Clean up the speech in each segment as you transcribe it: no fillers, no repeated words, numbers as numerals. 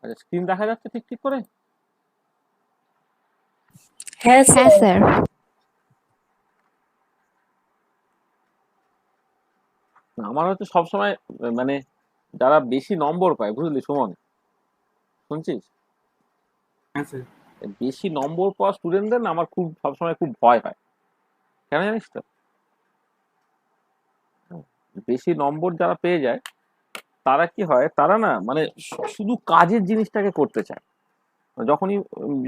আচ্ছা, স্ক্রিন দেখা যাচ্ছে ঠিক ঠিক করে? হ্যাঁ হ্যাঁ স্যার। স্যার। না, আমার হচ্ছে সবসময় মানে যারা বেশি নম্বর পায়, বুঝলি সুমন, শুনছিস? হ্যাঁ স্যার। বেশি নম্বর পাওয়া স্টুডেন্টদের না আমার খুব সবসময় খুব ভয় হয়। কেন জানিস তো? বেশি নম্বর যারা পেয়ে যায় তারা কি হয়, তারা না মানে শুধু কাজের জিনিসটাকে করতে চায়। যখনই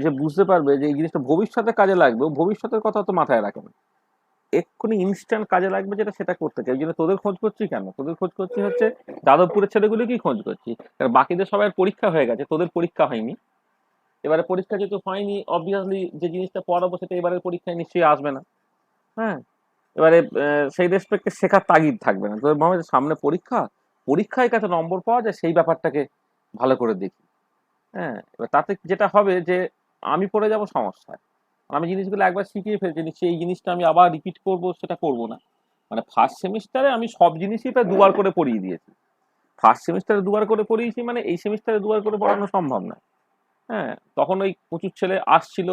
যে বুঝতে পারবে যে এই জিনিসটা ভবিষ্যতে কাজে লাগবে, ও ভবিষ্যতের কথা তো মাথায় রাখে না, এক্ষুনি ইনস্ট্যান্ট কাজে লাগবে যেটা সেটা করতে চাই। ওই জন্য তোদের খোঁজ করছি কেন, তোদের খোঁজ করছি হচ্ছে যাদবপুরের ছেলেগুলোকেই খোঁজ করছি, কারণ বাকিদের সবাই পরীক্ষা হয়ে গেছে, তোদের পরীক্ষা হয়নি। এবারে পরীক্ষা যেহেতু হয়নি, অবভিয়াসলি যে জিনিসটা পড়াবো সেটা এবারের পরীক্ষায় নিশ্চয়ই আসবে না। হ্যাঁ, এবারে সেই রেসপেক্টে শেখার তাগিদ থাকবে না, তোদের ভাবে যে সামনে পরীক্ষা, পরীক্ষায় কাছে নম্বর পাওয়া যায় সেই ব্যাপারটাকে ভালো করে দেখি। হ্যাঁ, এবার তাতে যেটা হবে যে আমি পড়ে যাব সমস্যায়। আমি জিনিসগুলো একবার শিখিয়ে ফেলছি, নিশ্চয়ই এই জিনিসটা আমি আবার রিপিট করব সেটা করব না। মানে ফার্স্ট সেমিস্টারে আমি সব জিনিসই প্রায় দুবার করে পড়িয়ে দিয়েছি। ফার্স্ট সেমিস্টারে দুবার করে পড়িয়েছি মানে এই সেমিস্টারে দুবার করে পড়ানো সম্ভব না। হ্যাঁ, তখন ওই প্রচুর ছেলে আসছিল,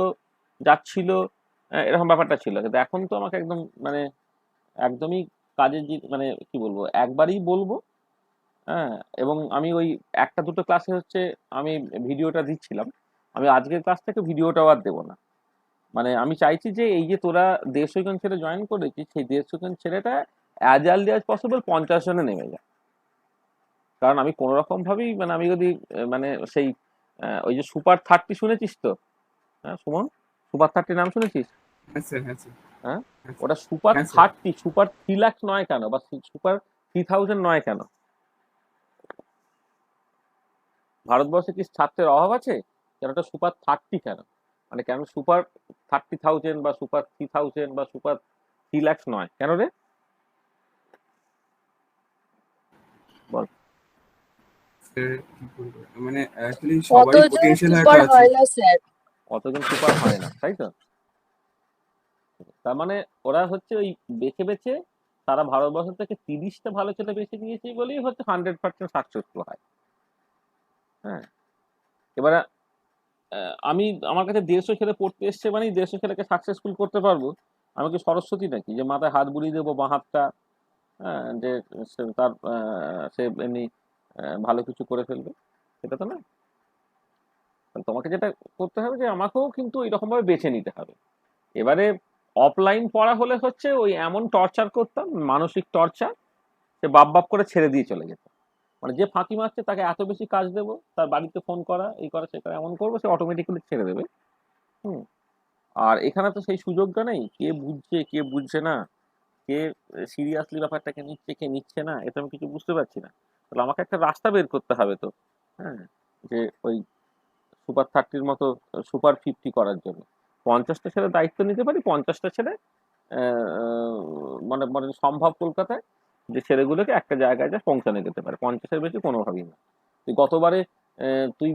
যাচ্ছিল, এরকম ব্যাপারটা ছিল। কিন্তু এখন তো আমাকে একদম মানে একদমই কাজের মানে কি বলবো, একবারই বলবো। হ্যাঁ, এবং আমি ওই একটা দুটো ক্লাসে হচ্ছে আমি ভিডিওটা দিচ্ছিলাম, আমি আজকের ক্লাস থেকে ভিডিওটাও আর দেবো না। মানে আমি চাইছি যে এই যে তোরা 150 জন ছেলে জয়েন করেছিস, সেই 150 জন ছেলেটা অ্যাজ আর্লি অ্যাজ পসিবল 50 জনে নেমে যায়। কারণ আমি কোনো রকম ভাবেই মানে আমি যদি মানে সেই ওই যে সুপার 30 শুনেছিস তো? হ্যাঁ সুমন, সুপার 30 নাম শুনেছিস? হ্যাঁ স্যার। হ্যাঁ স্যার। হ্যাঁ, হ্যাঁ স্যার। ওটা সুপার হ্যাঁ স্যার। 30, সুপার 3 লাখ নয় কেন, বা সুপার 3000 নয় কেন? ভারতবর্ষে কি ছাত্রের অভাব আছে? কেন ওটা সুপার 30 কেন? মানে কেন সুপার 30,000 বা সুপার 3000 বা সুপার 3 লাখ নয় কেন রে? বল। স্যার কি বলবো, মানে অ্যাকচুয়ালি সবারই অতজন পোটেনশিয়াল হয়তো সুপার আছে। হয় না স্যার। অতজন সুপার হয় না, তাই তো? তার মানে ওরা হচ্ছে ওই বেছে বেছে, তারা ভারতবর্ষ থেকে 30টা ভালো ছেলে বেছে নিয়েছে বলেই হচ্ছে 100% সাকসেসফুল হয়। হ্যাঁ, এবারে আমি, আমার কাছে 150 ছেলে পড়তে এসছে মানে 150 ছেলেকে সাকসেসফুল করতে পারবো। আমি কি সরস্বতী নাকি যে মাথায় হাত বুলিয়ে দেবো বাঁ হাতটা, হ্যাঁ, যে তার সে এমনি ভালো কিছু করে ফেলবে, সেটা তো না। তোমাকে যেটা করতে হবে যে আমাকেও কিন্তু এরকম ভাবে বেছে নিতে হবে। এবারে অফলাইন পড়া হলে হচ্ছে ওই এমন টর্চার করতাম, মানসিক টর্চার, সে বাপ বাপ করে ছেড়ে দিয়ে চলে যেত। মানে যে ফাঁকি মারছে তাকে এত বেশি কাজ দেবো, তার বাড়িতে ফোন করা, এই করা সে করা, এমন করবো সে অটোমেটিক্যালি ছেড়ে দেবে। হুম। আর এখানে তো সেই সুযোগটা নেই, কে বুঝছে কে বুঝছে না, কে সিরিয়াসলি ব্যাপারটাকে নিচ্ছে কে নিচ্ছে না, এটা আমি কিছু বুঝতে পারছি না। তাহলে আমাকে একটা রাস্তা বের করতে হবে তো। হ্যাঁ, যে ওই সুপার 30 মতো সুপার 50 করার জন্য 50টা ছেলে দায়িত্ব নিতে পারি, 50টা ছেলে মানে মানে সম্ভব কলকাতায় যে ছেলেগুলোকে একটা জায়গায় যা পৌঁছানো যেতে পারে, 50-এর বেশি কোনোভাবেই না। তুই গতবারে তুই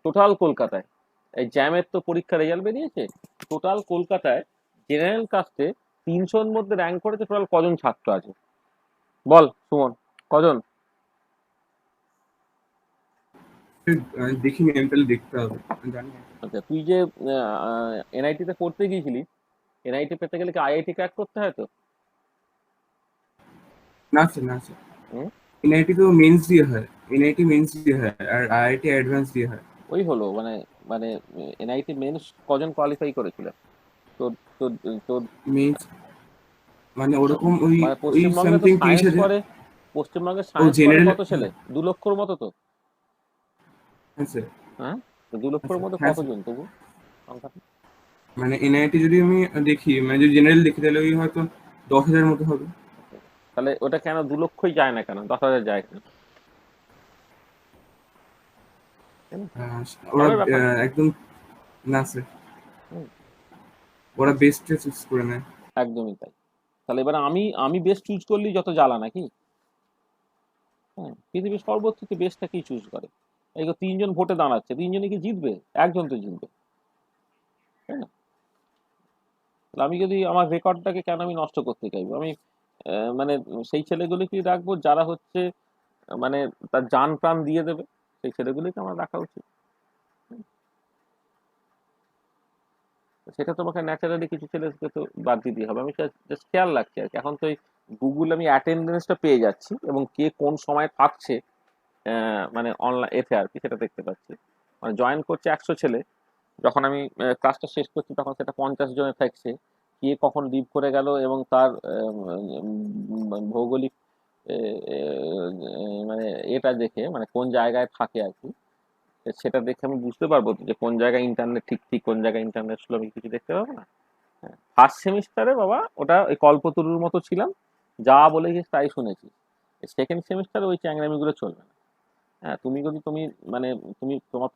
টোটাল কলকাতায় এই জ্যামের তো পরীক্ষা রেজাল্ট বেরিয়েছে, টোটাল কলকাতায় জেনারেল কাস্টে 300-র মধ্যে র্যাঙ্ক করেছে টোটাল কজন ছাত্র আছে বল সুমন, কজন? দেখিনি, আমি তাহলে দেখতে হবে, আমি জানি না। আচ্ছা, তুই যে এনআইটি তে পড়তে গিয়েছিলি, এনআইটি পেতে গেলে কি আইআইটি ক্র্যাক করতে হয় তো? না স্যার, না স্যার। হুম, এনআইটি তো মেন্স দিয়ে হয়। এনআইটি মেন্স দিয়ে হয় আর আইআইটি অ্যাডভান্স দিয়ে হয়। ওই হলো মানে মানে এনআইটি মেন্স কজন কোয়ালিফাই করেছিল তোর? তোর তোর মেন্স মানে ওরকম ওই মানে ওই পশ্চিমবঙ্গে তো সামথিং সায়েন্স 30,000। পড়ে, পশ্চিমবঙ্গে ও সায়েন্স পড়ে জেনারেল। কত ছেলে? 2 লক্ষর মতো তো। হ্যাঁ স্যার। হ্যাঁ, তো 2 হ্যাঁ লক্ষর স্যার। মধ্যে হ্যাঁ স্যার। কতজন তবু সংখ্যাটা? মানে এনআইটি যদি আমি দেখি, মানে যদি জেনারেল দেখি তাহলে ওই হয়তো 10,000 মতো হবে। তাহলে ওটা কেন 2 লক্ষই যায় না, কেন 10,000 যায় কেন? তাই না? ওরা হবে ব্যাপার। একদম। না স্যার, হুম, ওরা আচ্ছা, বেস্ট চুজ করে নেয়। একদমই তাই। তাহলে এবার আমি আমি বেস্ট চুজ করলেই যত জ্বালা নাকি? হ্যাঁ, পৃথিবীর সর্বোচ্চ বেস্টটাকেই চুজ করে। এই তো 3 জন ভোটে দাঁড়াচ্ছে, 3 জনই কি জিতবে? একজন তো জিতবে, তাই না? তাহলে আমি যদি আমার রেকর্ডটাকে কেন আমি নষ্ট করতে চাইবো? আমি মানে সেই ছেলেগুলোকেই রাখবো যারা হচ্ছে মানে তার জান প্রাণ দিয়ে দেবে। সেই ছেলেগুলিকে আমার রাখা উচিত। সেটা তোমাকে ন্যাচারালি কিছু ছেলেকে তো বাদ দিতেই হবে। আমি জাস্ট খেয়াল রাখছি আর কি। এখন তো গুগল আমি অ্যাটেন্ডেন্সটা পেয়ে যাচ্ছি এবং কে কোন সময় থাকছে মানে অনলাইন এতে আর কি সেটা দেখতে পাচ্ছি। মানে জয়েন করছে 100 ছেলে, যখন আমি ক্লাসটা শেষ করছি তখন সেটা 50 জনে থাকছে। কে কখন লিভ করে গেল এবং তার ভৌগোলিক মানে এটা দেখে, মানে কোন জায়গায় থাকে আর কি, সেটা দেখে আমি বুঝতে পারবো যে কোন জায়গায় ইন্টারনেট ঠিক ঠিক কোন জায়গায় ইন্টারনেট স্লো, আমি কিছু দেখতে পাবো না? ফার্স্ট সেমিস্টারে বাবা ওটা ওই কল্পতরুর মতো ছিলাম, যা বলেছিস তাই শুনেছি। সেকেন্ড সেমিস্টারে ওই চ্যাংরামিগুলো চলবে না। হ্যাঁ, তুমি যদি তুমি মানে তুমি তোমার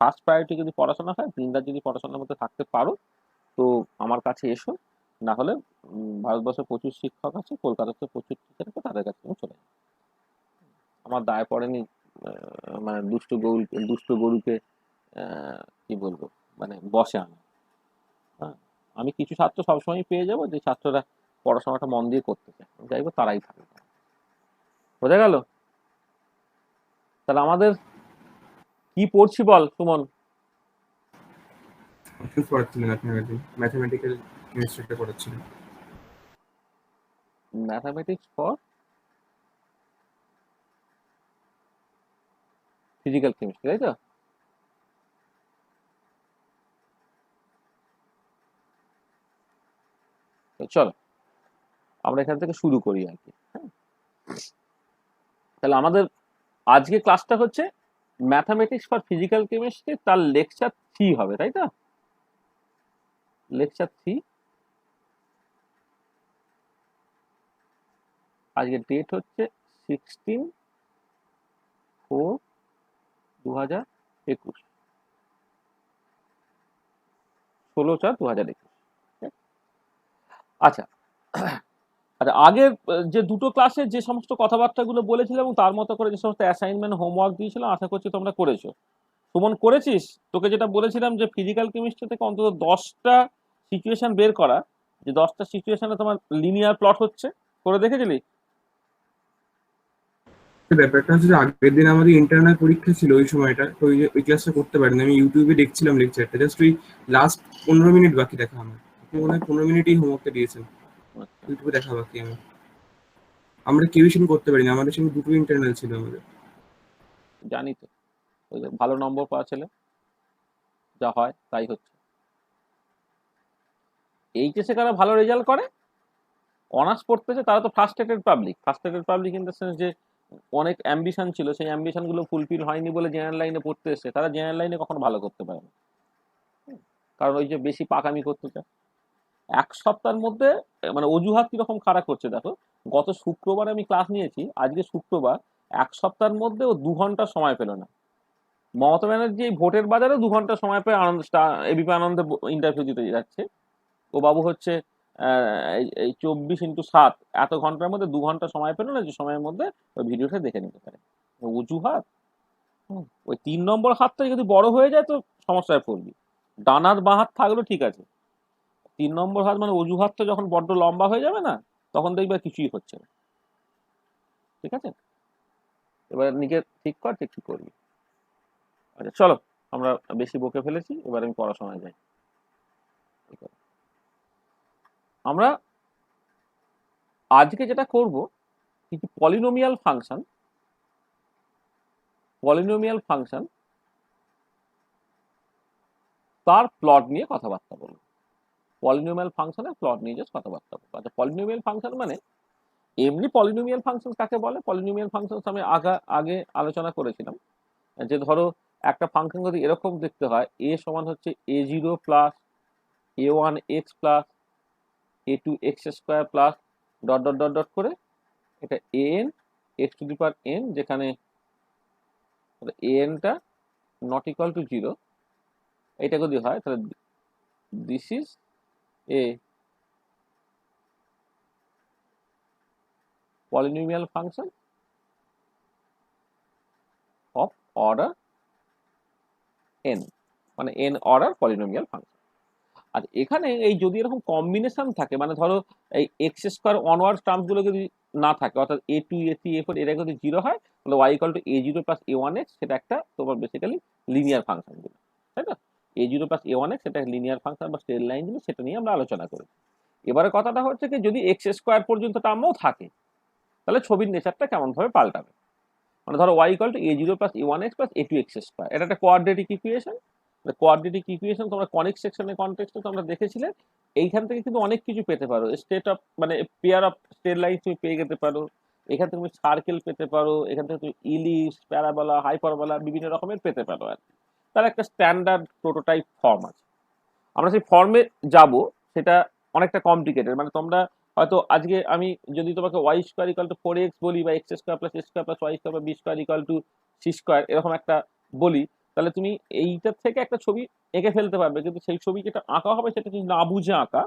ফার্স্ট প্রায়োরিটি যদি পড়াশোনা হয়, দিনরাত যদি পড়াশোনার মধ্যে থাকতে পারো, তো আমার কাছে এসো। না হলে ভারতবর্ষে প্রচুর শিক্ষক আছে, কলকাতাতে প্রচুর টিচার আছে, তাদের কাছে তুমি চলে যাও। আমার দায় পড়েনি মানে দুষ্ট গরুকে কি বলবো, মানে বসে আনা। হ্যাঁ, আমি কিছু ছাত্র সবসময় পেয়ে যাবো যে ছাত্ররা পড়াশোনাটা মন দিয়ে করতে চায়, আমি চাইবো তারাই থাকবে। বোঝা গেল? তাহলে আমাদের কি পড়ছি বল সুমন? অপশনস পড়াচ্ছিলেন আপনি আগে, ম্যাথমেটিক্যাল কেমিস্ট্রিটা পড়াচ্ছিলেন। ম্যাথামেটিক্স ফর ফিজিক্যাল কেমিস্ট্রি, তাই তো? তো চলো আমরা এখান থেকে শুরু করি আর কি। হ্যাঁ, তাহলে আমাদের আজকে ক্লাসটা হচ্ছে ম্যাথামেটিক্স ফর ফিজিক্যাল কেমিস্ট্রি, তার লেকচার 3 হবে, তাই তো? লেকচার 3। আজকের ডেট হচ্ছে 16/4/2021, 16/4/2021। আচ্ছা আচ্ছা, আগের যে দুটো ক্লাসে যে সমস্ত কথাবার্তাগুলো বলেছিলাম এবং তার মতো করে যে সমস্ত অ্যাসাইনমেন্ট হোমওয়ার্ক দিয়েছিলাম, আশা করছি তোমরা করেছো। সুমন, করেছিস? তোকে যেটা বলেছিলাম যে ফিজিক্যাল কেমিস্ট্রি থেকে অন্তত 10টা সিচুয়েশন বের করা, যে 10টা সিচুয়েশনে তোমার লিনিয়ার প্লট হচ্ছে, করে দেখেছিলি? ব্যাপারটা হচ্ছে যে আগের দিন আমাদের ইন্টারনাল পরীক্ষা ছিল ওই সময়টা, তো ওই ক্লাসটা করতে পারিনি। আমি ইউটিউবে দেখছিলাম লেকচারটা, জাস্ট ওই লাস্ট 15 মিনিট বাকি দেখা আমার। আপনি মনে হয় 15 মিনিটই হোমওয়ার্কটা দিয়েছেন, আচ্ছা, ইউটিউবে দেখা বাকি আমার। আমরা কেউই সেদিন করতে পারিনি, আমাদের সঙ্গে দুটো ইন্টারনাল ছিল আমাদের। জানি তো। ওই যে ভালো নম্বর পাওয়া ছেলে, যা হয় তাই হচ্ছে। এইচএসে কারা ভালো রেজাল্ট করে, অনার্স পড়তেছে, তারা তো frustrated public in the sense যে অনেক অ্যাম্বিশন ছিল, সেই অ্যাম্বিশনগুলো ফুলফিল হয়নি বলে জেনারেল লাইনে পড়তে এসছে, তারা জেনারেল লাইনে কখনো ভালো করতে পারে না। কারণ ওই যে বেশি পাকামি করতে চায়। 1 সপ্তাহের মধ্যে মানে অজুহাত কিরকম খাড়া করছে দেখো। গত শুক্রবার আমি ক্লাস নিয়েছি, আজকে শুক্রবার, 1 সপ্তাহের মধ্যে ও 2 ঘন্টা সময় পেল না। মমতা ব্যানার্জি এই ভোটের বাজারে 2 ঘন্টা সময় পেয়ে আনন্দ এবিপি আনন্দে ইন্টারভিউ দিতে যাচ্ছে। ও বাবু হচ্ছে এই 24x7 এত ঘন্টার মধ্যে 2 ঘন্টা সময় পেল না, যে সময়ের মধ্যে ওই ভিডিওটা দেখে নিতে পারে। অজুহাত। ওই 3 নম্বর হাতটা যদি বড় হয়ে যায় তো সমস্যায় পড়বি। ডান হাত বাঁ হাত থাকলেও ঠিক আছে, 3 নম্বর হাত মানে অজুহাতটা যখন বড্ড লম্বা হয়ে যাবে না, তখন দেখবে আর কিছুই হচ্ছে না। ঠিক আছে, এবার নিজে ঠিক কর যে কি করবি। আচ্ছা চলো, আমরা বেশি বকে ফেলেছি, এবার আমি পড়াশোনায় যাই। ঠিক আছে, আমরা আজকে যেটা করব, কিছু পলিনোমিয়াল ফাংশন তার প্লট নিয়ে কথাবার্তা বলবো। পলিনোমিয়াল ফাংশনের প্লট নিয়ে জাস্ট কথাবার্তা বলবো। আচ্ছা, পলিনোমিয়াল ফাংশন মানে এমনি পলিনোমিয়াল ফাংশন কাকে বলে? পলিনোমিয়াল ফাংশন আমি আগে আলোচনা করেছিলাম, যে ধরো একটা ফাংশন যদি এরকম দেখতে হয়, এ সমান হচ্ছে a0 + a1x + a2x² plus dot dot dot dot করে, এটা an x⁴n, যেখানে an-টা নট ইকুয়াল টু 0, এটা যদি হয় তাহলে this is a polynomial function of order n, মানে n অর্ডার পলিনোমিয়াল ফাংশন। আর এখানে এই যদি এরকম কম্বিনেশন থাকে, মানে ধরো এই x² অনওয়ার্ড টার্মস গুলো যদি না থাকে, অর্থাৎ a2 a3 a4 এরা যদি জিরো হয় তাহলে y equal to a0 plus a1x, সেটা একটা তোমার বেসিক্যালি লিনিয়ার ফাংশন দিল, তাই না? a0 প্লাস a1x সেটা লিনিয়ার ফাংশন বা স্ট্রেট লাইন দিল, সেটা নিয়ে আমরা আলোচনা করি। এবারে কথাটা হচ্ছে কি, যদি এক্স স্কোয়ার পর্যন্ত টার্মও থাকে তাহলে ছবির নেচারটা কেমন ভাবে পাল্টাবে। মানে ধরো y equal to a0 plus a1x plus a2x square, এটা একটা কোয়াড্রেটিক ইকুয়েশন। কোয়াড্রেটিক ইকুয়েশন তোমরা কনিক সেকশনের কনটেক্সটে তোমরা দেখেছিলে। এইখান থেকে কিন্তু অনেক কিছু পেতে পারো, স্টেট অফ মানে পেয়ার অফ স্ট্রেট লাইন তুমি পেয়ে যেতে পারো, এখান থেকে তুমি সার্কেল পেতে পারো, এখান থেকে তুমি ইলিপস, প্যারাবোলা, হাইপারবোলা বিভিন্ন রকমের পেতে পারো আর কি। তার একটা স্ট্যান্ডার্ড প্রোটোটাইপ ফর্ম আছে, আমরা সেই ফর্মে যাব। সেটা অনেকটা কমপ্লিকেটেড, মানে তোমরা হয়তো আজকে আমি যদি তোমাকে Y square equal two 4x বলি, বা x square plus x square plus y square বা b square equal to c square এরকম একটা বলি, তাহলে তুমি এইটার থেকে একটা ছবি এঁকে ফেলতে পারবে, কিন্তু সেই ছবি যেটা আঁকা হবে সেটা তুমি না বুঝে আঁকা।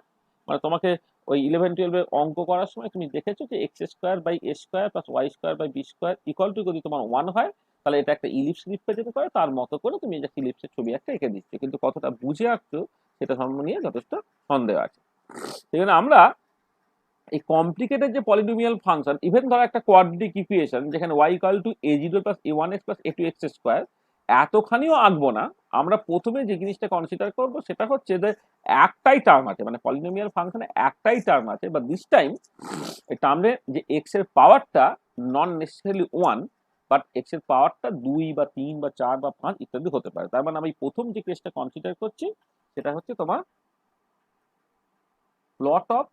মানে তোমাকে ওই 11-12 অঙ্ক করার সময় তুমি দেখেছো যে x square by a square plus y square by b square equal to যদি তোমার 1 হয়, তাহলে এটা একটা ইলিপস রিপ্রেজেন্ট করে, তার মতো করে তুমি এটা ইলিপসের ছবি একটা এঁকে দিচ্ছ, কিন্তু কতটা বুঝে আঁকছো সেটা সম্বন্ধে নিয়ে যথেষ্ট সন্দেহ আছে। সেই জন্য আমরা এই কমপ্লিকেটেড যে পলিনোমিয়াল ফাংশন, ইভেন ধরো একটা কোয়াড্রেটিক ইকুয়েশন যেখানে y equal to a0 plus a1x plus a2x square, এতখানিও আঁকবো না। আমরা প্রথমে যে জিনিসটা কনসিডার করব সেটা হচ্ছে যে একটাই টার্ম আছে, মানে পলিনোমিয়াল ফাংশনে একটাই টার্ম আছে, বা দিস টাইম এই টার্মে যে x এর পাওয়ারটা নন নেসেসারিলি 1, বাট x এর পাওয়ারটা 2 বা 3 বা 4 বা 5 ইত্যাদি হতে পারে। তার মানে আমি প্রথম যে কেসটা কনসিডার করছি সেটা হচ্ছে তোমার plot of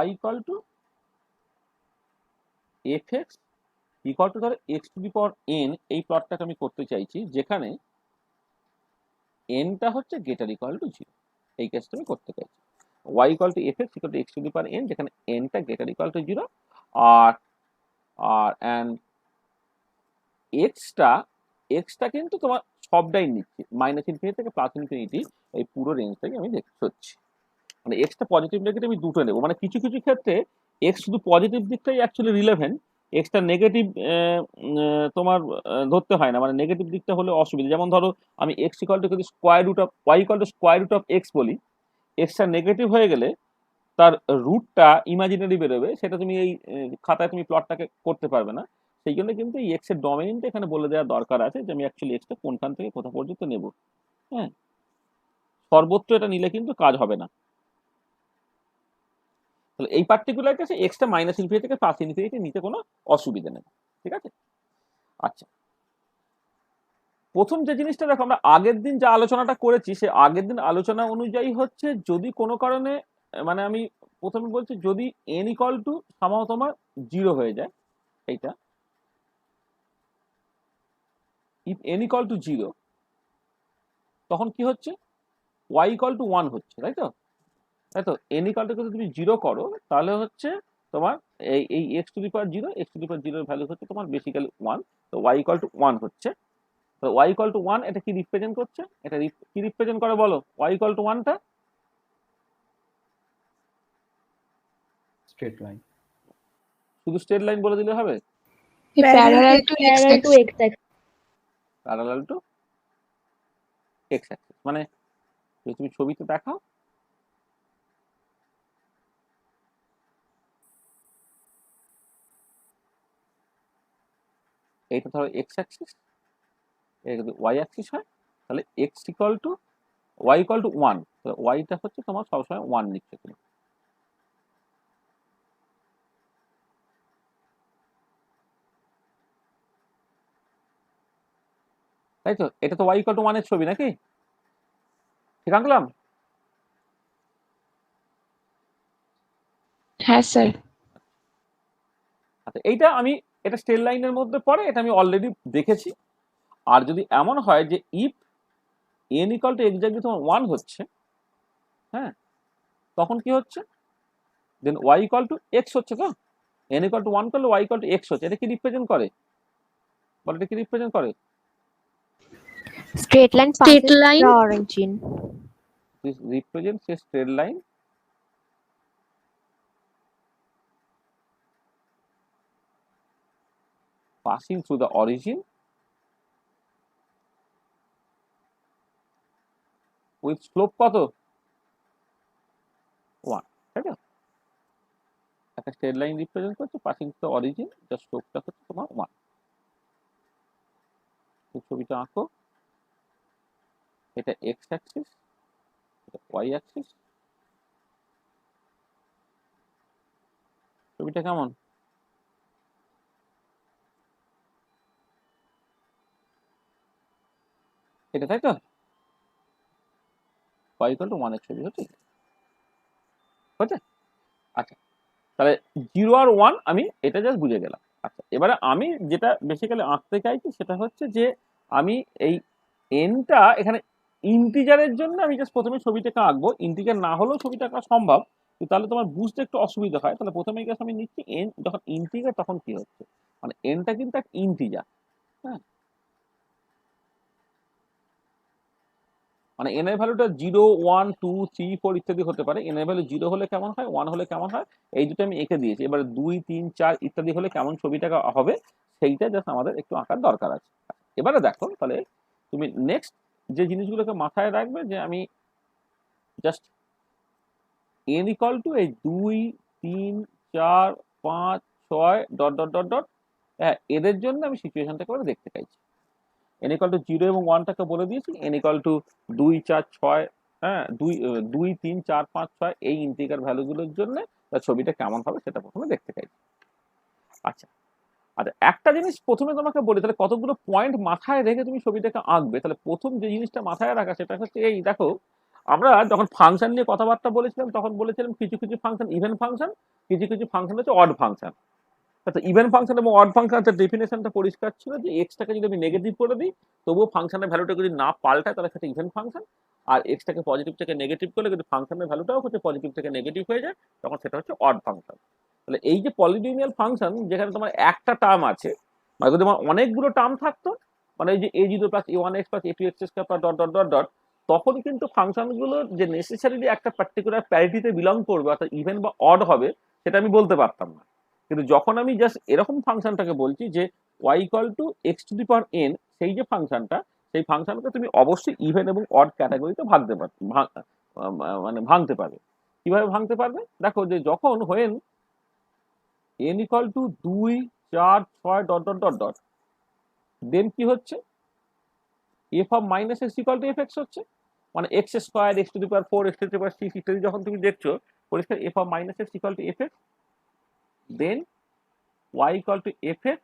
y equal to fx equal to ধরো x to the power n, এই প্লটটাকে আমি করতে চাইছি যেখানে n টা হচ্ছে গ্রেটার ইকুয়াল টু 0, এই কেসটা আমি করতে চাইছি। y equal to fx equal to x to the power n, যেখানে n টা গ্রেটার ইকুয়াল টু 0, আর আর এন্ড x টা কিন্তু তোমার সবটাই নিচ্ছি মাইনাস ইনফিনিটি থেকে প্লাস ইনফিনিটি, এই পুরো রেঞ্জটাকে আমি দেখতে হচ্ছে। মানে এক্সটা পজিটিভ নেগেটিভ আমি দুটো নেবো, মানে কিছু কিছু ক্ষেত্রে এক্স শুধু পজিটিভ দিকটাই অ্যাকচুয়ালি রিলেভেন্ট, এক্সটা নেগেটিভ তোমার ধরতে হয় না, মানে নেগেটিভ দিকটা হলে অসুবিধা। যেমন ধরো আমি এক্স ইকুয়াল টু যদি square root of y equal to square root of x বলি, এক্সটা নেগেটিভ হয়ে গেলে তার রুটটা ইমাজিনারি বেরোবে, সেটা তুমি এই খাতায় তুমি প্লটটাকে করতে পারবে না। সেই জন্য কিন্তু এই এক্স এর ডোমেইনটা এখানে বলে দেওয়ার দরকার আছে যে আমি অ্যাকচুয়ালি এক্সটা কোনখান থেকে কোথা পর্যন্ত নেব। হ্যাঁ, সর্বত্র এটা নিলে কিন্তু কাজ হবে না। তাহলে এই পার্টিকুলার কেসে এক্সটা মাইনাস ইনফিনিটি থেকে প্লাস ইনফিনিটি নিতে কোনো অসুবিধা নেই, ঠিক আছে? আচ্ছা, প্রথম যে জিনিসটা দেখো, আমরা আগের দিন যা আলোচনাটা করেছি সে আগের দিন আলোচনা অনুযায়ী হচ্ছে, যদি কোনো কারণে মানে আমি প্রথমে বলছি যদি n ইকুয়াল টু সামাও তোমার 0 হয়ে যায়, এইটা ইফ n ইকুয়াল টু 0, তখন কি হচ্ছে y ইকুয়াল টু 1 হচ্ছে, তাই তো? তাই তো n ইকুয়াল টু যদি তুমি 0 করো তাহলে হচ্ছে তোমার এই এই x to the power 0, x to the power 0 এর ভ্যালু হচ্ছে তোমার বেসিক্যালি 1, তো y ইকুয়াল টু 1 হচ্ছে। তো y ইকুয়াল টু 1 এটা কি রিপ্রেজেন্ট করছে, এটা কি রিপ্রেজেন্ট করে বলো? y ইকুয়াল টু 1 টা স্ট্রেট লাইন, শুধু স্ট্রেট লাইন বলে দিলে হবে? parallel to x axis. Parallel to x Axis, মানে যদি তুমি ছবিতে দেখাও এইটা ধরো x অ্যাক্সিস, এটা যদি y অ্যাক্সিস হয় তাহলে x equal two y equal to 1, তাহলে y টা হচ্ছে তোমার সবসময় 1 নিচ্ছে তুমি। তাই তো? এটা তো y ইকুয়াল টু 1 এর ছবি নাকি? ঠিক আঁকলাম? হ্যাঁ স্যার। আচ্ছা, এইটা আমি এটা স্ট্রেট লাইনের মধ্যে পড়ে, এটা আমি অলরেডি দেখেছি। আর যদি এমন হয় যে if n equal two exactly তোমার 1 হচ্ছে, হ্যাঁ, তখন কি হচ্ছে, দেন y ইকুয়াল টু x হচ্ছে, তো n ইকুয়াল টু 1 করলে y ইকুয়াল টু x হচ্ছে, এটা কি রিপ্রেজেন্ট করে বল? এটা কি রিপ্রেজেন্ট করে? Straight line Straight passes line. the origin. This represents a straight line passing through the origin with slope কত? 1, তাই তো? একটা স্ট্রেট লাইন রিপ্রেজেন্ট করছে পাসিং টু অরিজিন, জাস্ট স্লোপটা হচ্ছে তোমার 1। ছবিটা আঁকো, এটা এক্স অ্যাক্সিস, এটা ওয়াই অ্যাক্সিস। ছবিটা কেমন? এটা তাই তো, y ইকুয়াল টু 1 এর ছবি হচ্ছে, হচ্ছে। আচ্ছা, তাহলে 0 আর 1 আমি এটা জাস্ট বুঝে গেলাম। আচ্ছা, এবারে আমি যেটা বেসিক্যালি আঁকতে চাইছি সেটা হচ্ছে যে আমি এই এনটা এখানে ইন্টিজারের জন্য আমি জাস্ট প্রথমে ছবিটাকে আঁকবো। ইন্টিজার না হলেও ছবিটা আঁকা সম্ভব, কিন্তু তাহলে তোমার বুঝতে একটু অসুবিধা হয়। তাহলে প্রথমে জাস্ট আমি নিচ্ছি এন, যখন ইন্টিজার তখন কি হচ্ছে, মানে এনটা কিন্তু একটা ইন্টিজার, হ্যাঁ, মানে এন এর ভ্যালুটা 0, 1, 2, 3, 4 ইত্যাদি হতে পারে। এন এর ভ্যালু 0 হলে কেমন হয়, 1 হলে কেমন হয়, এই দুটো আমি এঁকে দিয়েছি। এবারে 2, 3, 4 ইত্যাদি হলে কেমন ছবিটা হবে সেইটা জাস্ট আমাদের একটু আঁকার দরকার আছে। এবারে দেখো, তাহলে তুমি নেক্সট যে জিনিসগুলোকে মাথায় রাখবে যে আমি জাস্ট এন ইকুয়াল টু এই 2, 3, 4, 5, 6 ডট ডট ডট ডট, হ্যাঁ, এদের জন্য আমি সিচুয়েশনটাকে এবারে দেখতে চাইছি। এন ইকুয়াল টু 0 এবং 1টাকে বলে দিয়েছি, এন ইকুয়াল টু 2, 4, 6, হ্যাঁ, 2, 3, 4, 5, 6 এই ইন্টিজার ভ্যালুগুলোর জন্য তার ছবিটা কেমন হবে সেটা প্রথমে দেখতে চাইছি। আচ্ছা, আচ্ছা, একটা জিনিস প্রথমে তোমাকে বলি, তাহলে কতগুলো পয়েন্ট মাথায় রেখে তুমি ছবিটাকে আঁকবে। তাহলে প্রথম যে জিনিসটা মাথায় রাখা সেটা হচ্ছে এই দেখো, আমরা যখন ফাংশন নিয়ে কথাবার্তা বলেছিলাম তখন বলেছিলাম কিছু কিছু ফাংশন ইভেন ফাংশন, কিছু কিছু ফাংশন হচ্ছে অড ফাংশন। আচ্ছা, ইভেন ফাংশন এবং অড ফাংশনের ডেফিনেশনটা পরিষ্কার ছিল যে এক্সটাকে যদি আমি নেগেটিভ করে দিই তবুও ফাংশনের ভ্যালুটা যদি না পাল্টায় তাহলে সেটা ইভেন ফাংশন, আর এক্সটাকে পজিটিভ থেকে নেগেটিভ করলে কিন্তু ফাংশনের ভ্যালুটাও হচ্ছে পজিটিভ থেকে নেগেটিভ হয়ে যায়, তখন সেটা হচ্ছে অড ফাংশন। তাহলে এই যে পলিনোমিয়াল ফাংশন যেখানে তোমার একটা টার্ম আছে, মানে যদি তোমার অনেকগুলো টার্ম থাকতো, মানে এই যে a0 plus a1x plus a2x square plus dot dot dot dot, তখন কিন্তু ফাংশনগুলো যে নেসেসারিলি একটা পার্টিকুলার প্যারিটিতে বিলং করবে অর্থাৎ ইভেন বা অড হবে সেটা আমি বলতে পারতাম না। কিন্তু যখন আমি জাস্ট এরকম ফাংশনটাকে বলছি যে y equal to x to the power n, সেই যে ফাংশনটা, সেই ফাংশনকে তুমি অবশ্যই ইভেন এবং অড ক্যাটাগরিতে মানে ভাঙতে পারবে। কিভাবে ভাঙতে পারবে? দেখো যে যখন when n equal to 2, 4, 6 dot dot dot dot, then কি হচ্ছে, f of minus x equal to f x হচ্ছে, মানে x square, x to the power 4, x to the power 6 ইত্যাদি যখন তুমি দেখছো পরিষ্কার f of minus x equal to f x, then y equal to fx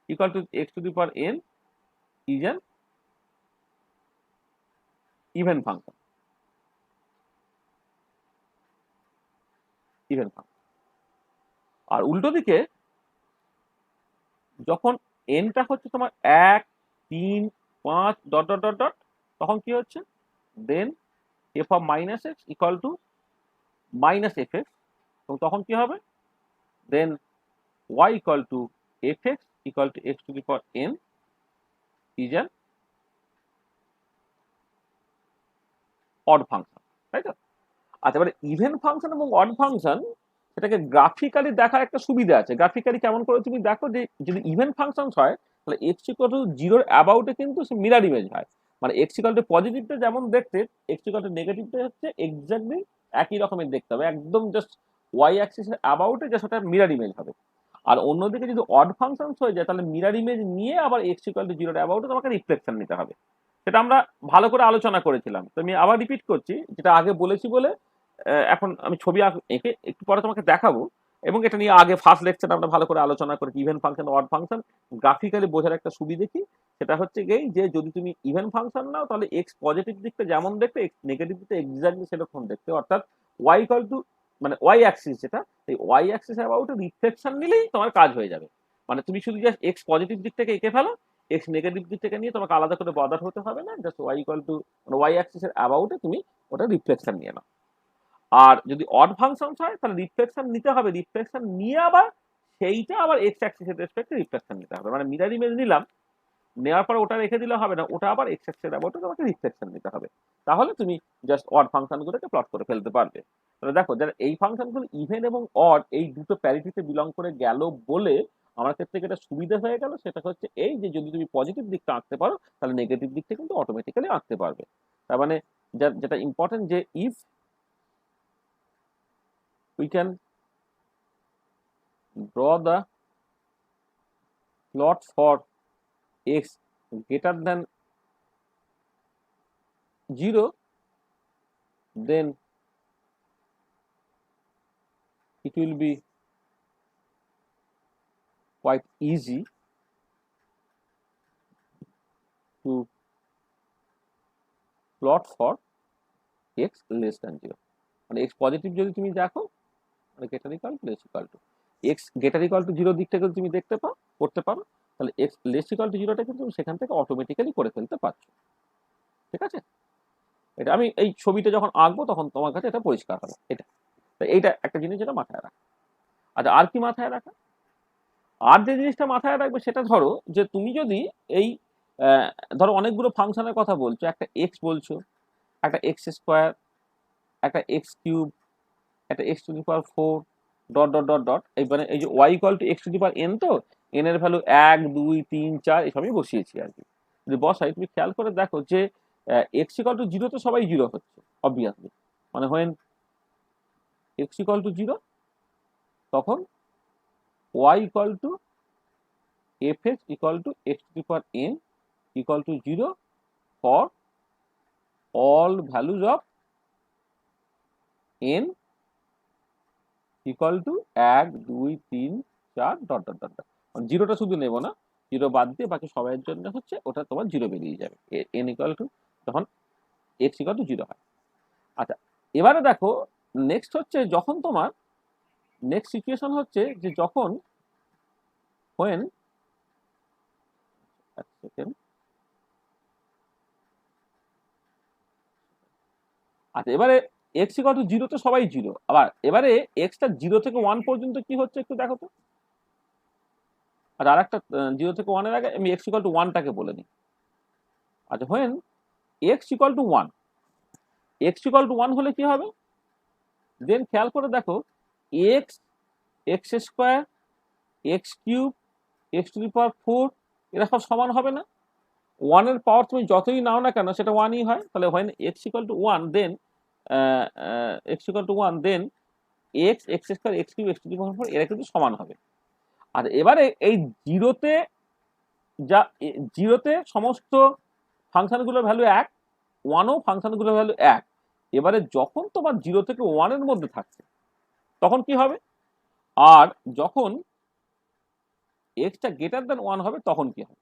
equal to x to the power n is an even function. Even function. আর উল্টো দিকে যখন n টা হচ্ছে তোমার 1, 3, 5 ডট ডট ডট ডট, তখন কি হচ্ছে, দেন f of minus x equal to minus fx, এবং তখন কি হবে, দেন y equal to fx equal to x to the power n is an odd function, তাই তো? আচ্ছা, এবারে ইভেন ফাংশন এবং অড ফাংশন সেটাকে গ্রাফিক্যালি দেখার একটা সুবিধা আছে। গ্রাফিক্যালি কেমন করে তুমি দেখো, যে যদি ইভেন ফাংশন হয় তাহলে এক্স ইকুয়াল টু 0 অ্যাবাউটে কিন্তু সে মিরার ইমেজ হয়, মানে এক্স ইকুয়াল টু পজিটিভটা যেমন দেখতে, এক্স ইকুয়াল টু নেগেটিভটা হচ্ছে এক্স্যাক্টলি একই রকমের দেখতে হবে, একদম জাস্ট ওয়াই অ্যাক্সিসের অ্যাবাউটে জাস্ট ওটা মিরার ইমেজ হবে। আর অন্যদিকে যদি অড ফাংশন হয়ে যায় তাহলে মিরার ইমেজ নিয়ে আবার এক্স ইকুয়াল টু 0 অ্যাবাউটে তোমাকে রিফ্লেকশন নিতে হবে। সেটা আমরা ভালো করে আলোচনা করেছিলাম, তো আমি আবার রিপিট করছি যেটা আগে বলেছি বলে এখন আমি ছবি এঁকে একটু পরে তোমাকে দেখাবো, এবং এটা নিয়ে আগে ফার্স্ট লেকচারে আমরা ভালো করে আলোচনা করেছি even function odd function graphically বোঝার একটা সুবিধা কি, সেটা হচ্ছে এই যে যদি তুমি ইভেন ফাংশন নাও তাহলে এক্স পজিটিভ দিকটা যেমন দেখতে, এক্স নেগেটিভ দিকটা এক্স্যাক্টলি সেরকম দেখতে, অর্থাৎ ওয়াই ইকুয়াল টু মানে ওয়াই অ্যাক্সিস, যেটা এই ওয়াই অ্যাক্সিস অ্যাবাউট রিফ্লেকশন নিলেই তোমার কাজ হয়ে যাবে। মানে তুমি শুধু জাস্ট এক্স পজিটিভ দিকটাকে এঁকে ফেলো, এক্স নেগেটিভ দিকটাকে নিয়ে তোমাকে আলাদা করে বদার হতে হবে না, জাস্ট ওয়াই ইকুয়াল টু মানে ওয়াই অ্যাক্সিসের অ্যাবাউটে তুমি ওটা রিফ্লেকশন নিয়ে নাও। আর যদি অড ফাংশন হয় তাহলে রিফ্লেকশন নিতে হবে, রিফ্লেকশন নিয়ে আবার সেইটা আবার এক্স অ্যাক্সিসের রেসপেক্টে রিফ্লেকশন নিতে হবে, মানে মিরার ইমেজ নিলাম, নেওয়ার পর ওটা রেখে দিলে হবে না, ওটা আবার এক্স অ্যাক্সিসের অ্যাবাউটে তোমাকে রিফ্লেকশন নিতে হবে, তাহলে তুমি জাস্ট অড ফাংশনগুলোকে প্লট করে ফেলতে পারবে। তাহলে দেখো, যারা এই ফাংশনগুলো ইভেন এবং অড এই দুটো প্যারিটিতে বিলং করে গেল বলে আমার ক্ষেত্রে যেটা সুবিধা হয়ে গেল সেটা হচ্ছে এই যে যদি তুমি পজিটিভ দিকটা আঁকতে পারো তাহলে নেগেটিভ দিকটা কিন্তু অটোমেটিক্যালি আঁকতে পারবে। তার মানে যেটা ইম্পর্টেন্ট যে if we can draw the plot for x greater than 0, then it will be quite easy to plot for x less than 0. মানে x পজিটিভ যদি তুমি দেখো, মানে greater equal two less equal to x greater equal to 0 দিকটা যদি তুমি দেখতে পাও, করতে পারো, তাহলে x লেস ইকুয়াল টু 0টা কিন্তু সেখান থেকে অটোমেটিক্যালি করে ফেলতে পারছো। ঠিক আছে, এটা আমি এই ছবিটা যখন আঁকবো তখন তোমার কাছে এটা পরিষ্কার হবে। এটা এইটা একটা জিনিস যেটা মাথায় রাখা। আচ্ছা, আর কি মাথায় রাখা? আর যে জিনিসটা মাথায় রাখবে সেটা ধরো যে তুমি যদি এই ধরো অনেকগুলো ফাংশনের কথা বলছো, একটা এক্স বলছো, একটা এক্স স্কোয়ার, একটা এক্স কিউব, একটা x to the power 4 dot dot dot dot, এইবারে এই যে y equal to x to the power n, তো এন এর ভ্যালু 1 2 3 4 এসবই বসিয়েছি আর কি। যদি বসাই তুমি খেয়াল করে দেখো যে এক্স ইকুয়াল টু 0 তো সবাই 0 হচ্ছে অবভিয়াসলি, মানে হোয়েন এক্স ইকুয়াল টু 0 তখন y equal to fx equal to x to the power n equal to 0 for all values of n equal to 1 2 3 4 dot dot dot. জিরোটা শুধু নেব না, 0 বাদ দিয়ে বাকি সবাইয়ের জন্য হচ্ছে ওটা তোমার 0 বেরিয়ে যাবে n equal to যখন x equal to 0 হয়। আচ্ছা, এবারে দেখো নেক্সট হচ্ছে যখন তোমার নেক্সট সিচুয়েশন হচ্ছে যে যখন when আচ্ছা এবারে x ইকুয়াল টু 0 তো সবাই 0, আবার এবারে x টা 0 থেকে 1 পর্যন্ত কি হচ্ছে একটু দেখো তো। আর আরেকটা 0 থেকে 1 এর আগে আমি x ইকুয়াল টু 1 টাকে বলে নিই। আচ্ছা when x equal to 1, x equal to 1 হলে কি হবে? দেন খেয়াল করে দেখো x x square x cube x to the power 4 এরা সব সমান হবে না? 1 এর পাওয়ার তুমি যতই নাও না কেন সেটা 1ই হয়। তাহলে when x equal to 1 then x equal to 1 then x x square x cube x to the power 4 এরা কিন্তু সমান হবে। আর এবারে এই জিরোতে জিরোতে সমস্ত ফাংশনগুলোর ভ্যালু 1, 1ও ফাংশনগুলোর ভ্যালু 1। এবারে যখন তোমার 0 থেকে 1 এর মধ্যে থাকছে তখন কি হবে? আর যখন x টা গ্রেটার দ্যান 1 হবে তখন কি হবে?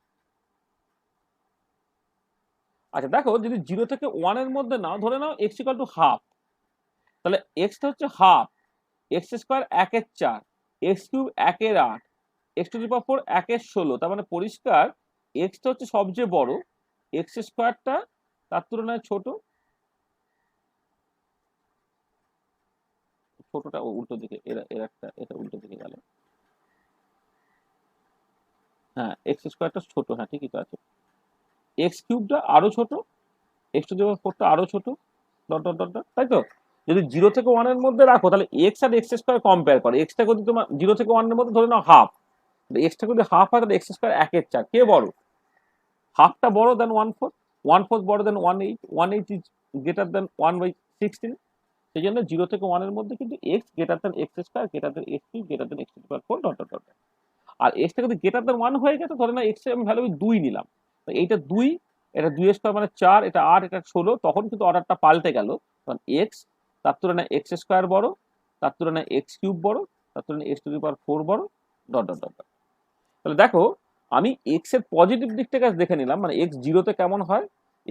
আচ্ছা দেখো যদি 0 থেকে 1 এর মধ্যে নাও, ধরে নাও x ইকুয়াল টু হাফ, তাহলে x টা হচ্ছে হাফ, x স্কয়ার 1 এর 4, x কিউব 1 এর 8, x টু দি পাওয়ার 4 1 এর 16, তার মানে পরিষ্কার x টা হচ্ছে সবচেয়ে বড়, x স্কয়ারটা তার তুলনায় ছোট, ছোটটা উল্টো দিকে, এর একটা এটা উল্টো দিকে গেল, হ্যাঁ x স্কয়ারটা ছোট, হ্যাঁ ঠিকই তো আছে, x কিউবটা আরো ছোট, x টু দি পাওয়ার 4টা আরো ছোট, ডট ডট ডট ডট, তাই তো? যদি 0 থেকে 1 এর মধ্যে রাখো তাহলে x আর x স্কয়ার কম্পেয়ার করো, x টা যদি তোমার 0 থেকে 1 এর মধ্যে ধরে নাও হাফ, x টা যদি হাফ হয় তাহলে x স্কয়ার 1 এর 4, কে বড়? হাফটা বড় দেন 1/4, 1/4 বড় দেন 1/8, 1/8 ইজ গ্রেটার দেন 1/16। সেই জন্য 0 থেকে 1 এর মধ্যে কিন্তু x greater than x square greater than x cube greater than x to the power 4 dot dot dot. আর x টা যদি গ্রেটার দেন 1 হয়ে গেছে, ধরে না x এর আমি ভ্যালু 2 নিলাম, তো এইটা 2, এটা 2 স্কয়ার মানে 4, এটা 8, এটা 16, তখন কিন্তু অর্ডারটা পাল্টে গেল, কারণ x তার তুলনায় x স্কয়ার বড়, তার তুলনায় x কিউব বড়, তার তুলনায় x টু দি পাওয়ার 4 বড়, ডট ডট ডট। তাহলে দেখো আমি x এর পজিটিভ দিকটাকে দেখে নিলাম, মানে x 0 তে কেমন হয়,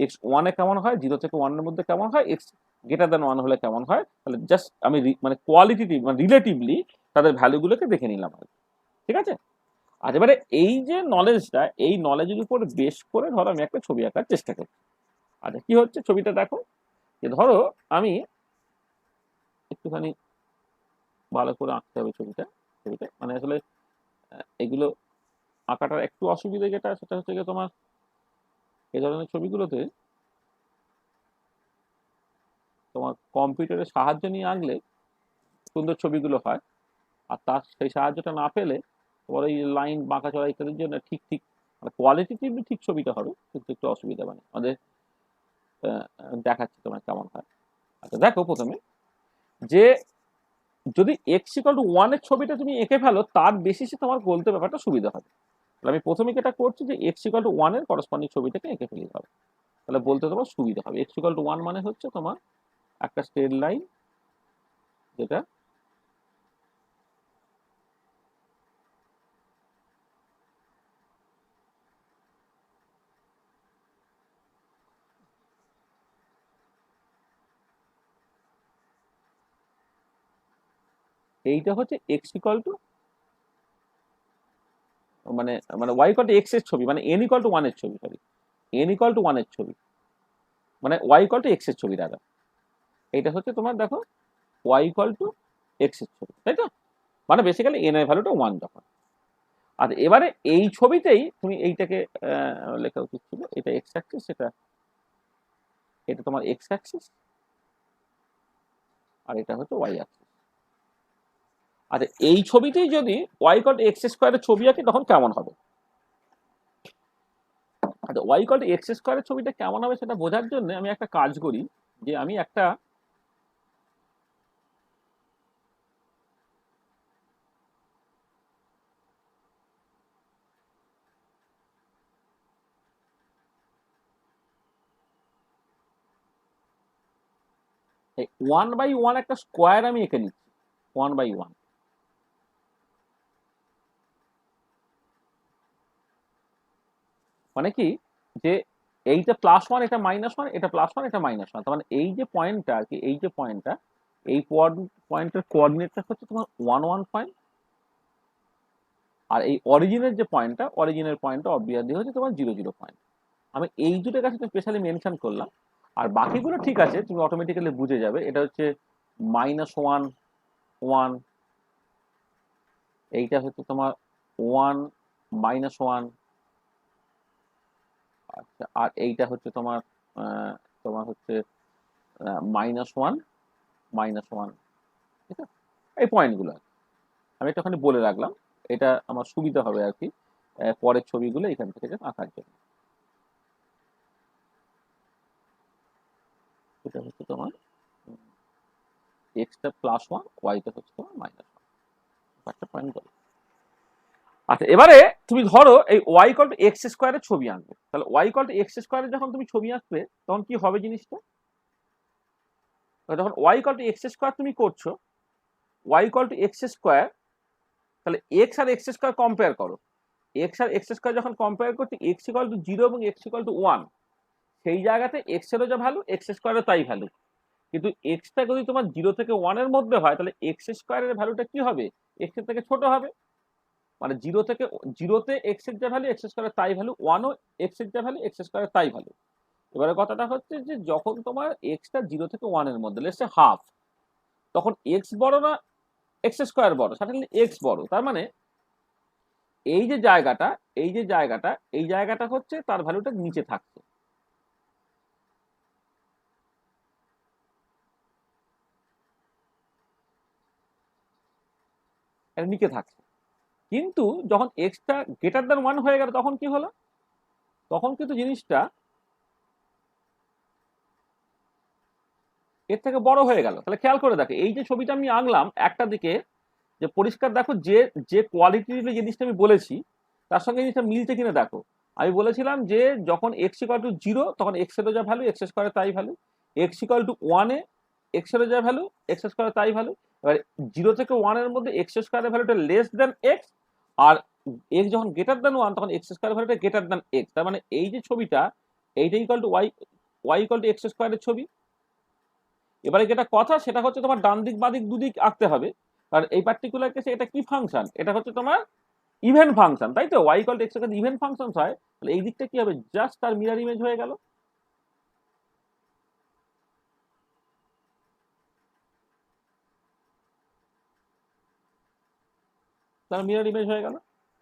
x 1 এ কেমন হয়, 0 থেকে 1 এর মধ্যে কেমন হয়, x গ্রেটার দ্যান 1 হলে কেমন হয়। তাহলে জাস্ট আমি মানে কোয়ালিটেটিভ মানে রিলেটিভলি তাদের ভ্যালুগুলোকে দেখে নিলাম, ঠিক আছে? আর এবারে এই যে নলেজটা, এই নলেজের উপর বেস করে ধরো আমি একটা ছবি আঁকার চেষ্টা করি। আচ্ছা কি হচ্ছে ছবিটা দেখো, যে ধরো আমি একটুখানি ভালো করে আঁকতে হবে ছবিটা, মানে আসলে এগুলো আঁকাটার একটু অসুবিধা যেটা সেটা হচ্ছে গিয়ে তোমার এই ধরনের ছবিগুলোতে তোমার কম্পিউটারের সাহায্য নিয়ে আঁকলে সুন্দর ছবিগুলো হয়, আর তার সেই সাহায্যটা না পেলে তোমার এই লাইন বাঁকা চড়া ইত্যাদির জন্য ঠিক ঠিক মানে কোয়ালিটিটিভলি ঠিক ছবিটা হবে, কিন্তু একটু অসুবিধা মানে আমাদের দেখাচ্ছি তোমার কেমন হয়। আচ্ছা দেখো প্রথমে যে যদি এক্স ইকুয়াল টু ওয়ানের ছবিটা তুমি এঁকে ফেলো, তার বেসিসে তোমার বলতে ব্যাপারটা সুবিধা হবে। তাহলে আমি প্রথমে যেটা করছি যে এক্স ইকুয়াল টু ওয়ানের করসপন্ডিং ছবিটাকে এঁকে ফেলি হবে, তাহলে বলতে তোমার সুবিধা হবে। এক্স ইকুয়াল টু ওয়ান মানে হচ্ছে তোমার একটা স্ট্রেট লাইন, যেটা এইটা হচ্ছে এক্স ইকুয়াল টু মানে মানে ওয়াই ইকুয়াল টু এক্স এর ছবি, মানে এন ইকুয়াল টু ওয়ানের ছবি, সরি এন ইকুয়াল টু ওয়ানের ছবি, মানে ওয়াই ইকুয়াল টু এক্স এর ছবি দাদা। এইটা হচ্ছে তোমার দেখো ওয়াই ইকুয়াল টু এক্স এর ছবি, তাই তো? মানে বেসিক্যালি এন এর ভ্যালুটা ওয়ান যখন। আর এবারে এই ছবিতেই তুমি এইটাকে লেখা উচিত ছিল, এটা এক্স অ্যাক্সিস, এটা তোমার এক্স অ্যাক্সিস, আর এটা হচ্ছে ওয়াই অ্যাক্সিস। আচ্ছা, এই ছবিতেই যদি ওয়াই ইকুয়াল টু এক্স স্কোয়ারের ছবি আঁকি তখন কেমন হবে? আচ্ছা, ওয়াই ইকুয়াল টু এক্স স্কোয়ারের ছবিটা কেমন হবে সেটা বোঝার জন্য আমি একটা কাজ করি, যে আমি একটা ওয়ান বাই ওয়ান একটা স্কোয়ার আমি এঁকে নিচ্ছি, ওয়ান বাই ওয়ান। মানে কি, যে এইটা প্লাস ওয়ান, এটা মাইনাস ওয়ান, এটা প্লাস ওয়ান, এটা মাইনাস ওয়ান, তার মানে এই যে পয়েন্টটা আর কি, এই যে পয়েন্টটা, এই পয়েন্টের কোঅর্ডিনেটটা হচ্ছে তোমার ওয়ান ওয়ান পয়েন্ট, আর এই অরিজিনের যে পয়েন্টটা, অরিজিনের পয়েন্টটা অবভিয়াসলি হচ্ছে তোমার জিরো জিরো পয়েন্ট। আমি এই দুটোর কাছে স্পেশালি মেনশন করলাম, আর বাকিগুলো ঠিক আছে, তুমি অটোমেটিক্যালি বুঝে যাবে। এটা হচ্ছে মাইনাস ওয়ান ওয়ান, এইটা হচ্ছে তোমার ওয়ান মাইনাস ওয়ান, আচ্ছা, আর এইটা হচ্ছে তোমার তোমার হচ্ছে মাইনাস ওয়ান মাইনাস ওয়ান, ঠিক আছে? এই পয়েন্টগুলো আমি একটুখানি বলে রাখলাম, এটা আমার সুবিধা হবে আর কি পরের ছবিগুলো এখান থেকে আঁকার জন্য। এটা হচ্ছে তোমার এক্সটা প্লাস ওয়ান, ওয়াইটা হচ্ছে তোমার মাইনাস ওয়ান, একটা পয়েন্ট বলো। আচ্ছা, এবারে তুমি ধরো এই ওয়াই ইকুয়াল টু এক্স স্কোয়ারের ছবি আঁকবে, তাহলে ওয়াই ইকুয়াল টু এক্স স্কোয়ারের যখন তুমি ছবি আঁকবে তখন কি হবে জিনিসটা? যখন y equal to x square তুমি করছো, y equal to x square, তাহলে এক্স আর এক্স স্কোয়ার কম্পেয়ার করো। এক্স আর এক্স স্কোয়ার যখন কম্পেয়ার করছি, এক্স ইকুয়াল টু জিরো এবং এক্স ইকুয়াল টু ওয়ান, সেই জায়গাতে এক্স এরও যা ভ্যালু এক্স স্কোয়ারের তাই ভ্যালু। কিন্তু এক্সটা যদি তোমার জিরো থেকে ওয়ানের মধ্যে হয়, তাহলে এক্স স্কোয়ারের ভ্যালুটা কি হবে? এক্স এর থেকে ছোট হবে। মানে জিরো থেকে জিরোতে এক্স এর যা ভ্যালু এক্স স্কোয়ারের তাই ভ্যালু, ওয়ানও এক্স এর যা ভ্যালু এক্স স্কোয়ারের তাই ভ্যালু। এবারে কথাটা হচ্ছে যে যখন তোমার এক্সটা জিরো থেকে ওয়ানের মধ্যে, লেটস সে হাফ, তখন এক্স বড় না এক্স স্কোয়ার বড়? সার্টেনলি এক্স বড়। তার মানে এই যে জায়গাটা, এই যে জায়গাটা, এই জায়গাটা হচ্ছে তার ভ্যালুটা নিচে থাকছে। এটা নিচে থাকছে। কিন্তু যখন এক্সটা গ্রেটার দ্যান ওয়ান হয়ে গেল তখন কি হলো? তখন কিন্তু জিনিসটা এর থেকে বড় হয়ে গেল। তাহলে খেয়াল করে দেখো, এই যে ছবিটা আমি আঁকলাম একটা দিকে, যে পরিষ্কার দেখো যে যে কোয়ালিটির জিনিসটা আমি বলেছি তার সঙ্গে জিনিসটা মিলছে কিনা দেখো। আমি বলেছিলাম যে যখন এক্স ইকুয়াল টু জিরো তখন এক্স এর যা ভ্যালু এক্স স্কোয়ারের তাই ভ্যালু, এক্স ইকুয়াল টু ওয়ানে এক্স এর যা ভ্যালু এক্স স্কোয়ারের তাই ভ্যালু। এবার জিরো থেকে ওয়ানের মধ্যে এক্স স্কোয়ারের ভ্যালুটা লেস দেন এক্স, আর এক্স যখন গ্রেটার দেন ওয়ান তখন এক্স স্কোয়ারের ভ্যালুটা গ্রেটার দেন এক্স। তার মানে এই যে ছবিটা, এইটা equal to y, y equal to x স্কোয়ারের ছবি। এবারে যেটা কথা সেটা হচ্ছে তোমার ডান দিক বাঁ দিক দুদিক আঁকতে হবে। আর এই পার্টিকুলার কেসে এটা কি ফাংশন? এটা হচ্ছে তোমার ইভেন ফাংশন, তাই তো? ওয়াই ইকুয়াল টু এক্স এর ইভেন ফাংশন হয়, তাহলে এই দিকটা কি হবে? জাস্ট তার মিরর ইমেজ হয়ে গেল। তার মিরর ইমেজ হয়ে গেল।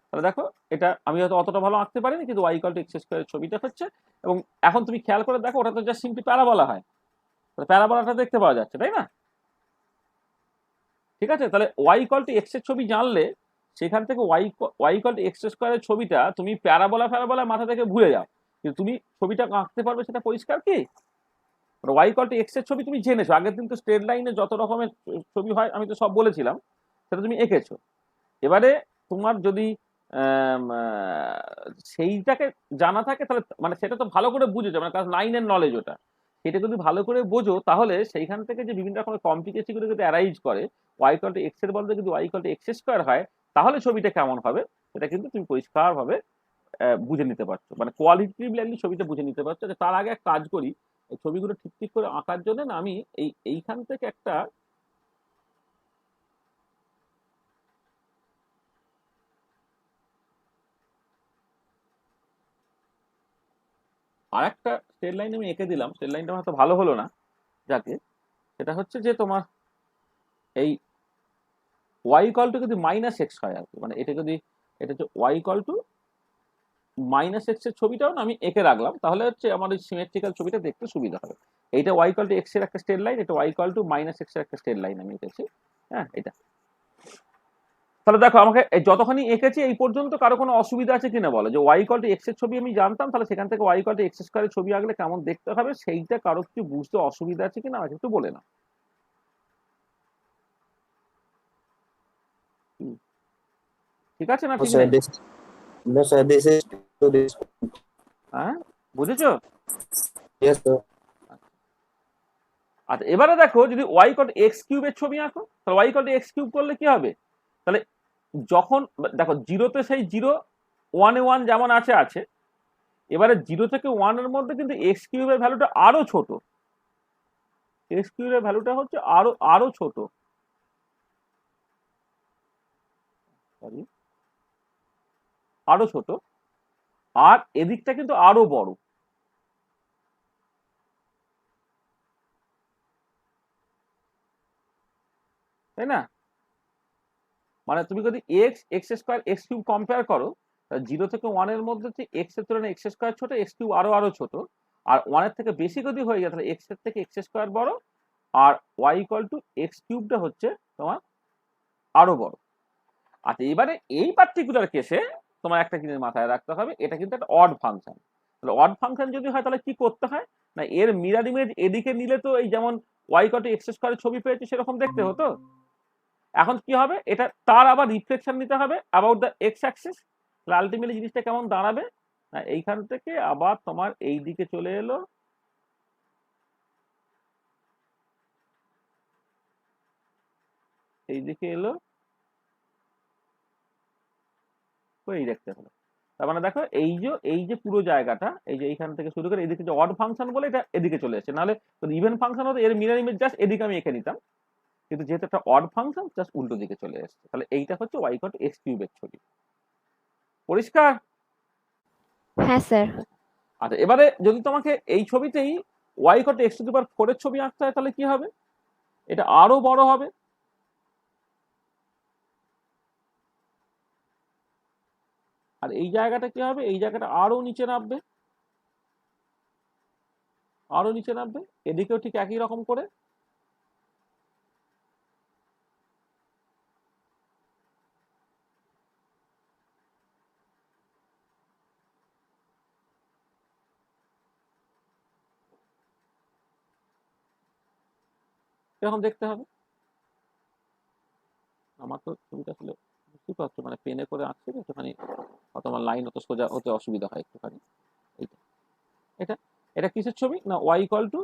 তাহলে দেখো, এটা আমি হয়তো অতটা ভালো আঁকতে পারিনি, কিন্তু ওয়াই ইকুয়াল টু এক্স স্কোয়ারের ছবিটা হচ্ছে। এবং এখন তুমি খেয়াল করে দেখো, ওটা তো জাস্ট সিম্পলি প্যারাবোলা হয়, তাহলে প্যারাবোলাটা দেখতে পাওয়া যাচ্ছে, তাই না? ঠিক আছে, তাহলে ওয়াই ইকুয়াল টু এক্স এর ছবি জানলে সেখান থেকে ওয়াই ইকুয়াল টু এক্স স্কোয়ারের ছবিটা তুমি প্যারাবোলা মাথা থেকে ভুলে যাও, কিন্তু তুমি ছবিটা আঁকতে পারবে, সেটা পরিষ্কার কি? ওয়াই ইকুয়াল টু এক্স এর ছবি তুমি জেনেছো, আগের দিন তো স্ট্রেট লাইনে যত রকমের ছবি হয় আমি তো সব বলেছিলাম, সেটা তুমি এঁকেছো। এবারে তোমার যদি সেইটাকে জানা থাকে তাহলে মানে সেটা তো ভালো করে বুঝেছো, মানে ক্লাস 9 এর নলেজ ওটা, সেটা যদি ভালো করে বোঝো তাহলে সেইখান থেকে যে বিভিন্ন রকমের কমপ্লিকেশন গুলো যদি অ্যারাইজ করে, ওয়াই ইকুয়াল টু এক্স এর বদলে যদি y equal to x square হয়, তাহলে ছবিটা কেমন হবে সেটা কিন্তু তুমি পরিষ্কারভাবে বুঝে নিতে পারছো, মানে কোয়ালিটিভলি ছবিটা বুঝে নিতে পারছো। তার আগে এক কাজ করি, এই ছবিগুলো ঠিক ঠিক করে আঁকার জন্য না আমি এইখান থেকে একটা আর একটা স্ট্রেট লাইন আমি এঁকে দিলাম, স্ট্রেট লাইনটা হয়তো ভালো হলো না, যাকে সেটা হচ্ছে যে তোমার এই ওয়াই ইকুয়াল টু যদি মাইনাস এক্স হয় আর কি, মানে এটা যদি এটা হচ্ছে y equal to minus x এর ছবিটাও না আমি এঁকে রাখলাম, তাহলে হচ্ছে আমার ওই সিমেট্রিক্যাল ছবিটা দেখতে সুবিধা হবে। এইটা ওয়াই ইকুয়াল টু এক্স এর একটা স্ট্রেট লাইন, এটা y equal to minus x এর একটা স্ট্রেট লাইন আমি এঁকেছি। হ্যাঁ, এটা তাহলে দেখো আমাকে যতখানি এঁকেছি এই পর্যন্ত কারো কোনো অসুবিধা আছে কিনা বলো, যে ওয়াই ইকুয়াল টু এক্স এর ছবি আমি জানতাম, তাহলে সেখান থেকে ওয়াই ইকুয়াল টু এক্স স্কোয়ারের ছবি আঁকলে কেমন দেখতে হবে সেইটা কারো কিছু বুঝতে অসুবিধা আছে কিনা আমাকে একটু বলে নাও। ঠিক আছে না? ঠিক নেই? No, sir, this is to this. হ্যাঁ, বুঝেছো? Yes, sir. আচ্ছা, এবারে দেখো যদি ওয়াই ইকুয়াল টু এক্স কিউবের ছবি আঁকো, তাহলে y equal to x cube করলে কি হবে? তাহলে যখন দেখো জিরোতে সেই 0, 1 এ 1 যেমন আছে আছে, এবারে 0 থেকে 1 এর মধ্যে কিন্তু এক্স কিউবের ভ্যালুটা আরো ছোট, এক্স কিউবের ভ্যালুটা হচ্ছে আরো আরো ছোট, সরি আরো ছোট, আর এদিকটা কিন্তু আরো বড়, তাই না? মানে তুমি যদি x x square x cube compare করো, 0 থেকে 1 এর মধ্যে এক্স এর তুলনায় এক্স স্কোয়ার ছোট, এক্স কিউব আরো আরো ছোট, আর 1 এর থেকে বেশি যদি হয়ে যায় তাহলে এক্স এর থেকে এক্স স্কোয়ার বড়, আর ওয়াই ইকুয়াল টু এক্স কিউবটা হচ্ছে তোমার আরো বড়। আচ্ছা, এবারে এই পার্টিকুলার কেসে তোমার একটা জিনিস মাথায় রাখতে হবে, এটা কিন্তু একটা অড ফাংশন। তাহলে অড ফাংশন যদি হয় তাহলে কি করতে হয় না, এর মিরর ইমেজ এদিকে নিলে তো এই যেমন ওয়াই ইকুয়াল টু এক্স স্কোয়ারের ছবি পেয়েছে সেরকম দেখতে হতো, এখন কি হবে এটা তার আবার রিফ্লেকশন নিতে হবে অ্যাবাউট দ্য এক্স অ্যাক্সিস। তাহলে আলটিমেটলি জিনিসটা কেমন দাঁড়াবে না, এইখান থেকে আবার তোমার এই দিকে চলে এলো, এই দিকে এলো, এই দেখতে হলো। তার মানে দেখো এই যে পুরো জায়গাটা, এই যে এইখান থেকে শুরু করে এদিকে যে অড ফাংশন বলে এটা এদিকে চলে এসেছে, নাহলে ইভেন ফাংশন হতো এর মিরর ইমেজ জাস্ট এদিকে আমি এঁকে নিতাম, কিন্তু যেহেতু একটা অড ফাংশন জাস্ট উল্টো দিকে চলে এসেছে, তাহলে এইটা হচ্ছে ওয়াই ইকুয়াল টু এক্স কিউবের ছবি। পরিষ্কার? হ্যাঁ স্যার। আচ্ছা, এবারে যদি তোমাকে এই ছবিতেই y equal to x to the power 4 এর ছবি আঁকতে হয় তাহলে কি হবে, এটা আরো বড় হবে, আর এই জায়গাটা কি হবে, এই জায়গাটা আরো নিচে নামবে, আরো নিচে নামবে, এদিকেও ঠিক একই রকম করে। এরকম দেখতে হবে। আমার তো ছবিটা আসলে বুঝতে পারছো, মানে পেনে করে আঁকছি তো একটুখানি, হয়তো আমার লাইন অত সোজা হতে অসুবিধা হয় একটুখানি। এইটা এটা এটা কিসের ছবি না, y equal to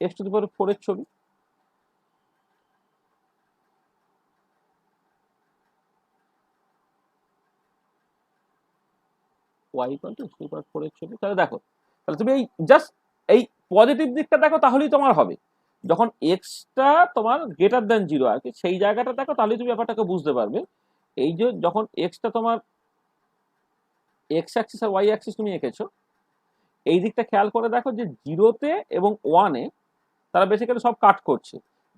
x to the power 4 এর ছবি। Y equal to x to the power 4 এর ছবি। তাহলে দেখো, তাহলে তুমি এই জাস্ট এই পজিটিভ দিকটা দেখো তাহলেই তোমার হবে, যখন এক্সটা তোমার গ্রেটার দ্যান 0 আর কি, সেই জায়গাটা দেখো তাহলেই তুমি ব্যাপারটাকে বুঝতে পারবে। এই যে যখন এক্সটা তোমার এক্স অ্যাক্সিস আর ওয়াই অ্যাক্সিস তুমি এঁকেছো, এই দিকটা খেয়াল করে দেখো যে 0-তে এবং 1-এ তারা বেসিক্যালি সব কাট করছে।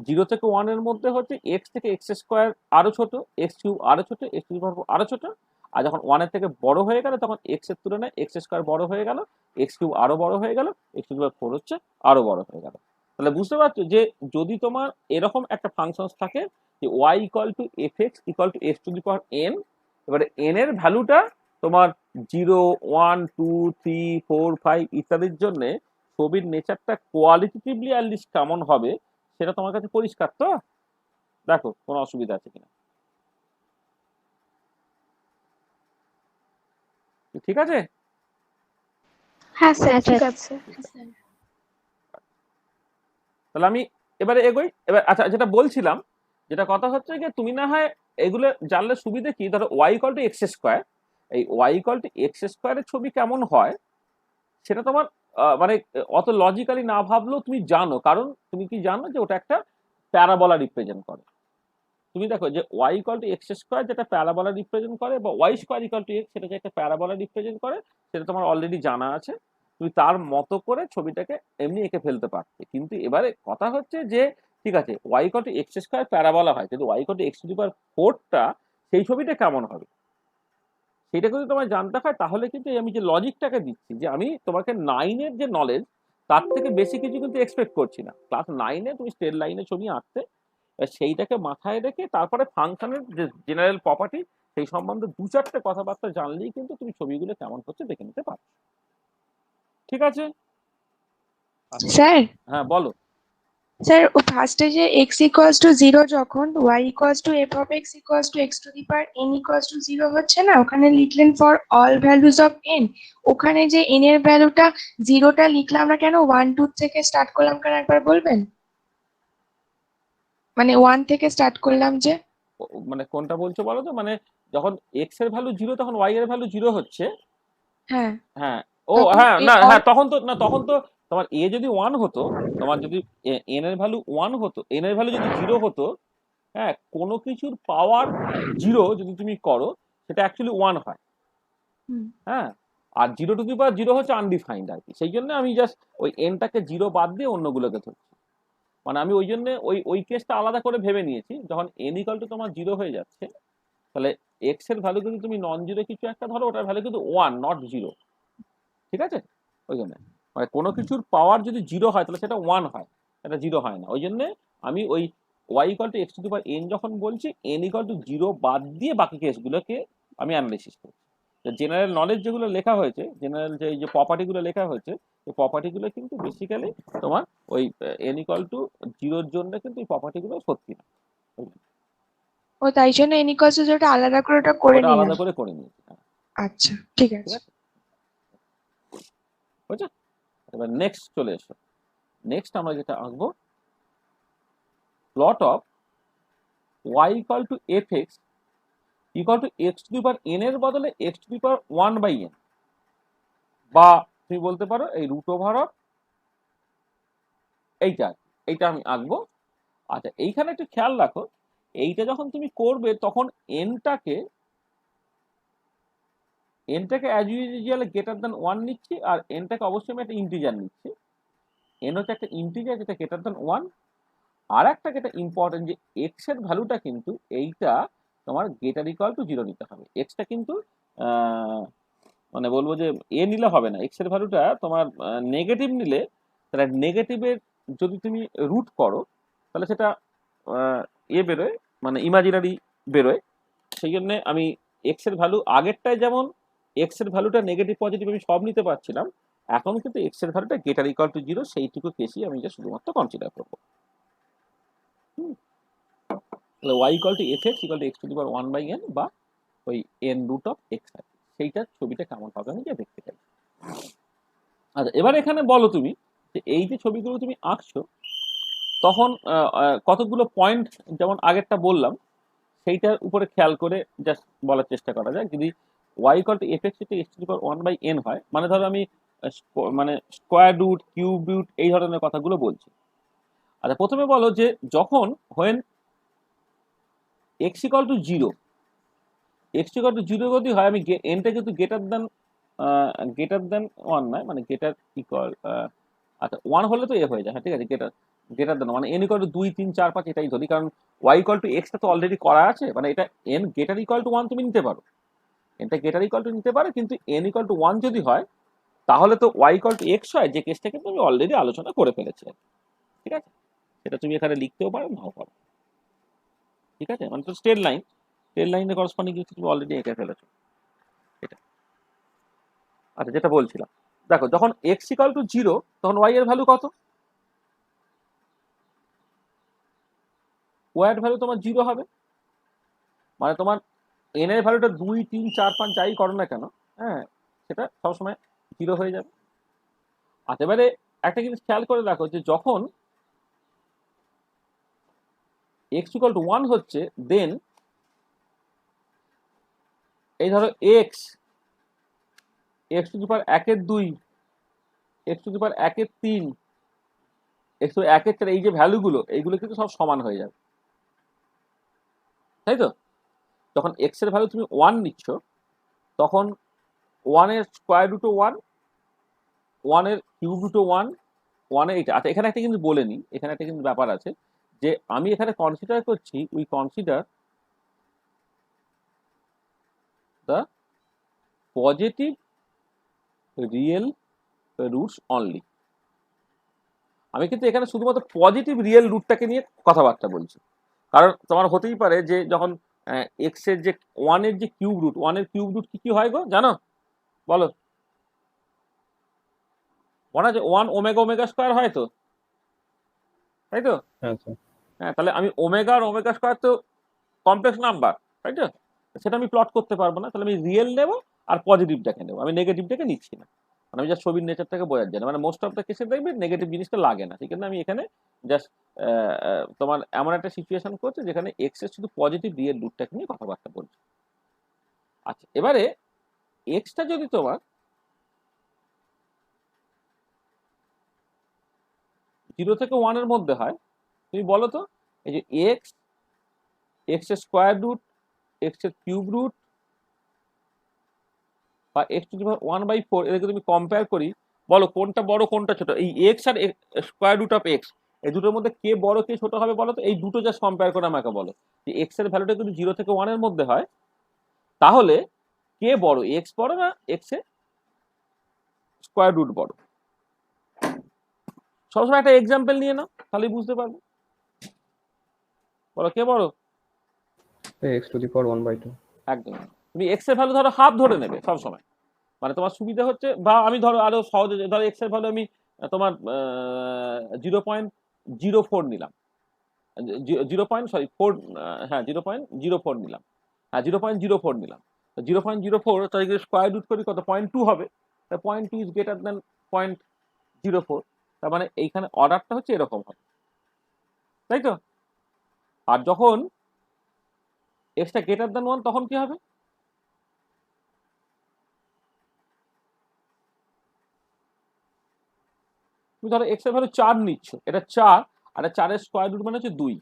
0 থেকে 1 এর মধ্যে হচ্ছে এক্স থেকে এক্স স্কোয়ার আরো ছোট, এক্স কিউব আরো ছোট, এক্স কিউব আরো ছোট, আর যখন 1 এর থেকে বড় হয়ে গেল তখন এক্স এর তুলনায় এক্স স্কোয়ার বড় হয়ে গেল, এক্স কিউব আরো বড় হয়ে গেল, এক্স কিউব 4 হচ্ছে আরো বড় হয়ে গেল। তাহলে বুঝতে পারছো যে যদি তোমার এরকম একটা ফাংশন থাকে যে y equal to f x equal to x to the power n, এবারে এন এর ভ্যালুটা তোমার 0, 1, 2, 3, 4, 5 ইত্যাদির জন্য ছবির নেচারটা কোয়ালিটেটিভলি অ্যাটলিস্ট কেমন হবে সেটা তোমার কাছে পরিষ্কার তো? দেখো কোনো অসুবিধা আছে কিনা। ঠিক আছে? হ্যাঁ স্যার, হ্যাঁ ঠিক স্যার। আছে। তাহলে আমি এবারে এগোই। এবার আচ্ছা, যেটা বলছিলাম, যেটা কথা হচ্ছে যে তুমি না হয় এগুলো জানলে সুবিধে কি, ধরো y equal to x square, এই ওয়াই ইকুয়াল টু এক্স স্কোয়ারের ছবি কেমন হয় সেটা তোমার মানে অত লজিক্যালি না ভাবলেও তুমি জানো, কারণ তুমি কি জানো যে ওটা একটা প্যারাবোলা রিপ্রেজেন্ট করে। তুমি দেখো যে y equal to x square যেটা প্যারাবোলা রিপ্রেজেন্ট করে, বা y square equal to x সেটা যে একটা প্যারাবোলা রিপ্রেজেন্ট করে, সেটা তোমার অলরেডি জানা আছে। তুমি তার মতো করে ছবিটাকে এমনি এঁকে ফেলতে পারতে। কিন্তু এবারে কথা হচ্ছে যে ঠিক আছে, y equal to x square parabola হয়, কিন্তু y equal to x to the power 4টা সেই ছবিটা কেমন হবে সেটা যদি তোমায় জানতে হয়, তাহলে কিন্তু আমি যে লজিকটাকে দিচ্ছি, যে আমি তোমাকে 9-এর যে নলেজ তার থেকে বেশি কিছু কিন্তু এক্সপেক্ট করছি না। ক্লাস 9-এ তুমি স্ট্রেট লাইনে ছবি আঁকতে, সেইটাকে মাথায় রেখে তারপরে ফাংশনের যে জেনারেল প্রপার্টি সেই সম্বন্ধে 2-4টে কথাবার্তা জানলেই কিন্তু তুমি ছবিগুলো কেমন হচ্ছে দেখে নিতে পারো। ঠিক আছে? আচ্ছা, স্যার, হ্যাঁ বলো। স্যার ও ফার্স্টে যে x ইকুয়ালস টু 0 যখন y equals two f of x equals to x to the power n equals to 0 হচ্ছে না, ওখানে লিখলেন for all values of n। ওখানে যে n এর ভ্যালুটা 0টা লিখলাম না কেন, 1 2 থেকে স্টার্ট করলাম কেন একবার বলবেন? মানে 1 থেকে স্টার্ট করলাম যে। মানে কোনটা বলছো বলো তো, মানে যখন এক্স এর ভ্যালু 0 তখন ওয়াই এর ভ্যালু 0 হচ্ছে। হ্যাঁ, হ্যাঁ, ও তখন হ্যাঁ, এই না all হ্যাঁ, তখন তো তোমার এ যদি 1 হতো, তোমার যদি এন এর ভ্যালু 1 হতো, এন এর ভ্যালু যদি 0 হতো, হ্যাঁ, কোনো কিছুর পাওয়ার 0 যদি তুমি করো সেটা অ্যাকচুয়ালি 1 হয়। হুম, হ্যাঁ, আর 0 টু দি পাওয়ার 0 হচ্ছে আনডিফাইন্ড আর কি। সেই জন্য আমি জাস্ট ওই এনটাকে 0 বাদ দিয়ে অন্যগুলোকে ধরছি। মানে আমি ওই জন্য ওই কেসটা আলাদা করে ভেবে নিয়েছি, যখন এন ইকাল টু তোমার 0 হয়ে যাচ্ছে, তাহলে এক্স এর ভ্যালু কিন্তু তুমি নন জিরো কিছু একটা ধরো, ওটার ভ্যালু কিন্তু 1 নট 0। ঠিক আছে? ওই জন্য মানে কোনো কিছুর পাওয়ার যদি 0 হয় তাহলে সেটা 1 হয়, এটা 0 হয় না। ওই জন্য আমি ওই y equal to x to the power n যখন বলছি, এন ইকাল টু 0 বাদ দিয়ে বাকি কেসগুলোকে আমি অ্যানালাইসিস করছি। জেনারেল নলেজ যেগুলো লেখা হয়েছে, জেনারেল যে এই যে প্রপার্টিগুলো লেখা হয়েছে, এই প্রপার্টিগুলো কিন্তু বেসিক্যালি তোমার ওই এন ইকাল টু 0-র জন্য কিন্তু এই প্রপার্টিগুলো সত্যি না। ও তাই জন্য n ইকুয়ালস টু 0টা আলাদা করে ওটা করে ওটা আলাদা নিলাম। করে করে নিয়েছি। হ্যাঁ, আচ্ছা, ঠিক ঠিক আছে। আছে, বুঝছো? এবার নেক্সট চলে এসো। নেক্সট আমরা যেটা আঁকবো, plot of y equal to f x equal to x to the power n এর বদলে x to the power 1/n, বা তুমি বলতে পারো এই রুট ওভার অফ এইটা আমি আঁকবো। আচ্ছা, এইখানে একটু খেয়াল রাখো, এইটা যখন তুমি করবে তখন এনটাকে অ্যাজ ইউজুয়াল গ্রেটার দ্যান 1 নিচ্ছি, আর এনটাকে অবশ্যই আমি একটা ইন্টিজার নিচ্ছি। এন হচ্ছে একটা ইন্টিজার যেটা গ্রেটার দ্যান 1। আর একটা যেটা ইম্পর্টেন্ট, যে এক্স এর ভ্যালুটা কিন্তু এইটা তোমার গ্রেটার ইকুয়াল টু 0 নিতে হবে। এক্সটা কিন্তু মানে বলবো যে এ নিলে হবে না, এক্স এর ভ্যালুটা তোমার নেগেটিভ নিলে, তাহলে নেগেটিভের যদি তুমি রুট করো তাহলে সেটা এ বেরোয়, মানে ইমাজিনারি বেরোয়। সেই জন্য আমি এক্স এর ভ্যালু আগেরটায় যেমন এক্স এর ভ্যালুটা নেগেটিভ পজিটিভ আমি সব নিতে পারছিলাম, এখন কিন্তু এক্স এর ভ্যালুটা গ্রেটার ইকুয়াল টু 0 সেইটুকু কেসই আমি যে শুধুমাত্র কনসিডার করবো। তাহলে y equal to f x equal to x to the power 1/n, বা ওই n রুট অফ এক্স আছে, সেইটার ছবিটা কেমন হবে আমি যে দেখতে চাই। আচ্ছা, এবার এখানে বলো তুমি যে এই যে ছবিগুলো তুমি আঁকছো, তখন কতগুলো পয়েন্ট যেমন আগেরটা বললাম সেইটার উপরে খেয়াল করে জাস্ট বলার চেষ্টা করা যায়। যদি y equal to f x x to the power 1/n হয়, মানে ধরো আমি মানে স্কোয়ার রুট, কিউব রুট এই ধরনের কথাগুলো বলছি। আচ্ছা, প্রথমে বলো যে যখন when x equal to 0, x equal to 0 যদি হয়, আমি এনটা কিন্তু গ্রেটার দেন 1 নয়, মানে গ্রেটার ইকুয়াল, আচ্ছা 1 হলে তো এ হয়ে যায়। হ্যাঁ, ঠিক আছে, গ্রেটার দেন মানে এন ইকুয়াল টু 2 3 4 5 এটাই ধরি, কারণ ওয়াই ইকুয়াল টু এক্সটা তো অলরেডি করা আছে, মানে এটা এন গ্রেটার ইকুয়াল টু 1 তুমি নিতে পারো, এনটা গ্রেটার ইকুয়াল টু নিতে পারো, কিন্তু এন ইকুয়াল টু 1 যদি হয় তাহলে তো ওয়াই ইকুয়াল টু এক্স হয়, যে কেসটা কিন্তু আমি অলরেডি আলোচনা করে ফেলেছি। ঠিক আছে, সেটা তুমি এখানে লিখতেও পারো, নাও পারো। ঠিক আছে, মানে তো স্ট্রেট লাইনের করসপন্ডিং কিছু তুমি অলরেডি এঁকে ফেলেছো। এটা আচ্ছা, যেটা বলছিলাম, দেখো যখন এক্স ইকাল টু জিরো তখন ওয়াই এর ভ্যালু কত? ওয়াই এর ভ্যালু তোমার জিরো হবে, মানে তোমার এন এর ভ্যালুটা 2 3 4 5 যাই করো না কেন, হ্যাঁ, সেটা সবসময় জিরো হয়ে যাবে। আচ্ছা, এবারে একটা জিনিস খেয়াল করে দেখো যে যখন এক্স ইকাল টু ওয়ান হচ্ছে, দেন এই ধরো এক্স, এক্স টু দি পাওয়ার একের দুই, এক্স টু দি পাওয়ার একের তিন, এক্স টু একের চার, এই যে ভ্যালুগুলো এইগুলো কিন্তু সব সমান হয়ে যাবে, তাই তো? যখন এক্স এর ভ্যালু তুমি ওয়ান নিচ্ছ তখন ওয়ানের স্কোয়ার রুটও ওয়ান, ওয়ানের কিউব রুটও ওয়ান, ওয়ানের এইটা। আচ্ছা, এখানে একটা কিন্তু বলে নিই, এখানে একটা কিন্তু ব্যাপার আছে যে আমি এখানে কনসিডার করছি, we consider the positive real roots only. আমি কিন্তু এখানে শুধুমাত্র পজিটিভ রিয়েল রুটটাকে নিয়ে কথাবার্তা বলছি, কারণ তোমার হতেই পারে যে যখন এক্স এর যে ওয়ানের যে কিউব রুট, ওয়ানের কিউব রুট কি কি হয় গো জানো, বলো? মনে আছে ওয়ান ওমেগা ওমেগা স্কোয়ার হয় তো, তাই তো? হ্যাঁ স্যার। হ্যাঁ, তাহলে আমি ওমেগা আর ওমেগা স্কোয়ার তো কমপ্লেক্স নাম্বার, তাই তো? সেটা আমি প্লট করতে পারবো না, তাহলে আমি রিয়েল নেব আর পজিটিভটাকে নেবো, আমি নেগেটিভটাকে নিচ্ছি না। মানে আমি জাস্ট ছবির নেচারটাকে বোঝার জন্য, মানে মোস্ট অফ দ্য কেসে দেখবে নেগেটিভ জিনিসটা লাগে না, ঠিক আছে? আমি এখানে জাস্ট তোমার এমন একটা সিচুয়েশন করছে যেখানে এক্স এর শুধু পজিটিভ রিয়েল রুটটাকে নিয়ে কথাবার্তা বলছি। আচ্ছা, এবারে এক্সটা যদি তোমার জিরো থেকে ওয়ানের মধ্যে হয়, তুমি বলো তো এই যে এক্স, এক্স এর স্কোয়ার রুট, এক্স এর কিউব রুট বা x to the power one by four, এদেরকে তুমি কম্পেয়ার করি, বলো কোনটা বড় কোনটা ছোট? এই এক্স আর স্কোয়ার রুট অফ এক্স, এই দুটোর মধ্যে কে বড় কে ছোট হবে বলো তো? এই দুটো জাস্ট কম্পেয়ার করে আমাকে বলো যে এক্স এর ভ্যালুটা যদি জিরো থেকে ওয়ানের মধ্যে হয় তাহলে কে বড়, এক্স বড় না এক্স এর স্কোয়ার রুট বড়? সবসময় একটা এক্সাম্পল নিয়ে নাও, তাহলেই বুঝতে পারবে। বলো কে বড়? এক্স টু দি পাওয়ার 1/2। একদম। তুমি এক্স এর ভ্যালু ধরো হাফ ধরে নেবে সবসময়, মানে তোমার সুবিধা হচ্ছে, বা আমি ধরো আরো সহজে ধরো এক্স এর ভ্যালু আমি তোমার 0.04 নিলাম, 0.04, হ্যাঁ 0.04 নিলাম, হ্যাঁ 0.04 নিলাম। 0.04 তাই স্কোয়ার রুট করি কত? 0.2 হবে, 0.2 ইজ গ্রেটার দেন 0.04, তার মানে এইখানে অর্ডারটা হচ্ছে এরকম হবে, তাই তো? আর যখন এক্সটা গ্রেটার দেন 1 তখন কি হবে? তুমি ধরো এক্স এর ভ্যালু 4 নিচ্ছ, এটা 4 আর 4 স্কোয়ার রুট মানে হচ্ছে 2,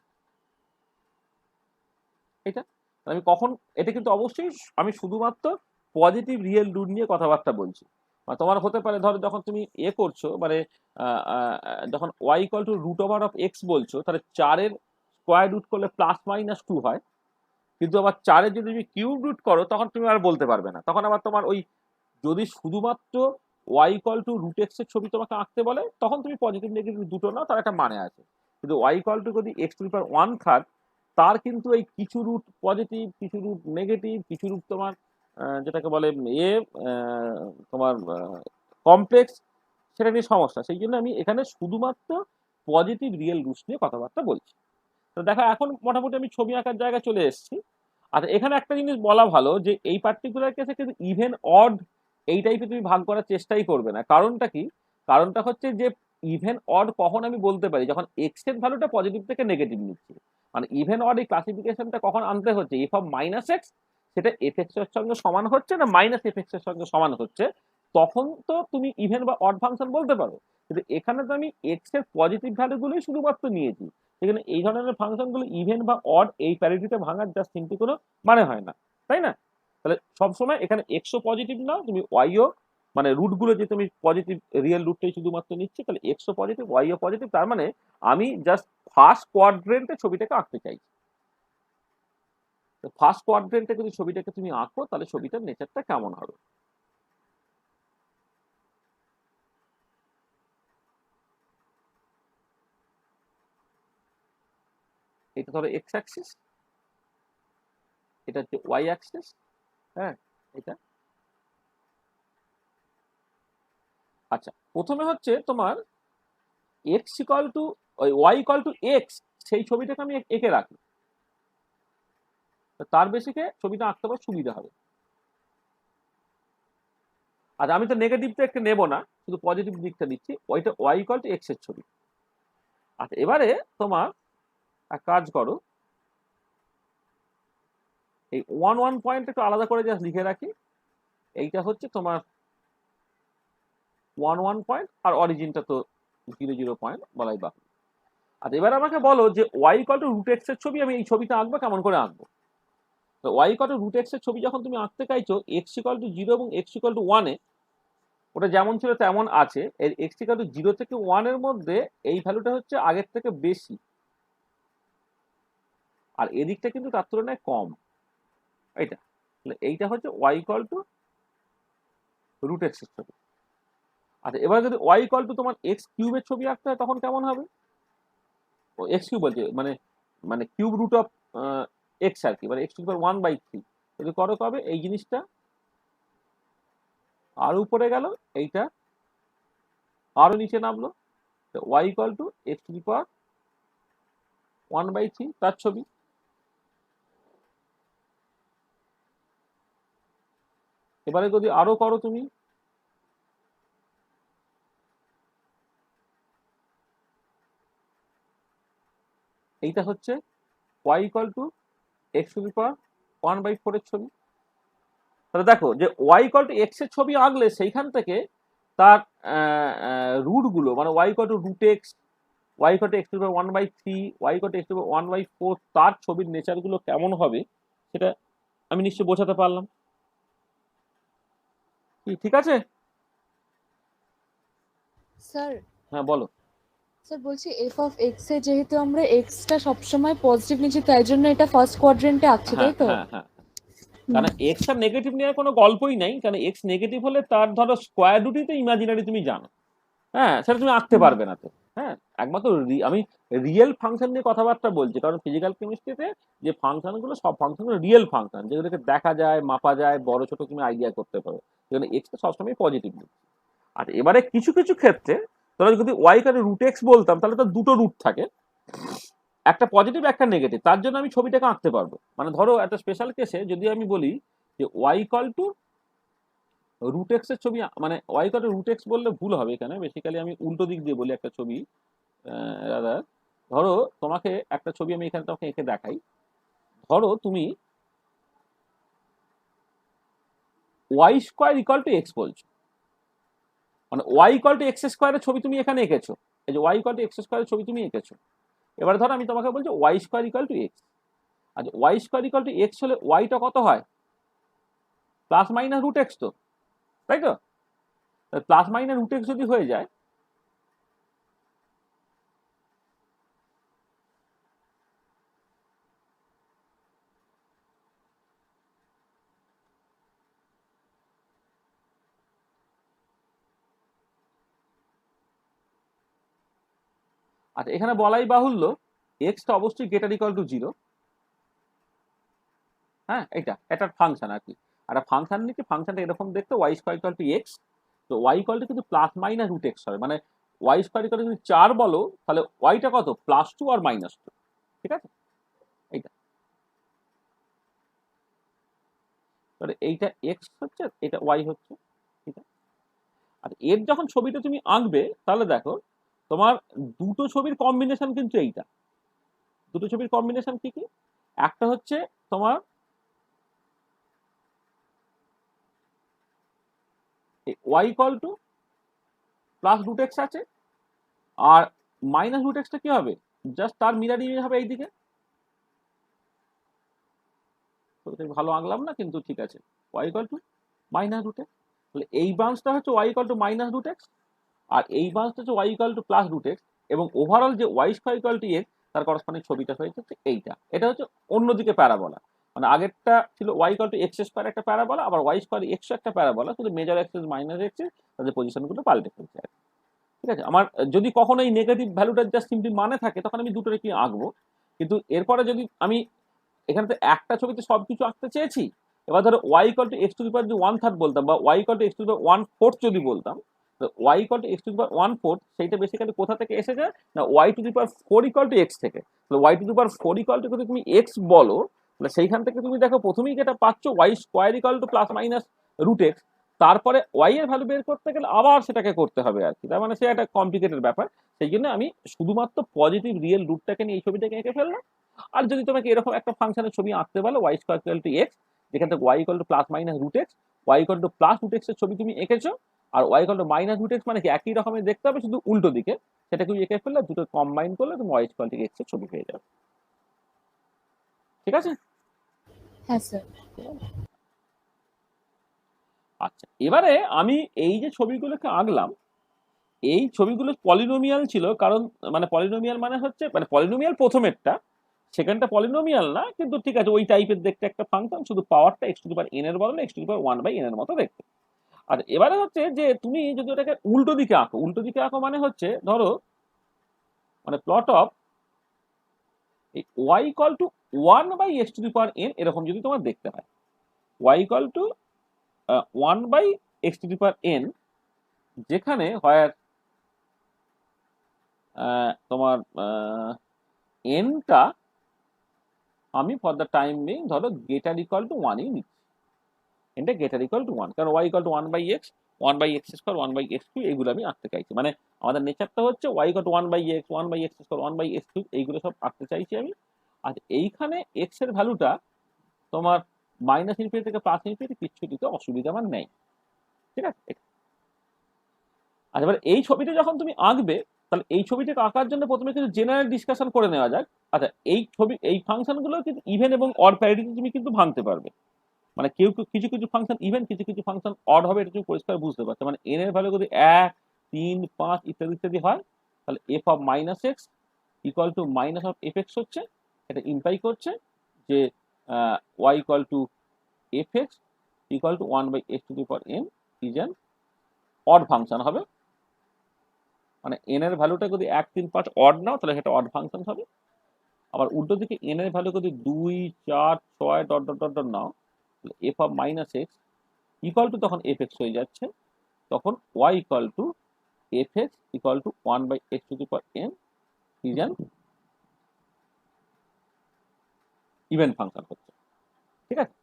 এটা আমি কখন, এটা কিন্তু অবশ্যই আমি শুধুমাত্র পজিটিভ রিয়েল রুট নিয়ে কথাবার্তা বলছি। মানে তোমার হতে পারে ধরো যখন তুমি করছো, মানে যখন y equal to root over of x বলছো, তাহলে 4-এর স্কোয়ার রুট করলে +-2 হয়, কিন্তু আবার 4-এর যদি তুমি কিউব রুট করো তখন তুমি আর বলতে পারবে না, তখন আবার তোমার ওই যদি শুধুমাত্র y equal to root x এর ছবি তোমাকে আঁকতে বলে তখন তুমি পজিটিভ নেগেটিভ দুটো নাও, তার একটা মানে আছে। কিন্তু ওয়াই ইকুয়াল টু যদি এক্স টু দি পাওয়ার 1 থাক, তার কিন্তু এই কিছু রুট পজিটিভ, কিছু রুট নেগেটিভ, কিছু রুট তোমার যেটাকে বলে তোমার কমপ্লেক্স, সেটা নিয়ে সমস্যা। সেই জন্য আমি এখানে শুধুমাত্র পজিটিভ রিয়েল রুটস নিয়ে কথাবার্তা বলছি। তো দেখো এখন মোটামুটি আমি ছবি আঁকার জায়গায় চলে এসেছি। আচ্ছা, এখানে একটা জিনিস বলা ভালো যে এই পার্টিকুলার কেসে কিন্তু ইভেন অড এই টাইপে তুমি ভাগ করার চেষ্টাই করবে না। কারণটা কি? কারণটা হচ্ছে যে ইভেন অড কখন আমি বলতে পারি, যখন এক্স এর ভ্যালুটা পজিটিভ থেকে নেগেটিভ নিচ্ছি। মানে ইভেন অড এই ক্লাসিফিকেশনটা কখন আনতে হচ্ছে, এফ অফ মাইনাস এক্স সেটা এফ এক্স এর সঙ্গে সমান হচ্ছে না মাইনাস এফ এক্স এর সঙ্গে সমান হচ্ছে, তখন তো তুমি ইভেন বা অড ফাংশন বলতে পারো। কিন্তু এখানে তো আমি এক্স এর পজিটিভ ভ্যালুগুলোই শুধুমাত্র নিয়েছি, সেখানে এই ধরনের ফাংশনগুলো ইভেন বা অড এই প্যারিটিতে ভাঙার জাস্ট সিম্পলি কোনো মানে হয় না, তাই না? তাহলে সবসময় এখানে এক্সও পজিটিভ নাও, তুমি ওয়াইও, মানে রুটগুলো যে তুমি পজিটিভ রিয়েল রুটটাই শুধুমাত্র নিচ্ছি, তাহলে এক্সও পজিটিভ ওয়াইও পজিটিভ, তার মানে আমি জাস্ট ফার্স্ট কোয়াড্রেন্টে ছবিটাকে আঁকতে চাইছি। ফার্স্ট কোয়াড্রেন্টে যদি ছবিটাকে তুমি আঁকো তাহলে ছবিটার নেচারটা কেমন হবে? এটা ধরো এক্স অ্যাক্সিস, এটা হচ্ছে ওয়াই অ্যাক্সিস, হ্যাঁ এটা, আচ্ছা, প্রথমে হচ্ছে তোমার এক্স ইকাল টু ওই ওয়াই ইকাল টু এক্স, সেই ছবিটাকে আমি এঁকে রাখি, তার বেসিকে ছবিটা আঁকতে পারো সুবিধা হবে। আচ্ছা, আমি তো নেগেটিভটা একটা নেবো না, শুধু পজিটিভ দিকটা দিচ্ছি, ওইটা ওয়াই ইকাল টু এক্স এর ছবি। আচ্ছা, এবারে তোমার এক কাজ করো, এই 1 পয়েন্ট একটু আলাদা করে জাস্ট লিখে রাখি। এইটা হচ্ছে তোমার 1 পয়েন্ট, আর অরিজিনটা তো 0 পয়েন্ট বলাই বাকি। আচ্ছা, এবার আমাকে বলো যে y equal to root x এর ছবি আমি এই ছবিটা আঁকবো, কেমন করে আঁকবো? তো y equal to root x এর ছবি যখন তুমি আঁকতে চাইছো, এক্স ইকাল টু 0 এবং এক্স ইকাল টু 1 এ ওটা যেমন ছিল তেমন আছে, এর এক্স ইকাল টু 0 থেকে 1 এর মধ্যে এই ভ্যালুটা হচ্ছে আগের থেকে বেশি, আর এদিকটা কিন্তু তার তুলনায় কম। এইটা এইটা হচ্ছে y equal to root x এর ছবি। আচ্ছা, এবার যদি ওয়াই ইকাল টু তোমার এক্স কিউবের ছবি আঁকতে হয় তখন কেমন হবে? ও এক্স কিউব বলছে, মানে মানে কিউব রুট অফ এক্স আর কি, মানে এক্স টু দি পাওয়ার 1/3 যদি করো কবে এই জিনিসটা আর উপরে গেল, এইটা আরো নিচে নামলো, y equal to x to the power 1/3 তার ছবি। এবারে যদি আরো করো তুমি, এইটা হচ্ছে y equal to x to the power 1/4 এর ছবি। তাহলে দেখো যে ওয়াই ইকাল টু এক্স এর ছবি আঁকলে সেইখান থেকে তার রুট গুলো, মানে y equal to root x, y equal to x to the power 1/3, y equal to x to the power 1/4, তার ছবির নেচার গুলো কেমন হবে সেটা আমি নিশ্চয়ই বোঝাতে পারলাম। কি ঠিক আছে? স্যার হ্যাঁ বলো। স্যার বলছি এফ অফ এক্স এ যেহেতু আমরা এক্সটা সবসময় পজিটিভ নিচ্ছি, তাই জন্য এটা ফার্স্ট কোয়াড্রেন্টে আঁকছি, হ্যাঁ তাই তো? হ্যাঁ হ্যাঁ, কারণ এক্স আর নেগেটিভ নেওয়ার কোনো গল্পই নাই, কারণ এক্স নেগেটিভ হলে তার ধরো স্কোয়ার রুটই তো ইমাজিনারি তুমি জানো, হ্যাঁ সেটা তুমি আঁকতে পারবে না তো। হ্যাঁ, একমাত্র আমি রিয়েল ফাংশন নিয়ে কথাবার্তা বলছি, কারণ ফিজিক্যাল কেমিস্ট্রিতে যে ফাংশনগুলো সব ফাংশনগুলো রিয়েল ফাংশন, যেগুলোকে দেখা যায়, মাপা যায়, বড় ছোট তুমি আইডিয়া করতে পারো, যেখানে এক্সটা সবসময় পজিটিভ। আর এবারে কিছু কিছু ক্ষেত্রে ধরো যদি ওয়াই কারে রুট এক্স বলতাম, তাহলে তো দুটো রুট থাকে, একটা পজিটিভ একটা নেগেটিভ, তার জন্য আমি ছবিটাকে আঁকতে পারবো। মানে ধরো একটা স্পেশাল কেসে যদি আমি বলি যে y equal to root x এর ছবি, মানে y equal to root x বললে ভুল হবে, এখানে বেসিক্যালি আমি উল্টো দিক দিয়ে বলি একটা ছবি। দাদা ধরো তোমাকে একটা ছবি আমি এখানে তোমাকে এঁকে দেখাই, ধরো তুমি y square equal to x বলছো, মানে ওয়াই ইকাল টু এক্স স্কোয়ারের ছবি তুমি এখানে এঁকেছো, এই যে ওয়াই ইকাল টু এক্স স্কোয়ারের ছবি তুমি এঁকেছো। এবার ধরো আমি তোমাকে বলছি y square equal to x. আচ্ছা, y square equal to x হলে ওয়াইটা কত হয়? প্লাস মাইনাস রুট এক্স তো, তাই তো? প্লাস মাইনাস রুট এক্স যদি হয়ে যায়, আচ্ছা এখানে বলাই বাহুল্য এক্সটা অবশ্যই গ্রেটার ইকাল টু 0। হ্যাঁ, এটা ফাংশন আর কি, একটা ফাংশন নিচ্ছি, ফাংশনটা এরকম দেখতে y square equal to x, তো ওয়াই ইকাল টু কিন্তু প্লাস মাইনাস রুট এক্স হবে, মানে ওয়াই স্কোয়ার ইকাল টু যদি 4 বলো তাহলে ওয়াইটা কত? +2 আর -2, ঠিক আছে? এইটা তাহলে এইটা এক্স হচ্ছে, এটা ওয়াই হচ্ছে, ঠিক আছে? আর এর যখন ছবিটা তুমি আঁকবে তাহলে দেখো তোমার দুটো ছবির কম্বিনেশন কিন্তু এইটা, দুটো ছবির কম্বিনেশন কি কি? একটা হচ্ছে তোমার y equal to plus root x আছে, আর মাইনাস রুট এক্সটা কি হবে? জাস্ট তার মিরার ইমেজ হবে এইদিকে। ভালো আঁকলাম না কিন্তু ঠিক আছে, y equal to minus root x, তাহলে এই ব্রাঞ্চটা হচ্ছে y equal to minus root x, আর এই ব্রাঞ্চটা হচ্ছে y equal to plus root x, এবং ওভারঅল যে y square equal to x তার করসপন্ডিং ছবিটা হয়েছে এইটা। এটা হচ্ছে অন্যদিকে প্যারাবোলা, মানে আগেরটা ছিল y equal to x square একটা প্যারাবোলা, আবার ওয়াই স্কোয়ার এক্স একটা প্যারাবোলা, শুধু মেজর এক্সেস মাইনাস এক্সেস তাদের পজিশনগুলো পাল্টে ফেলছে, ঠিক আছে? আমার যদি কখনো এই নেগেটিভ ভ্যালুটা জাস্ট সিম্পলি মানে থাকে তখন আমি দুটোরে কি আঁকবো, কিন্তু এরপরে যদি আমি এখানে তো একটা ছবিতে সবকিছু আঁকতে চেয়েছি, এবার ধরো y equal to x to the power যদি 1/3 বলতাম, বা y equal to x to the power 1/4 যদি বলতাম, y equal to x to the power 1/4 সেইটা বেসিক্যালি কোথা থেকে এসেছে না y to the power 4 equal to x থেকে। তাহলে y to the power 4 equal to যদি তুমি এক্স বলো তাহলে সেইখান থেকে তুমি দেখো প্রথমেই যেটা পাচ্ছ y square equal to plus minus root x, তারপরে ওয়াই এর ভ্যালু বের করতে গেলে আবার সেটাকে করতে হবে আর কি, তার মানে সে একটা কমপ্লিকেটেড ব্যাপার। সেই জন্য আমি শুধুমাত্র পজিটিভ রিয়েল রুটটাকে নিয়ে এই ছবিটাকে এঁকে ফেললাম। আর যদি তোমাকে এরকম একটা ফাংশনের ছবি আঁকতে বলো y square equal to x, যেখান থেকে y equal to plus minus root x, y equal to plus root x এর ছবি তুমি এঁকেছো, আর y equal to minus root x মানে কি একই রকমের দেখতে হবে শুধু উল্টো দিকে, সেটাকে এঁকে ফেললে দুটো কম্বাইন করলে তুমি ওয়াই ইকুয়াল টু এক্স এর ছবি পেয়ে যাবে। ঠিক আছে? হ্যাঁ স্যার। আচ্ছা, এবারে আমি এই যে ছবিগুলোকে আঁকলাম এই ছবিগুলো পলিনোমিয়াল ছিল, কারণ মানে পলিনোমিয়াল মানে হচ্ছে মানে পলিনোমিয়াল প্রথমেরটা, সেকেন্ডটা পলিনোমিয়াল না, কিন্তু ঠিক আছে ওই টাইপের দেখতে একটা ফাংশন, শুধু পাওয়ারটা x to the power N এর বদলে x to the power 1/n এর মতো দেখতে। আর এবারে হচ্ছে যে তুমি যদি ওটাকে উল্টো দিকে আঁকো, উল্টো দিকে আঁকো মানে হচ্ছে ধরো মানে প্লট অফ এই y equal to 1/x to the power n এরকম যদি তোমার দেখতে হয়, y equal to 1/x to the power n, যেখানে হয় তোমার এনটা আমি ফর দ্য টাইম বিং ধরো গেটার ইকুয়াল টু 1ই নিচ্ছি, এনটা গেটার ইকুয়াল টু 1, কারণ Y equal to 1/x, 1/x square, 1/x3 এইগুলো আমি আঁকতে চাইছি, মানে আমাদের নেচারটা হচ্ছে y equal to 1/x, 1/x square, 1/x3 এইগুলো সব আঁকতে চাইছি আমি। আর এইখানে এক্স এর ভ্যালুটা তোমার মাইনাস ইনফিনিটি থেকে প্লাস ইনফিনিটি কিচ্ছু দিতে অসুবিধা আমার নেই। ঠিক আছে? আচ্ছা, এবার এই ছবিটা যখন তুমি আঁকবে তাহলে এই ছবিটাকে আঁকার জন্য প্রথমে কিছু জেনারেল ডিসকাশন করে নেওয়া যাক। আচ্ছা, এই ছবি এই ফাংশনগুলো কিন্তু ইভেন এবং অড প্যারিটিতে তুমি কিন্তু ভাঙতে পারবে, মানে কেউ কিছু কিছু ফাংশন ইভেন, কিছু কিছু ফাংশন অড হবে, এটা তুমি পরিষ্কার বুঝতে পারছো। মানে এন এর ভ্যালু যদি 1, 3, 5 ইত্যাদি ইত্যাদি হয় তাহলে f of minus x equal to minus of f x হচ্ছে, এটা ইমপ্লাই করছে যে y equal to f x equal to 1/x to the power n is an odd function হবে। মানে এন এর ভ্যালুটা যদি 1, 3, 5 অড নাও তাহলে সেটা অড ফাংশন হবে। আবার উল্টো দিকে এন এর ভ্যালু যদি 2, 4, 6 ডট ডট ডট ডট নাও তাহলে f of minus x equal to তখন এফ এক্স হয়ে যাচ্ছে, তখন y equal to f x equal to 1/x to the power n is an even function হচ্ছে। ঠিক আছে?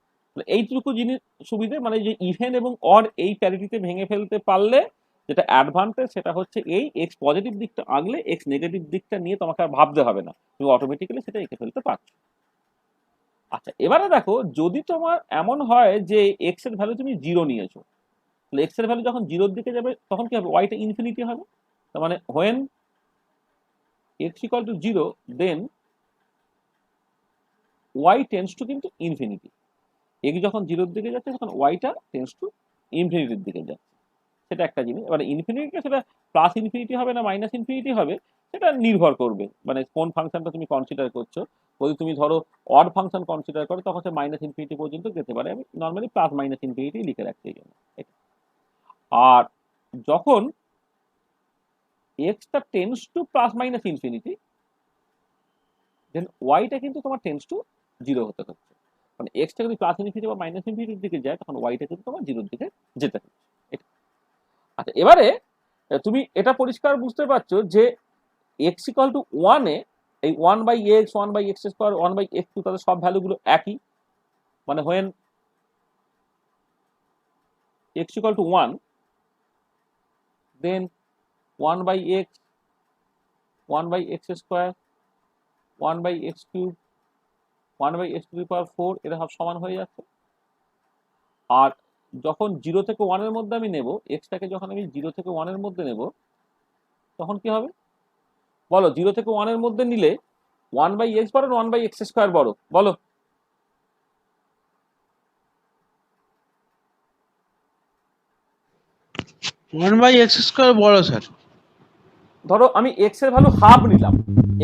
এইটুকু জিনিস সুবিধে, মানে যে ইভেন এবং অড এই প্যারিটিতে ভেঙে ফেলতে পারলে যেটা অ্যাডভান্টেজ সেটা হচ্ছে এই এক্স পজিটিভ দিকটা আঁকলে এক্স নেগেটিভ দিকটা নিয়ে তোমাকে আর ভাবতে হবে না, তুমি অটোমেটিক্যালি সেটা এঁকে ফেলতে পারছো। আচ্ছা, এবারে দেখো যদি তোমার এমন হয় যে এক্স এর ভ্যালু তুমি 0 নিয়েছো, তাহলে এক্স এর ভ্যালু যখন 0-র দিকে যাবে তখন কি হবে, ওয়াইটা ইনফিনিটি হবে। তার মানে when x equal to 0 then y tends to কিন্তু ইনফিনিটি। এক্স যখন 0-র দিকে যাচ্ছে তখন ওয়াইটা টেন্ডস টু ইনফিনিটির দিকে যাচ্ছে, সেটা একটা জিনিস। এবার ইনফিনিটি সেটা প্লাস ইনফিনিটি হবে না মাইনাস ইনফিনিটি হবে সেটা নির্ভর করবে মানে কোন ফাংশনটা তুমি কনসিডার করছো। যদি তুমি ধরো অড ফাংশন কনসিডার করো তখন সে মাইনাস ইনফিনিটি পর্যন্ত যেতে পারে, আমি নর্মালি প্লাস মাইনাস ইনফিনিটি লিখে রাখছি এই জন্য। আর যখন এক্সটা tends to plus minus infinity then ওয়াইটা কিন্তু তোমার টেন্ডস টু 0 হতে হচ্ছে, মানে এক্সটা যদি প্লাস ইনফিনিটি বা মাইনাস ইনফিনিটির দিকে যায় তখন ওয়াইটা কিন্তু তোমার 0-র দিকে যেতে হচ্ছে। আচ্ছা, এবারে তুমি এটা পরিষ্কার বুঝতে পারছো যে এক্স ইকুয়াল টু 1 এ এই 1/x, 1/x স্কোয়ার, 1/x2 তাদের সব ভ্যালুগুলো একই, মানে when x equal to 1 then 1/x, 1/x square, 1/x3, 1/x to the power 4 এরা সব সমান হয়ে যাচ্ছে। আর যখন 0 থেকে 1 এর মধ্যে আমি নেব এক্সটাকে, যখন আমি 0 থেকে 1 এর মধ্যে নেব তখন কি হবে বলো, 0 থেকে 1 এর মধ্যে নিলে 1/x বড় না 1/x স্কোয়ার বড় বলো? ওয়ান বাই এক্স স্কোয়ার বড় স্যার। ধরো আমি x এর ভ্যালু হাফ নিলাম,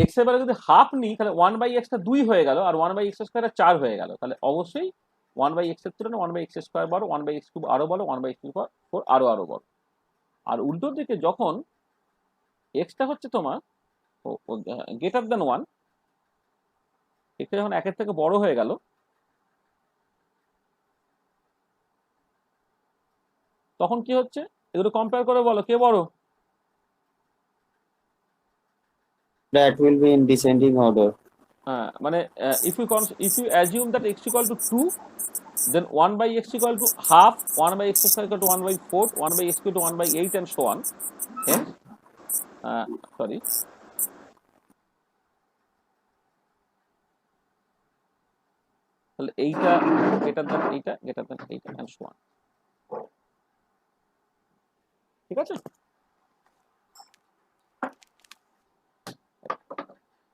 x এর ভ্যালু যদি হাফ নিই তাহলে 1/x টা 2 হয়ে গেল আর 1/x স্কোয়ার 4 হয়ে গেল, তাহলে অবশ্যই 1/x এর তুলনায় 1/x স্কোয়ার বড়, 1/x3 আরো বড়, 1/4 আরো আরো বড়। আর উল্টোর দিকে যখন x টা হচ্ছে তোমার গ্রেটার দেন 1, x টা যখন 1 এর থেকে বড় হয়ে গেল তখন কি হচ্ছে, এগুলো কম্পেয়ার করে বলো কে বড়। That will be in descending order. হ্যাঁ মানে if you assume that x equal to 2, then 1 by x equal to half, 1 by x equal to 1 by 4, 1 by x equal to 1 by 8 and so on. Hence sorry, তাহলে এইটা greater than এইটা greater than এইটা and so on. ঠিক আছে,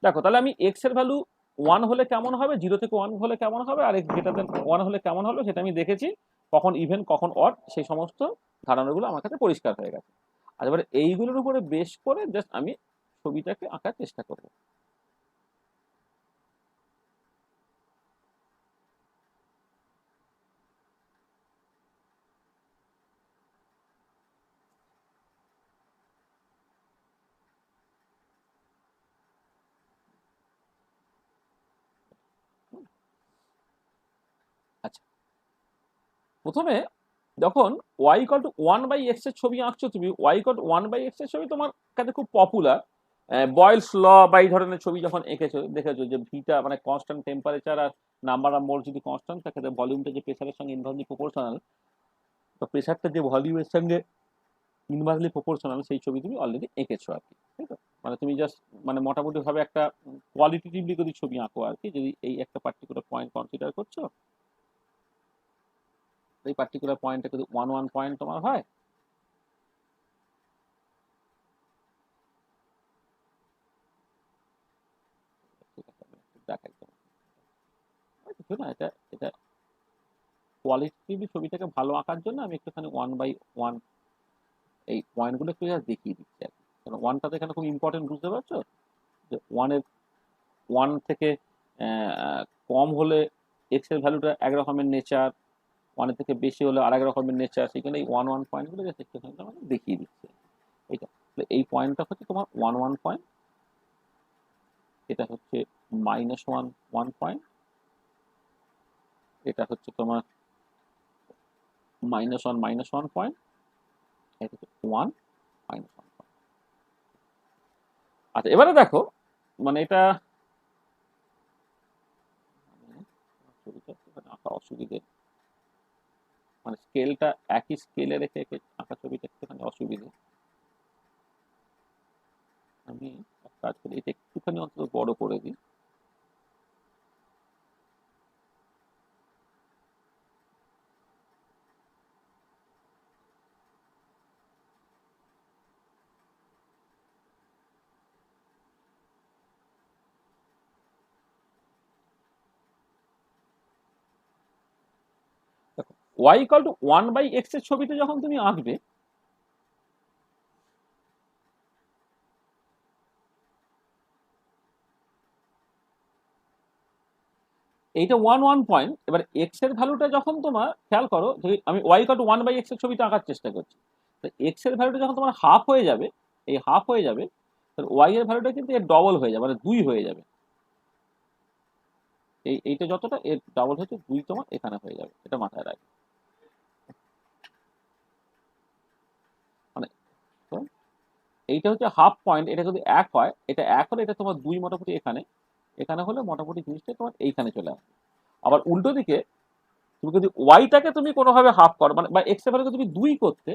দেখো তাহলে আমি x এর ভ্যালু 1 হলে কেমন হবে, 0 থেকে 1 হলে কেমন হবে, আর x গ্রেটার দ্যান 1 হলে কেমন হবে সেটা আমি দেখেছি, কখন ইভেন কখন অড, সেই সমস্ত ধারণাগুলো আমার কাছে পরিষ্কার হয়ে গেছে। আর এবারে এইগুলোর উপরে বেশ করে জাস্ট আমি ছবিটাকে আঁকার চেষ্টা করব। আচ্ছা, প্রথমে যখন y equal to 1 by x এর ছবি আঁকছো তুমি, y equal to 1 by x এর ছবি তোমার কাছে খুব পপুলার, বয়েলস ল বা এই ধরনের ছবি যখন এঁকেছো দেখেছো যে ভিটা মানে কনস্ট্যান্ট টেম্পারেচার আর নাম্বার অফ মোল যদি কনস্ট্যান্ট থাকে, ভলিউমটা যে প্রেসারের সঙ্গে ইনভার্সলি প্রপোর্শনাল, তো প্রেসারটা যে ভলিউমের সঙ্গে ইনভার্সলি প্রপোর্শনাল, সেই ছবি তুমি অলরেডি এঁকেছো আর কি। ঠিক আছে, মানে তুমি জাস্ট মানে মোটামুটি ভাবে একটা কোয়ালিটেটিভলি যদি ছবি আঁকো আর কি, যদি এই একটা পার্টিকুলার পয়েন্ট কনসিডার করছো, এই পার্টিকুলার পয়েন্টটা যদি 1 পয়েন্ট তোমার হয়, দেখাই তোমার কিছু না, এটা এটা কোয়ালিটেটিভলি ছবিটাকে ভালো আঁকার জন্য আমি একটুখানি 1/1 এই পয়েন্টগুলো একটু জাস্ট দেখিয়ে দিচ্ছি আর কি। কারণ 1টা তো এখানে খুব ইম্পর্টেন্ট, বুঝতে পারছো যে 1 থেকে কম হলে এক্স এর ভ্যালুটা এক রকমের নেচার, 1 থেকে বেশি হলে আরেক রকমের নেচার, সেখানে এই 1 পয়েন্টগুলো জাস্ট একটুখানি তোমাকে দেখিয়ে দিচ্ছে। এইটা এই পয়েন্টটা হচ্ছে তোমার 1 পয়েন্ট, এটা হচ্ছে -1 পয়েন্ট, এটা হচ্ছে তোমার -1 পয়েন্ট, এটা হচ্ছে 1 -1 পয়েন্ট। আচ্ছা এবারে দেখো মানে এটা আঁকা অসুবিধে, মানে স্কেলটা একই স্কেলে রেখে আঁকা ছবিটা একটুখানি অসুবিধে। আমি এক কাজ করি, এটা একটুখানি অন্তত বড় করে দিই। y equal to 1 by x এর ছবিতে যখন তুমি আঁকবে, এইটা 1 পয়েন্ট। এবার x এর ভ্যালুটা যখন তোমার খেয়াল করো, আমি y equal to 1 by x এর ছবিটা আঁকার চেষ্টা করছি, তো x এর ভ্যালুটা যখন তোমার হাফ হয়ে যাবে, এই হাফ হয়ে যাবে, তাহলে y এর ভ্যালুটা কিন্তু এর ডবল হয়ে যাবে, মানে 2 হয়ে যাবে। এইটা যতটা এর ডাবল হচ্ছে 2 তোমার এখানে হয়ে যাবে, এটা মাথায় রাখবে। মানে এইটা হচ্ছে হাফ পয়েন্ট, এটা যদি 1 হয়, এটা 1 হলে এটা তোমার 2 মোটামুটি এখানে, এখানে হলে মোটামুটি জিনিসটা তোমার এইখানে চলে আসবে। আবার উল্টো দিকে তুমি যদি ওয়াইটাকে তুমি কোনোভাবে হাফ করো, মানে বা এক্স এর ভ্যালুকে তুমি 2 করতে,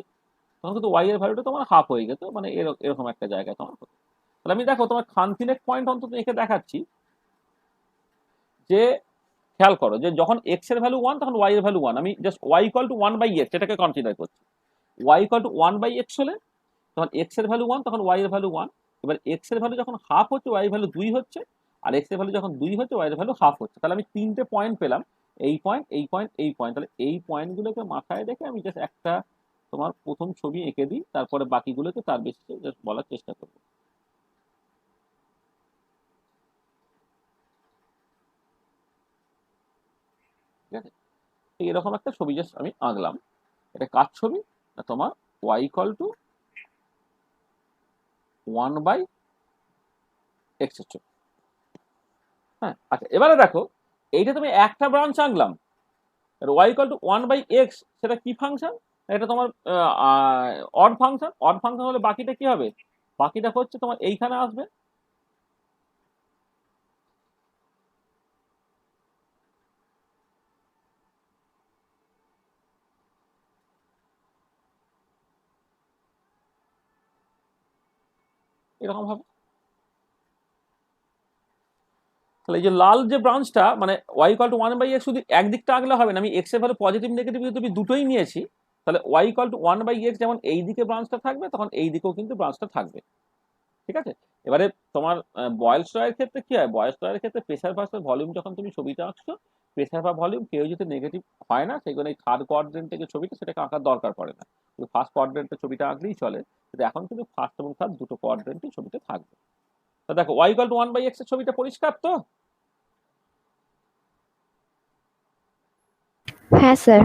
তখন কিন্তু ওয়াই এর ভ্যালুটা তোমার হাফ হয়ে যেত, মানে এরকম একটা জায়গায় তোমার হতো। তাহলে আমি দেখো তোমার খানফিনেট পয়েন্ট অন্তত এঁকে দেখাচ্ছি, যে খেয়াল করো যে যখন এক্স এর ভ্যালু 1 তখন ওয়াই এর ভ্যালু 1, আমি just y equal to 1 by x এটাকে কনসিডার করছি। Y equal to 1 by x হলে তখন এক্স এর ভ্যালু 1, তখন ওয়াই এর ভ্যালু 1। এবার এক্স এর ভ্যালু যখন হাফ হচ্ছে, ওয়াই এর ভ্যালু 2 হচ্ছে, আর এক্স এর ভ্যালু যখন 2 হচ্ছে, ওয়াই এর ভ্যালু হাফ হচ্ছে। তাহলে আমি 3টে পয়েন্ট পেলাম, এই পয়েন্ট, এই পয়েন্ট, এই পয়েন্ট। তাহলে এই পয়েন্টগুলোকে মাথায় রেখে আমি জাস্ট একটা তোমার প্রথম ছবি এঁকে দিই, তারপরে বাকিগুলোকে তার বেশি জাস্ট বলার চেষ্টা করব। ঠিক আছে, এরকম একটা ছবি জাস্ট আমি আঁকলাম। এটা কার ছবি? না তোমার y equal to 1 by x এর ছবি। হ্যাঁ আচ্ছা, এবারে দেখো এইটা তুমি একটা ব্রাঞ্চ আঁকলাম, y equal to 1 by x, সেটা কি ফাংশন? এটা তোমার অড ফাংশন হলে বাকিটা কি হবে? বাকিটা হচ্ছে তোমার এইখানে আসবে। এরকম ভাবে। তাহলে এই যে লাল যে ব্রাঞ্চটা মানে y ইকুয়াল টু 1/x শুধু একদিকটা আঁকলে হবে না, আমি x এর ভ্যালু পজিটিভ নেগেটিভ যদি দুটোই নিয়েছি তাহলে y ইকুয়াল টু 1/x যেমন এই দিকে ব্রাঞ্চটা থাকবে তখন এই দিকেও কিন্তু ব্রাঞ্চটা থাকবে। ঠিক আছে? এবারে তোমার বয়েলস ল এর ক্ষেত্রে কি হয়? বয়েলস ল এর ক্ষেত্রে প্রেসার ভার্সেস ভলিউম যখন তুমি ছবিটা আঁকছো, প্রেসার বা ভলিউম কেউ যদি নেগেটিভ হয় না, সেই জন্য এই থার্ড কোয়াড্রেন্ট থেকে ছবিটা সেটাকে আঁকার দরকার পড়ে না, ফার্স্ট কোয়াড্রেন্টের ছবিটা আঁকলেই চলে। কিন্তু এখন কিন্তু ফার্স্ট এবং থার্ড দুটো কোয়াড্রেন্টই ছবিতে থাকবে। তো দেখো y ইকুয়াল টু 1/x এর ছবিটা পরিষ্কার তো? হ্যাঁ স্যার।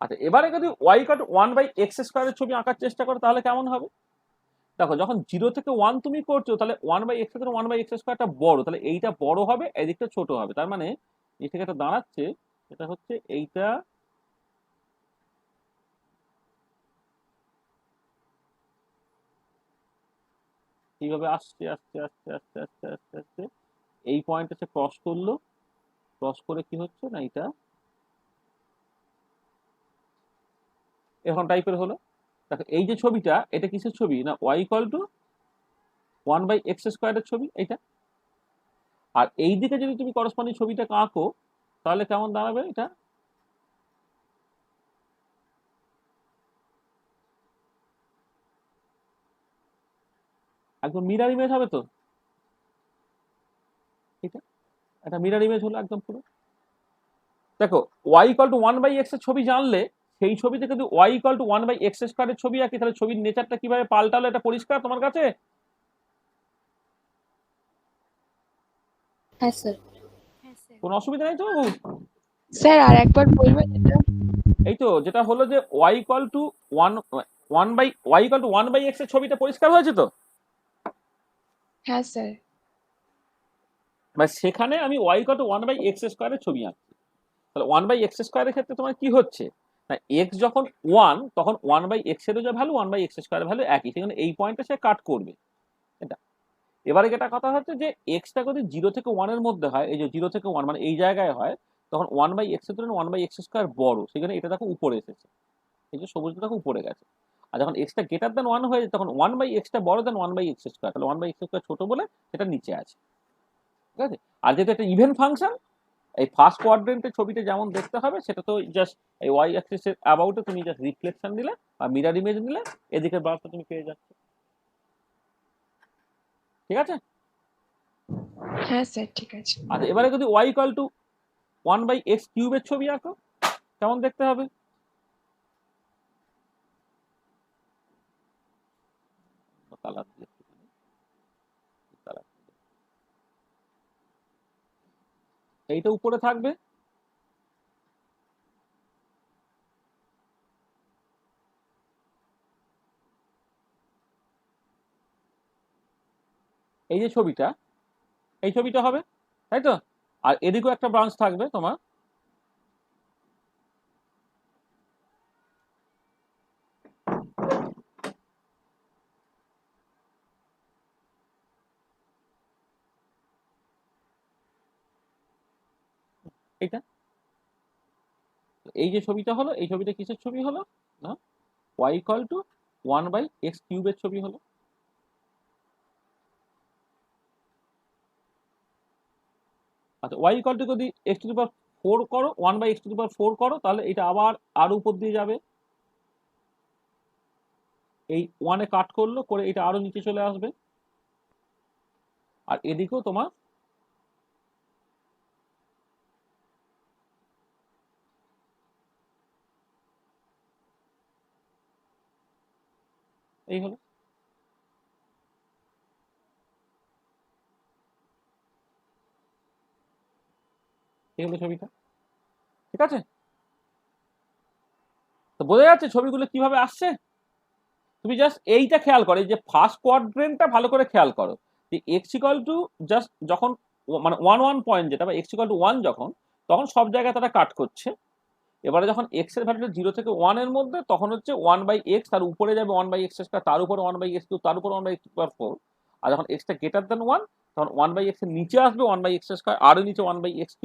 আচ্ছা, এবারে যদি y ইকুয়াল টু 1/x স্কয়ারের ছবি আঁকার চেষ্টা করো তাহলে কেমন হবে? দেখো যখন 0 থেকে 1 তুমি করছো তাহলে 1/x থেকে 1/x স্কয়ারটা বড়, তাহলে এইটা বড় হবে, এদিকটা ছোট হবে। তার মানে এই থেকে এটা দাঁড়াচ্ছে, এটা হচ্ছে এইটা এইভাবে আসছে আস্তে আস্তে আস্তে আস্তে আস্তে আস্তে এই পয়েন্টে সে ক্রস করলো, ক্রস করে কি হচ্ছে না এটা এরকম টাইপের হলো। দেখো এই যে ছবিটা এটা কিসের ছবি? না y ইকুয়াল টু 1/x স্কয়ারের ছবি এইটা। আর এই দিকে যদি তুমি করসপন্ডিং ছবিটা আঁকো তাহলে কেমন দাঁড়াবে? এটা একদম মিরর ইমেজ হবে তো, এটা একটা মিরর ইমেজ হলো একদম পুরো। দেখো y ইকুয়াল টু 1/x এর ছবি জানলে সেই ছবি থেকে যদি y ইকুয়াল টু 1/x স্কয়ারের ছবি আঁকি তাহলে ছবির নেচারটা কিভাবে পাল্টালো এটা পরিষ্কার তোমার কাছে? হ্যাঁ স্যার। কোনো অসুবিধা নেই তো বাবু? স্যার আর একবার বলবেন এটা? এই তো যেটা হলো যে y ইকুয়াল টু 1/x এর ছবিটা পরিষ্কার হয়েছে তো? হ্যাঁ স্যার। মানে সেখানে আমি y ইকুয়াল টু 1/x স্কয়ারের ছবি আঁকছি। তাহলে 1/x স্কয়ারের ক্ষেত্রে তোমার কি হচ্ছে না, x যখন 1 তখন 1/x এরও যা ভ্যালু 1/x স্কয়ারের ভ্যালু একই, সেখানে এই পয়েন্টে সে কাট করবে এটা। এবারে যেটা কথা হচ্ছে যে এক্সটা যদি 0 থেকে 1 এর মধ্যে হয়, এই যে 0 থেকে 1 মানে এই জায়গায় হয়, তখন 1/x এর তুলনায় 1/x স্কয়ার বড়, সেখানে এটা দেখো উপরে এসেছে, এই যে সবুজটা দেখো উপরে গেছে। আর যখন এক্সটা গ্রেটার দেন 1 হয়ে যায় তখন 1/x টা বড় দেন 1/x স্কয়ার, তাহলে 1/x স্কয়ার ছোট বলে সেটা নিচে আছে। ঠিক আছে? আর যেহেতু একটা ইভেন ফাংশন, এই ফার্স্ট কোয়াড্রেন্টের ছবিটা যেমন দেখতে হবে সেটা তো জাস্ট এই y অ্যাক্সিসের অ্যাবাউটে তুমি জাস্ট রিফ্লেকশন দিলে বা মিরর ইমেজ নিলে, এদিকের ব্রাঞ্চটা তুমি পেয়ে যাচ্ছ। ঠিক আছে? হ্যাঁ স্যার ঠিক আছে। আচ্ছা, এবারে যদি y ইকুয়াল টু 1/x কিউবের ছবি আঁকো কেমন দেখতে হবে? কালার এইটা উপরে থাকবে, এই যে ছবিটা এই ছবিটা হবে, তাই তো? আর এদিকেও একটা ব্রাঞ্চ থাকবে তোমার, এইটা। এই যে ছবিটা হলো, এই ছবিটা কিসের ছবি হলো না y ইকুয়াল টু 1/x কিউবের ছবি হলো। আচ্ছা, y ইকুয়াল টু যদি x টু দি পাওয়ার 4 করো, 1/x টু দি পাওয়ার 4 করো তাহলে এটা আবার আর উপর দিয়ে যাবে, এই 1 এ কাট করলো করে এটা আরো নিচে চলে আসবে। আর এদিকেও তোমার এই হলো। এই হলো ছবিটা। ঠিক আছে? তো বোঝা যাচ্ছে ছবিগুলো কিভাবে আসছে? তুমি জাস্ট এইটা খেয়াল করো, এই যে ফার্স্ট কোয়াড্রেন্টটা ভালো করে খেয়াল করো যে এক্স ইকুয়াল টু জাস্ট যখন মানে 1 1 পয়েন্ট যেটা বা এক্স ইকুয়াল টু 1 যখন, তখন সব জায়গায় তারা কাট করছে, এবারে যখন এক্স এর ভ্যালুটা 0 থেকে 1 এর মধ্যে, তখন হচ্ছে 1/x, তার উপরে যাবে 1/x স্কয়ার, তার উপরে 1/x3, তার উপরে 1/x4। আর যখন x টা গ্রেটার দেন 1, তখন 1/x এর নিচে আসবে 1/x স্কয়ার, আরো নিচে 1/x3,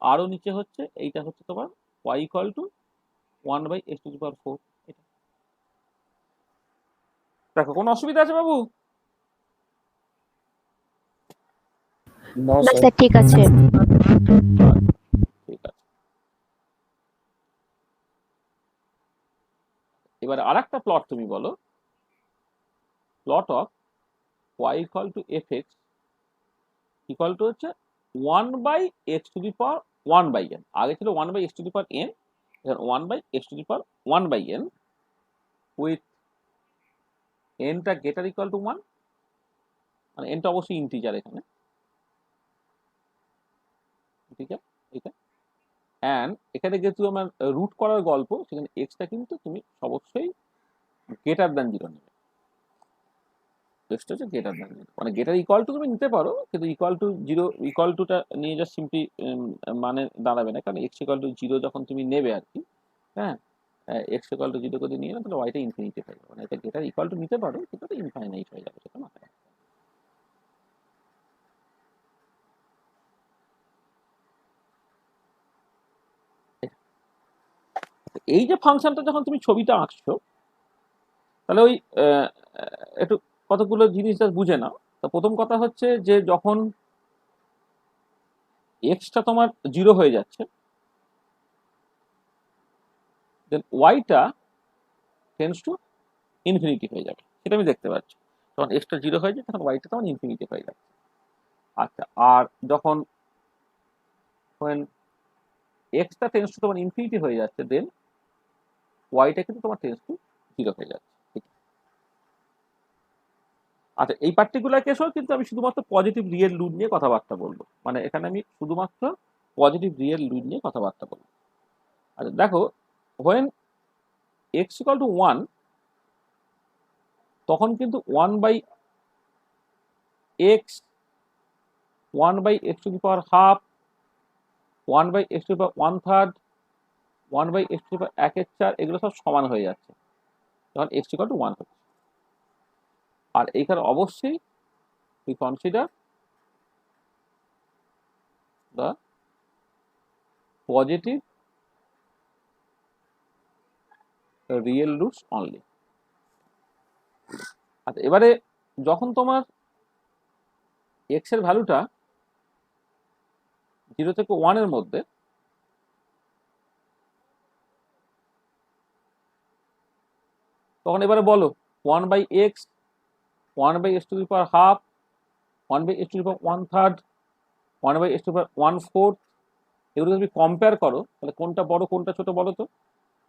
আরো নিচে হচ্ছে এইটা হচ্ছে তোমার y ইকুয়াল টু 1/x4। এটা দেখো কোনো অসুবিধা আছে বাবু? No, না sir. স্যার, ঠিক আছে। ঠিক আছে। এবারে আরেকটা প্লট তুমি বলো, plot of y equal to fx equal to হচ্ছে 1/x⁴ আগে ছিল 1/x⁴n, এখন 1/x⁴ উইথ n টা গ্রেটার ইকুয়াল টু 1, মানে n টা অবশ্যই ইন্টিজার এখানে, ঠিক আছে? এটা অ্যান্ড এখানে যেহেতু আমার রুট করার গল্প, সেখানে x টা কিন্তু তুমি অবশ্যই গ্রেটার দ্যান 0 নেবে। টেস্ট হচ্ছে গ্রেটার দ্যান 0, মানে গ্রেটার ইকুয়াল টু তুমি নিতে পারো, কিন্তু ইকুয়াল টু 0, ইকুয়াল টুটা নিয়ে জাস্ট সিম্পলি মানে দাঁড়াবে না, কারণ x ইকুয়াল টু 0 যখন তুমি নেবে আর কি, হ্যাঁ, x ইকুয়াল টু 0 করে নিয়ে না, তাহলে ওয়াইটা ইনফিনিটি হয়ে যাবে। মানে এটা গ্রেটার ইকুয়াল টু নিতে পারো, কিন্তু এটা ইনফাইনাইট হয়ে যাবে, সেটা মাথায় রাখতে হবে। এই যে ফাংশনটা যখন তুমি ছবিটা আঁকছো, তাহলে ওই একটু কতগুলো জিনিস জাস্ট বুঝে নাও। তো প্রথম কথা হচ্ছে যে যখন এক্সটা তোমার 0 হয়ে যাচ্ছে, দেন ওয়াইটা টেন্ডস টু ইনফিনিটি হয়ে যাবে, সেটা আমি দেখতে পাচ্ছি। যখন এক্সটা 0 হয়ে যায়, তখন ওয়াইটা তখন ইনফিনিটি হয়ে যাচ্ছে। আচ্ছা, আর যখন এক্সটা টেন্ডস টু তোমার ইনফিনিটি হয়ে যাচ্ছে, দেন ওয়াইটা কিন্তু তোমার টেন্ডস টু 0 হয়ে যাচ্ছে। আচ্ছা, এই পার্টিকুলার কেসেও কিন্তু আমি শুধুমাত্র পজিটিভ রিয়েল রুট নিয়ে কথাবার্তা বলবো, মানে এখানে আমি শুধুমাত্র পজিটিভ রিয়েল রুট নিয়ে কথাবার্তা বলবো। আচ্ছা দেখো, when x equal to 1, তখন কিন্তু 1/x, 1/x⁴, 1/x⁴, 1/x⁴ এগুলো সব সমান হয়ে যাচ্ছে যখন x equal to 1 হচ্ছে। আর এইখানে অবশ্যই we consider the positive real roots only। আচ্ছা, এবারে যখন তোমার x এর ভ্যালুটা 0 থেকে 1 এর মধ্যে, তখন এবারে বলো 1/x, 1/x⁴, 1/x⁴, 1/x⁴, এগুলো যদি কম্পেয়ার করো, তাহলে কোনটা বড় কোনটা ছোট বলো তো?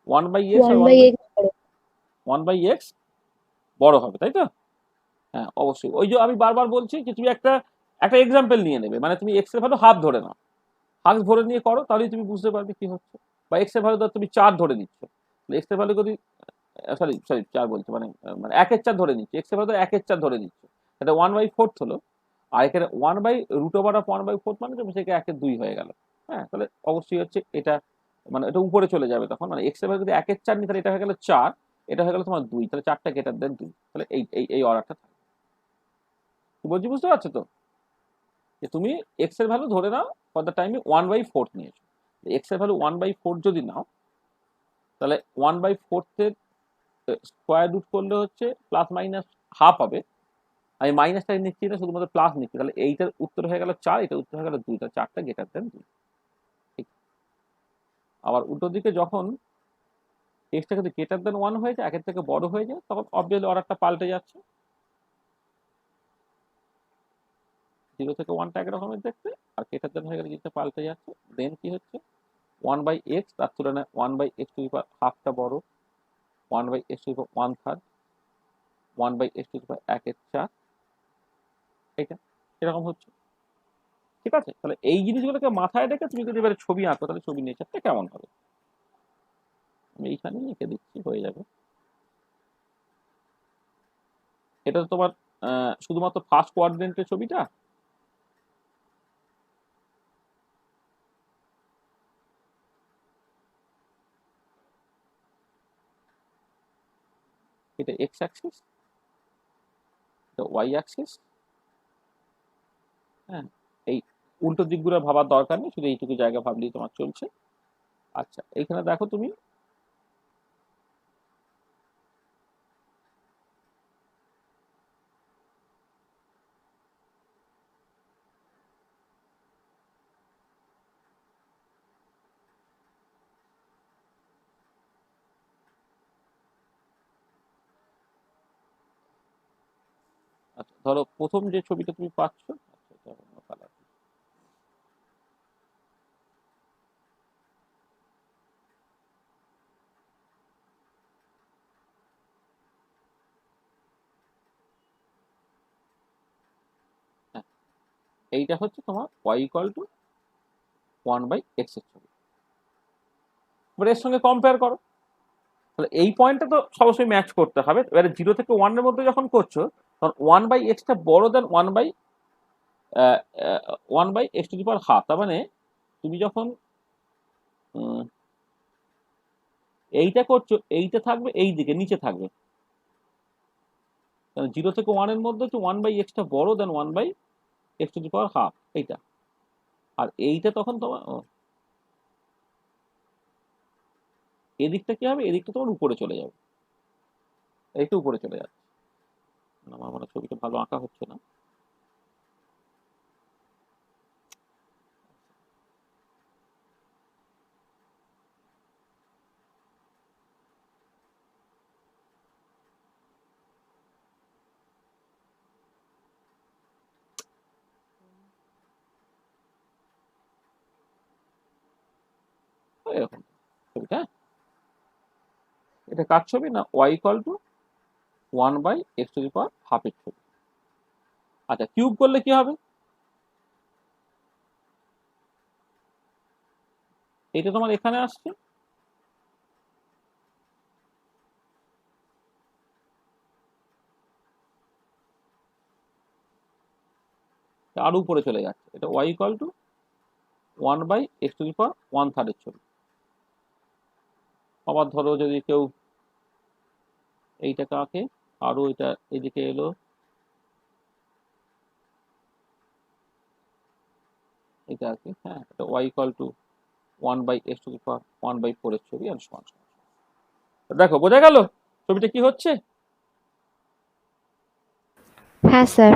1/x আর 1/x বড় হবে, তাই তো? হ্যাঁ অবশ্যই। ওই যে আমি বারবার বলছি যে তুমি একটা এক্সাম্পল নিয়ে নেবে, মানে তুমি এক্স এর ভ্যালু হাফ ধরে নাও, হাফ ধরে নিয়ে করো, তাহলেই তুমি বুঝতে পারবে কি হচ্ছে। বা এক্স এর ভ্যালু ধর তুমি 4 ধরে নিচ্ছ, এক্স এর ভ্যালু যদি সরি 4 বলছো, মানে 1/4 ধরে নিচ্ছি, এক্স এর ভ্যালু 1/4 ধরে নিচ্ছ, এটা 1/4 হলো। আর এখানে 1/√1/4 মানে তুমি সেটা 1/2 হয়ে গেল। হ্যাঁ, তাহলে অবশ্যই হচ্ছে এটা, মানে এটা উপরে চলে যাবে তখন, মানে এক্স এর ভ্যালু যদি 1/4 নি, তাহলে এটা হয়ে গেল 4, এটা হয়ে গেল তোমার 2, তাহলে 4টা গ্রেটার দেন 2, তাহলে এই অর্ডারটা থাকবে। বলছি বুঝতে পারছো তো? যে তুমি এক্স এর ভ্যালু ধরে নাও ফর দ্য টাইমে 1/4 নিয়েছো, এক্স এর ভ্যালু 1/4 যদি নাও, তাহলে 1/4 এর স্কোয়ার রুট করলে হচ্ছে প্লাস মাইনাস হাফ হবে। আমি মাইনাসটা নিচ্ছি না, শুধুমাত্র প্লাস নিচ্ছি, তাহলে এইটার উত্তর হয়ে গেল 4, এটার উত্তর হয়ে গেল 2, তাহলে 4টা গ্রেটার দেন 2। ঠিক। আবার উল্টো দিকে যখন এক্সটা কিন্তু গ্রেটার দেন 1 হয়ে যায়, একের থেকে বড় হয়ে যায়, তখন অবভিয়াসলি অর্ডারটা পাল্টে যাচ্ছে, 0 থেকে 1টা একরকমের দেখতে, আর গ্রেটার দেন হয়ে গেলে জিনিসটা পাল্টে যাচ্ছে। দেন কি হচ্ছে 1/x, তার তুলনায় 1/x⁴ বড়, 1/x⁴, 1/x⁴ এটা এরকম হচ্ছে। ঠিক আছে, তাহলে এই জিনিসগুলোকে মাথায় রেখে তুমি যদি এবারে ছবি আঁকো, তাহলে ছবি নেচারটা কেমন হবে আমি এইখানেই এঁকে দিচ্ছি, হয়ে যাবে। এটা তো তোমার শুধুমাত্র ফার্স্ট কোয়াড্রেন্টের ছবিটা। এটা এক্স অ্যাক্সিস, এটা ওয়াই অ্যাক্সিস। হ্যাঁ, এই উল্টো দিকগুলো ভাবার দরকার নেই, শুধু এইটুকু জায়গা ভাবলেই তোমার চলছে। আচ্ছা, এইখানে দেখো তুমি আচ্ছা, ধরো প্রথম যে ছবিটা তুমি পাচ্ছ, আচ্ছা, এটা অন্য কালার। হ্যাঁ, এইটা হচ্ছে তোমার ওয়াই ইকুয়াল টু 1/x এর ছবি। এবার এর সঙ্গে কম্পেয়ার করো, তাহলে এই পয়েন্টটা তো সবসময় ম্যাচ করতে হবে। এবারে 0 থেকে 1 এর মধ্যে যখন করছো, তখন 1/x টা বড় দেন 1/x⁻²। তার মানে তুমি যখন এইটা করছো, এইটা থাকবে এই দিকে নিচে থাকবে, 0 থেকে 1 এর মধ্যে হচ্ছে 1/x টা বড় দেন 1/x⁻², এইটা। আর এইটা তখন তোমার এদিকটা কি হবে, এদিকটা তোমার উপরে চলে যাবে, এইটা উপরে চলে যাবে। আমার মনে হয় ছবিটা ভালো আঁকা হচ্ছে না। এরকম ছবিটা, এটা কার ছবি না ওয়াই ইকুয়াল টু 1/x⁻² এর ছবি। আচ্ছা, কিউব করলে কি হবে, এটা তোমার এখানে আসছে, আরো উপরে চলে যাচ্ছে, এটা ওয়াই ইকুয়াল টু 1/x⁻⁻³ এর ছবি। আবার ধরো যদি কেউ এইটাকে আঁকে, আরো এটা এদিকে এলো, এটা আঁকে, হ্যাঁ, এটা ওয়াই ইকুয়াল টু 1/x⁻1/4 এর ছবি। আর সমান সমান। দেখো বোঝা গেল ছবিটা কি হচ্ছে? হ্যাঁ স্যার।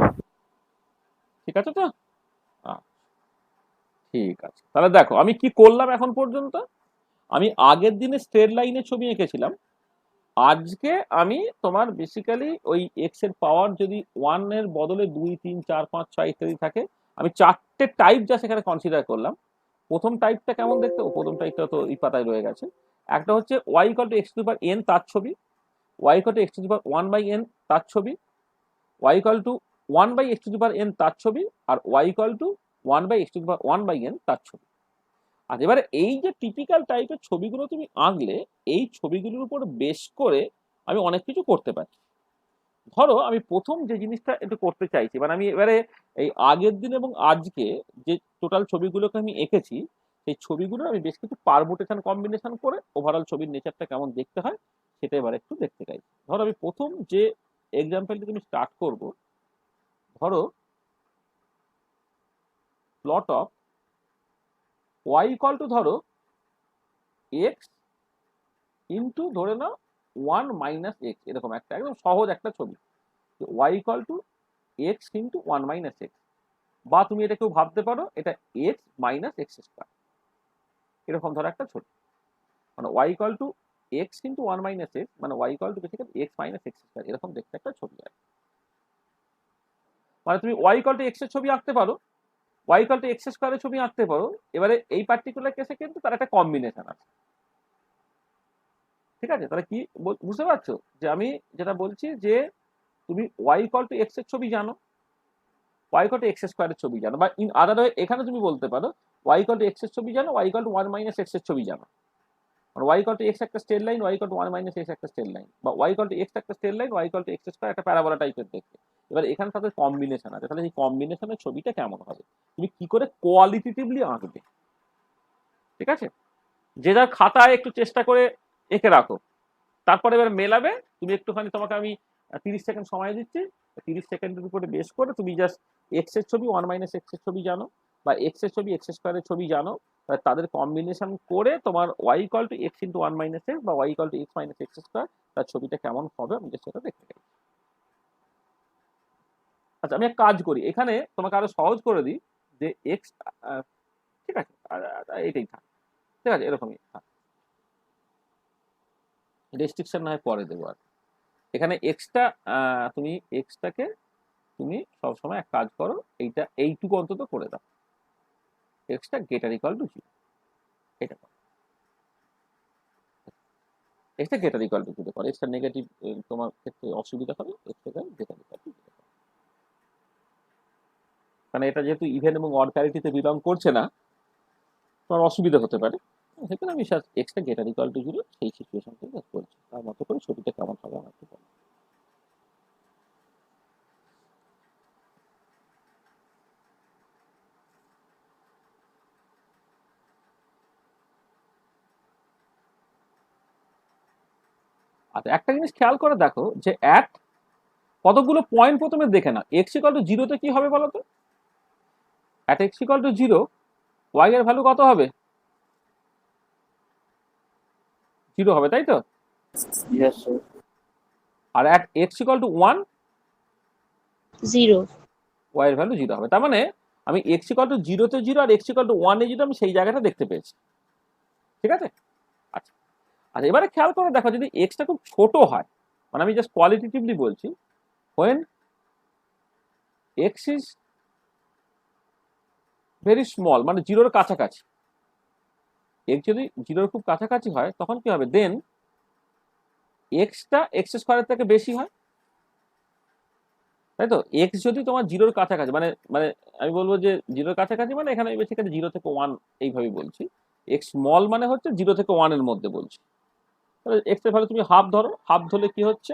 ঠিক আছে তো? ঠিক আছে, তাহলে দেখো আমি কি করলাম এখন পর্যন্ত। আমি আগের দিনে স্ট্রেট লাইনের ছবি এঁকেছিলাম, আজকে আমি তোমার বেসিক্যালি ওই এক্স এর পাওয়ার যদি 1 এর বদলে 2, 3, 4, 5, 6 ইত্যাদি থাকে, আমি 4টে টাইপ যা সেখানে কনসিডার করলাম। প্রথম টাইপটা কেমন দেখতে, প্রথম টাইপটা তো এই পাতায় রয়ে গেছে। একটা হচ্ছে ওয়াই ইকুয়াল টু x⁻n তার ছবি, ওয়াই ইকুয়াল টু x⁻1/n তার ছবি, ওয়াই ইকুয়াল টু 1/x⁻n তার ছবি, আর ওয়াই ইকুয়াল টু 1/x⁻1/n তার ছবি। আর এবারে এই যে টিপিক্যাল টাইপের ছবিগুলো তুমি আঁকলে, এই ছবিগুলোর উপর বেশ করে আমি অনেক কিছু করতে পারি। ধরো আমি প্রথম যে জিনিসটা একটু করতে চাইছি, মানে আমি এবারে এই আগের দিন এবং আজকে যে টোটাল ছবিগুলোকে আমি এঁকেছি, সেই ছবিগুলো আমি বেশ কিছু পারমুটেশন কম্বিনেশন করে ওভারঅল ছবির নেচারটা কেমন দেখতে হয় সেটা এবার একটু দেখতে চাইছি। ধরো আমি প্রথম যে এক্সাম্পলটা তুমি স্টার্ট করব, ধরো plot of y equal to ধরো এক্স ইন্টু ধরে নাও 1 - x, এরকম একটা একদম সহজ একটা ছবি, y equal to x into 1 - x, বা তুমি এটা কেউ ভাবতে পারো এটা এক্স মাইনাস x², এরকম ধরো একটা ছবি, মানে y equal to x into 1 - x, মানে y equal to basically x minus x², এরকম দেখতে একটা ছবি আছে। মানে তুমি ওয়াই ইকুয়াল টু এক্স এর ছবি আঁকতে পারো, ওয়াই ইকুয়াল টু x² এর ছবি আঁকতে পারো। এবারে এই পার্টিকুলার কেসে কিন্তু তার একটা কম্বিনেশন আছে, ঠিক আছে? তাহলে কি বুঝতে পারছো যে আমি যেটা বলছি, যে তুমি ওয়াই ইকুয়াল টু এক্স এর ছবি জানো, ওয়াই ইকুয়াল টু x² এর ছবি জানো, বা ইন আদার ওয়ে এখানে তুমি বলতে পারো ওয়াই ইকুয়াল টু এক্স এর ছবি জানো, ওয়াই ইকুয়াল টু 1 - x এর ছবি জানো। মানে ওয়াই ইকুয়াল টু এক্স একটা straight line, y equal to 1 - x একটা স্ট্রেট লাইন, বা ওয়াই ইকুয়াল টু এক্স একটা straight line, y equal to x² একটা প্যারাবোলা টাইপের দেখতে। এবার এখানে তাদের কম্বিনেশন আছে, তাহলে এই কম্বিনেশনের ছবিটা কেমন হবে, তুমি কি করে কোয়ালিটেটিভলি আঁকবে, ঠিক আছে? যে যার খাতায় একটু চেষ্টা করে এঁকে রাখো, তারপরে এবার মেলাবে, তুমি একটুখানি, তোমাকে আমি 30 সেকেন্ড সময় দিচ্ছি, 30 সেকেন্ডের উপরে বেস করে তুমি জাস্ট এক্স এর ছবি 1 - x এর ছবি জানো, বা এক্স এর ছবি এক্স স্কোয়ারের ছবি জানো, তাদের কম্বিনেশন করে তোমার y = x × 1 - x বা y = x - x স্কোয়ার, তার ছবিটা কেমন হবে আমি সেটা দেখতে চাই। আচ্ছা, আমি এক কাজ করি, এখানে তোমাকে আরো সহজ করে দিই, যে এক্স, ঠিক আছে, এটাই থাক, ঠিক আছে, এরকমই থাক, রেস্ট্রিকশন না হয় পরে দেবো। আর এখানে এক্সটা, তুমি এক্সটাকে তুমি সবসময় এক কাজ করো, এইটুকু অন্তত করে দাও, এক্সটা > 0, এটা করো, এক্সটা > 0 করো, এক্সটা নেগেটিভ তোমার ক্ষেত্রে অসুবিধা হবে, এক্সটা > 0 করো। কারণ এটা যেহেতু ইভেন এবং অড প্যারিটিতে বিলং করছে না, তোমার অসুবিধা হতে পারে, সেখানে আমি এক্সটা > 0 সেই সিচুয়েশন থেকে বলছি, তার মতো করে ছবিটা কেমন হবে আমার একটু বলো। আচ্ছা, একটা জিনিস খেয়াল করে দেখো, যে অ্যাট কতগুলো পয়েন্ট প্রথমে দেখে না, x = 0 তে কি হবে বলো তো? অ্যাট x = 0 y এর ভ্যালু কত হবে? 0 হবে, তাই তো? Yes, sir. আর অ্যাট x = 1 0. y এর ভ্যালু 0 হবে। তার মানে আমি x = 0 তে 0 আর x = 1 এ 0 আমি সেই জায়গাটা দেখতে পেয়েছি, ঠিক আছে? আচ্ছা, আচ্ছা, এবারে খেয়াল করে দেখো, যদি এক্সটা খুব ছোট হয়, মানে আমি জাস্ট কোয়ালিটেটিভলি বলছি, when x is very small, মানে 0-র কাছাকাছি, x যদি 0-র খুব কাছাকাছি হয়, তখন কি হবে? দেন এক্সটা x স্কোয়ারের থেকে বেশি হয়, তাই তো? এক্স যদি তোমার 0-র কাছাকাছি, মানে মানে আমি বলবো যে 0-র কাছাকাছি, মানে এখানে আমি বেসিক্যালি 0 থেকে 1 এইভাবে বলছি, এক্স স্মল মানে হচ্ছে 0 থেকে 1 এর মধ্যে বলছি। তাহলে এক্স এর ভ্যালু তুমি হাফ ধরো, হাফ ধরলে কি হচ্ছে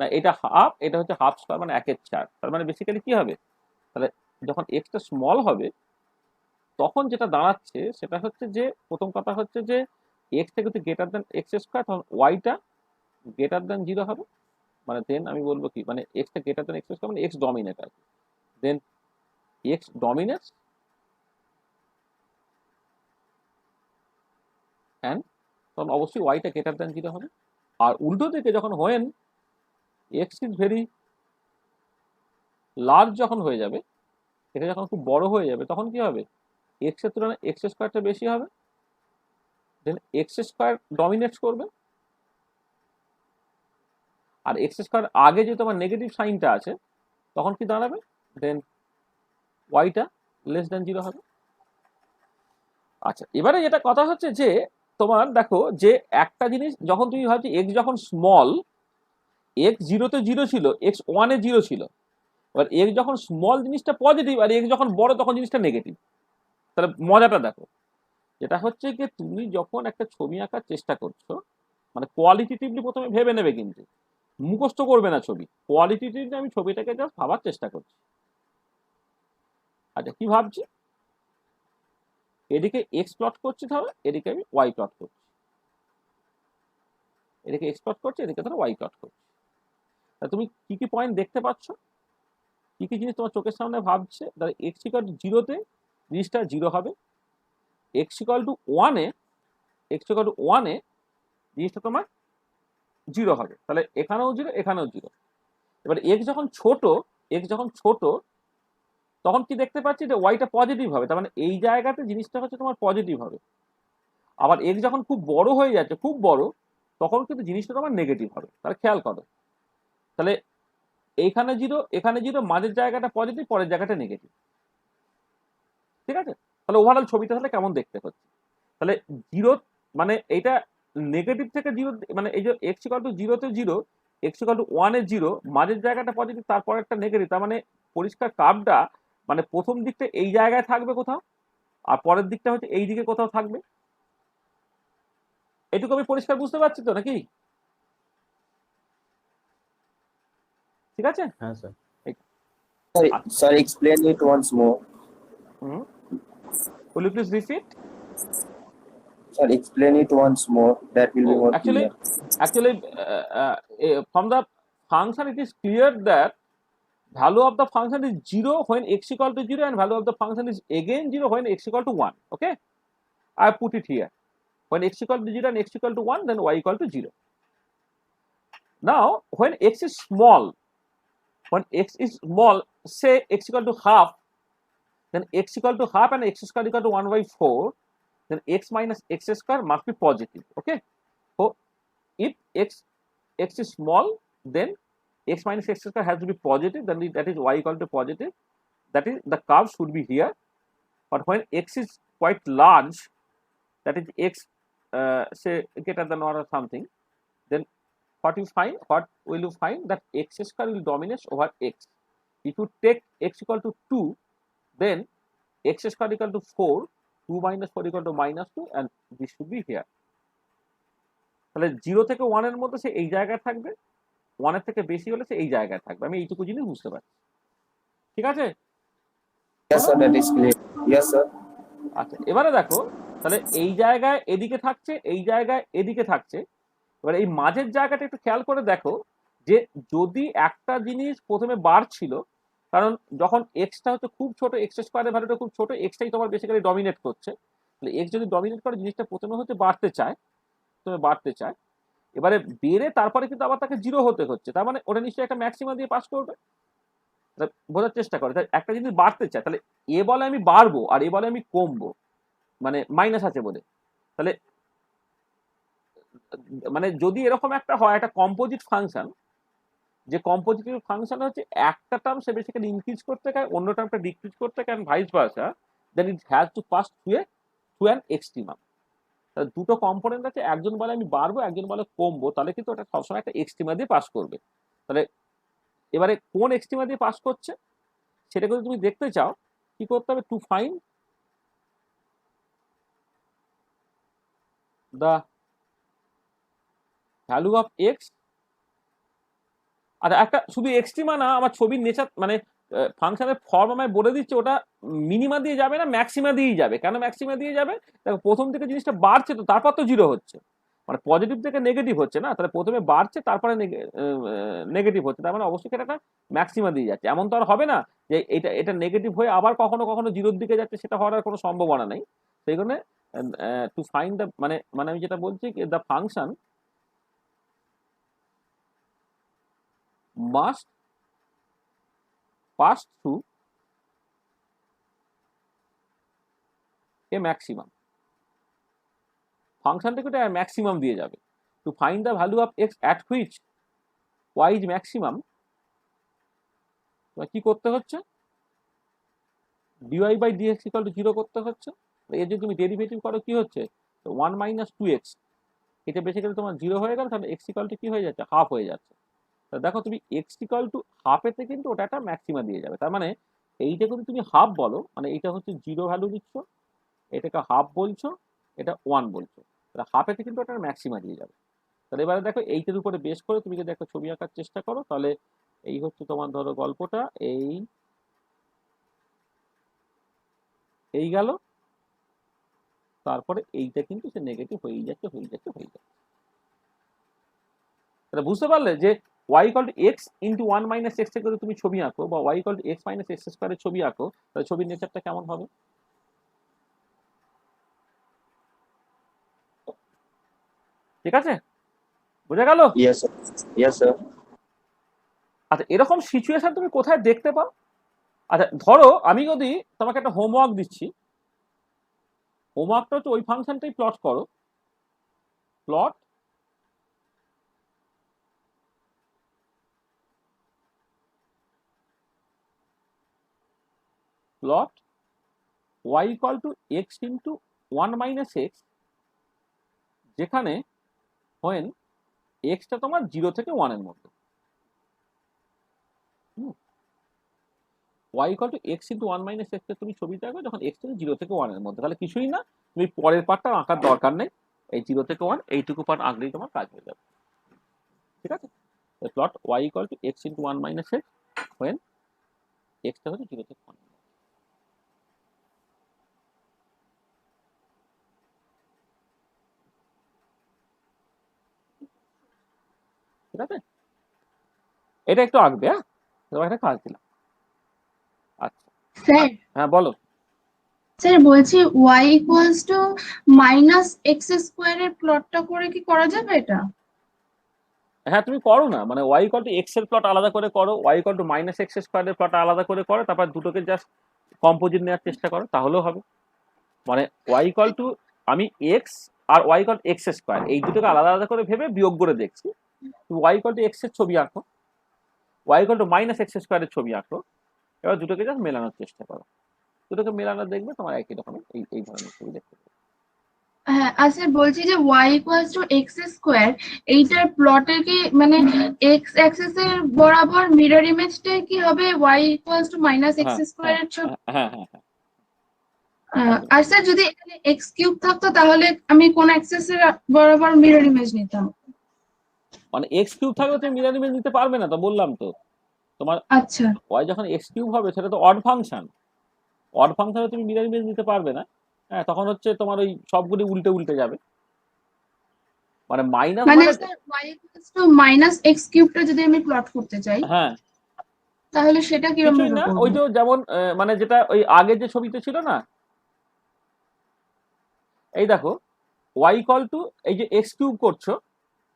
না, এটা হাফ, এটা হচ্ছে হাফ স্কোয়ার, মানে 1/4। তার মানে বেসিক্যালি কি হবে, তাহলে যখন এক্সটা স্মল হবে, তখন যেটা দাঁড়াচ্ছে সেটা হচ্ছে যে, প্রথম কথা হচ্ছে যে এক্স থেকে গ্রেটার দেন এক্স স্কোয়ার, তখন ওয়াইটা গ্রেটার দেন 0 হবে, মানে দেন আমি বলবো কি, মানে extra greater than x square, মানে এক্স ডমিনেট আর কি, দেন এক্স ডমিনেটস অ্যান্ড তখন অবশ্যই ওয়াইটা গ্রেটার দেন 0 হবে। আর উল্টো দিকে যখন when x is very large যখন হয়ে যাবে, এটা যখন খুব বড় হয়ে যাবে, তখন কি হবে, এক্স এর তুলনায় এক্স স্কোয়ারটা বেশি হবে, দেন এক্স স্কোয়ার ডমিনেটস করবে, আর এক্স স্কোয়ার আগে যে তোমার নেগেটিভ সাইনটা আছে, তখন কি দাঁড়াবে, দেন ওয়াইটা লেস দেন 0 হবে। আচ্ছা, এবারে যেটা কথা হচ্ছে যে, তোমার দেখো যে একটা জিনিস যখন তুমি ভাবছি এক্স যখন স্মল, এক্স 0-তে 0 ছিল, এক্স 1-এ 0 ছিল, এবার এক্স যখন স্মল জিনিসটা পজিটিভ, আর এক্স যখন বড় তখন জিনিসটা নেগেটিভ। তাহলে মজাটা দেখো, যেটা হচ্ছে কি, তুমি যখন একটা ছবি আঁকার চেষ্টা করছো, মানে কোয়ালিটেটিভলি প্রথমে ভেবে নেবে, কিন্তু মুখস্থ করবে না ছবি, কোয়ালিটেটিভলি আমি ছবিটাকে জাস্ট ভাবার চেষ্টা করছি। আচ্ছা, কি ভাবছি, এদিকে এক্স প্লট করছি, তাহলে এদিকে আমি ওয়াই প্লট করছি, এদিকে এক্স প্লট করছি, এদিকে ধরো ওয়াই প্লট করছি। তা তুমি কি কি পয়েন্ট দেখতে পাচ্ছ, কি কি জিনিস তোমার চোখের সামনে ভাবছে? তাহলে এক্স = 0-তে জিনিসটা 0 হবে, এক্স = 1-এ, এক্স = 1-এ জিনিসটা তোমার 0 হবে, তাহলে এখানেও 0, এখানেও 0। এবার এক্স যখন ছোট, এক্স যখন ছোট, তখন কি দেখতে পাচ্ছি, যে ওয়াইটা পজিটিভ হবে, তার মানে এই জায়গাতে জিনিসটা হচ্ছে তোমার পজিটিভ হবে। আবার এক্স যখন খুব বড় হয়ে যাচ্ছে, খুব বড়, তখন কিন্তু জিনিসটা তোমার নেগেটিভ হবে। তাহলে খেয়াল করো, তাহলে এইখানে 0, এখানে 0, মাঝের জায়গাটা পজিটিভ, পরের জায়গাটা নেগেটিভ, ঠিক আছে? তাহলে ওভারঅল ছবিটা তাহলে কেমন দেখতে হচ্ছে, তাহলে 0, মানে এইটা নেগেটিভ থেকে 0, মানে এই যে এক্স = 0-তে 0, এক্স = 1-এ 0, মাঝের জায়গাটা পজিটিভ, তারপর একটা নেগেটিভ, তার মানে পরিষ্কার কার্ভটা, মানে প্রথম দিকটা এই জায়গায় থাকবে কোথাও, আর পরের দিকটা হচ্ছে এই দিকে কোথাও থাকবে। এটুকু আমি পরিষ্কার বুঝতে পারছি তো নাকি? ঠিক আছে? হ্যাঁ sir. Sir, explain it once more. Will you please repeat? Sir, explain it once more. That will be Oh, more actually, clear. from the function, it is clear that value of the function is 0 when x equal to 0 and value of the function is again 0 when x equal to 1. Okay, I put it here. When x equal to 0 and x equal to 1, then y equal to 0. Now, when x is small, say x equal to half, then x equal to half and x square equal to 1 by 4, then x minus x square must be positive. Okay, so if x is small, then x minus x square has to be positive, then that is y equal to positive. That is, the curve should be here. But when x is quite large, that is x say greater than or something, then what will you find? That x square will dominate over x. If you take x equal to 2, then x square equal to 4, 2 minus 4 equal to minus 2, and this should be here. তাহলে 0 থেকে 1 এর মধ্যে সে এই জায়গায় থাকবে, 1 এর থেকে বেশি হলে সে এই জায়গায় থাকবে। আমি এইটুকু জিনিস বুঝতে পারছি, ঠিক আছে? Yes, sir, that is clear. Yes, sir. আচ্ছা, এবারে দেখো, তাহলে এই জায়গায় এদিকে থাকছে, এই জায়গায় এদিকে থাকছে। এবার এই মাঝের জায়গাটা একটু খেয়াল করে দেখো, যে যদি একটা জিনিস প্রথমে বাড়ছিল, কারণ যখন এক্সটা হচ্ছে খুব ছোট, এক্স স্কোয়ারের ভ্যালুটা খুব ছোট, এক্সটাই তোমার বেসিক্যালি ডমিনেট করছে, তাহলে এক্স যদি ডমিনেট করে, জিনিসটা প্রথমে হচ্ছে বাড়তে চায়, এবারে বেড়ে তারপরে কিন্তু আবার তাকে 0 হতে হচ্ছে, তার মানে ওটা নিশ্চয়ই একটা ম্যাক্সিমাম দিয়ে পাস করবে। বোঝার চেষ্টা করে, তাই একটা জিনিস বাড়তে চায়, তাহলে এ বলে আমি বাড়বো আর এ বলে আমি কমবো, মানে মাইনাস আছে বলে। তাহলে মানে যদি এরকম একটা হয়, একটা কম্পোজিট ফাংশন, যে কম্পোজিটিভ ফাংশন হচ্ছে একটা টার্ম সে বেসিক্যালি ইনক্রিজ করতে চায়, অন্য টার্মটা ডিক্রিজ করতে চায়, vice versa, then it has to pass through an extremum. তাহলে দুটো কম্পোনেন্ট আছে, একজন বলে আমি বাড়বো, একজন বলে কমবো, তাহলে কিন্তু ওটা সবসময় একটা এক্সট্রিমা দিয়ে পাস করবে। তাহলে এবারে কোন এক্সট্রিমা দিয়ে পাস করছে সেটা যদি তুমি দেখতে চাও, কি করতে হবে? Two find the value of x. আচ্ছা, একটা শুধু এক্সট্রিমা না, আমার ছবির নেচার মানে ফাংশনের ফর্ম আমায় বলে দিচ্ছে, ওটা মিনিমা দিয়ে যাবে না ম্যাক্সিমা দিয়েই যাবে। কেন ম্যাক্সিমা দিয়ে যাবে? দেখো, প্রথম থেকে জিনিসটা বাড়ছে, তো তারপর তো 0 হচ্ছে, মানে পজিটিভ থেকে নেগেটিভ হচ্ছে না, তাহলে প্রথমে বাড়ছে তারপরে নেগেটিভ হচ্ছে, তার মানে অবশ্যই সেটা একটা ম্যাক্সিমা দিয়ে যাচ্ছে। এমন তো আর হবে না যে এটা নেগেটিভ হয়ে আবার কখনো কখনো 0-র দিকে যাচ্ছে, সেটা হওয়ার কোনো সম্ভাবনা নেই। সেই জন্য টু ফাইন্ড দ্য মানে আমি যেটা বলছি, the function must pass through a maximum. ফাংশনটাকে একটা ম্যাক্সিমাম দিয়ে যাবে। To find the value of x at which y is maximum, তোমার কি করতে হচ্ছে? Dy by dx equal to 0 করতে হচ্ছে। এর যদি তুমি ডেরিভেটিভ করো, কি হচ্ছে? 1 মাইনাস 2x, এটা বেসিক্যালি তোমার 0 হয়ে গেল, তাহলে এক্স ইকুয়াল টু কি হয়ে যাচ্ছে? হাফ হয়ে যাচ্ছে। দেখো, তুমি এক্স ইকুয়াল টু হাফেতে কিন্তু ওটা একটা ম্যাক্সিমা দিয়ে যাবে। তার মানে এইটা যদি তুমি হাফ বলো, মানে এইটা হচ্ছে 0 ভ্যালু দিচ্ছ, এটাকে হাফ বলছো, এটা 1 বলছো, তাহলে হাফেতে কিন্তু ওটা ম্যাক্সিমা দিয়ে যাবে। তাহলে এবারে দেখো, এইটার উপরে বেস করে তুমি যদি একটা ছবি আঁকার চেষ্টা করো, তাহলে এই হচ্ছে তোমার ধরো গল্পটা, এই গেল, তারপরে এইটা কিন্তু সে নেগেটিভ হয়ে যাচ্ছে। তাহলে বুঝতে পারলে যে y equal to x into 1 minus x থেকে যদি তুমি ছবি আঁকো, বা y equal to x minus x স্কোয়ারের ছবি আঁকো, তাহলে ছবির নেচারটা কেমন হবে? ঠিক আছে, বোঝা গেল? Yes, sir. Yes, sir. আচ্ছা, এরকম সিচুয়েশন তুমি কোথায় দেখতে পাও? আচ্ছা, ধরো আমি যদি তোমাকে একটা হোমওয়ার্ক দিচ্ছি, হোমওয়ার্কটা হচ্ছে ওই ফাংশনটাই প্লট করো, plot y equal to x into 1 minus x, যেখানে when x টা তোমার 0 থেকে 1 এর মধ্যে, y equal to x into 1 minus x তুমি ছবিটা আঁকো যখন x থেকে 0 থেকে 1 এর মধ্যে, তাহলে কিছুই না, তুমি পরের পার্টটা আঁকার দরকার নেই, এই 0 থেকে 1 এইটুকু পার্ট আঁকলেই তোমার কাজ হয়ে যাবে। ঠিক আছে, plot y equal to x into 1 minus x when x টা হচ্ছে 0 থেকে 1। ঠিক আছে, এটা একটু আঁকবে। হ্যাঁ, তোমার একটা কাজ দিলাম। আচ্ছা, স্যার হ্যাঁ বলো। স্যার বলছি y equals to minus x স্কোয়ারের প্লটটা করে কি করা যাবে এটা? হ্যাঁ তুমি করো না, মানে ওয়াই ইকুয়াল টু এক্স এর প্লট আলাদা করে করো, y equal to minus x স্কোয়ারের প্লট আলাদা করে করো, তারপর দুটোকে জাস্ট কম্পোজিট নেওয়ার চেষ্টা করো, তাহলেও হবে। মানে ওয়াই ইকুয়াল টু আমি এক্স আর y equal to x square এই দুটোকে আলাদা আলাদা করে ভেবে বিয়োগ করে দেখছি। ওয়াই ইকুয়াল টু এক্স এর ছবি আঁকো, y equal to minus x স্কোয়ারের ছবি আঁকো, এবার দুটোকে জাস্ট মেলানোর চেষ্টা করো, দুটোকে মেলানো দেখবে তোমার একই রকমের এই ধরনের ছবি দেখতে পাবে। হ্যাঁ আর স্যার বলছি যে y equals two x square এইটার প্লটের কি মানে এক্স অ্যাক্সিস এর বরাবর মিরর ইমেজটাই কি হবে y equals to minus x হ্যাঁ হ্যাঁ স্কোয়ারের ছবি? হ্যাঁ হ্যাঁ হ্যাঁ আর স্যার যদি এখানে এক্স কিউব থাকতো তাহলে আমি কোন অ্যাক্সিস এর বরাবর মিরর ইমেজ নিতাম? মানে এক্স কিউব থাকলে তুমি মিরর ইমেজ নিতে পারবে না, তো বললাম তো তোমার আচ্ছা ওয়াই যখন এক্স কিউব হবে সেটা তো অড ফাংশন, অড ফাংশনে তুমি মিরর ইমেজ নিতে পারবে না। হ্যাঁ, তখন হচ্ছে তোমার ওই সবগুলি উল্টে উল্টে যাবে। মানে মাইনাস মানে মানে sir y equals to minus x কিউবটা যদি আমি প্লট করতে চাই হ্যাঁ তাহলে সেটা কিরকম কিছুই ভাবে না, করব? ওই তো যেমন মানে যেটা ওই আগে যে ছবিতে ছিল না, এই দেখো ওয়াই ইকুয়াল টু এই যে এক্স কিউব করছো,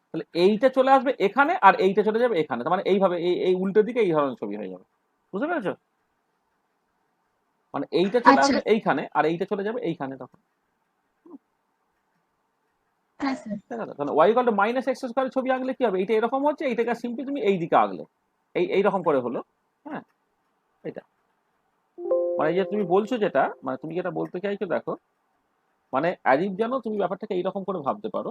তাহলে এইটা চলে আসবে এখানে আর এইটা চলে যাবে এখানে, তার মানে এইভাবে এই উল্টো দিকে এই ধরনের ছবি হয়ে যাবে, বুঝতে পেরেছো? মানে এইটা চলে আচ্ছা আসবে এইখানে আর এইটা চলে যাবে এইখানে, তখন হ্যাঁ স্যার ঠিক আছে। তাহলে y equal to minus x স্কোয়ারের ছবি আঁকলে কি হবে, এইটা এরকম হচ্ছে, এইটাকে সিম্পলি তুমি এই দিকে আঁকলে এইরকম করে হলো। হ্যাঁ, এটা মানে এই যে তুমি বলছো যেটা, মানে তুমি যেটা বলতে চাইছো দেখো, মানে অ্যাজিভ যেন তুমি ব্যাপারটাকে এইরকম করে ভাবতে পারো।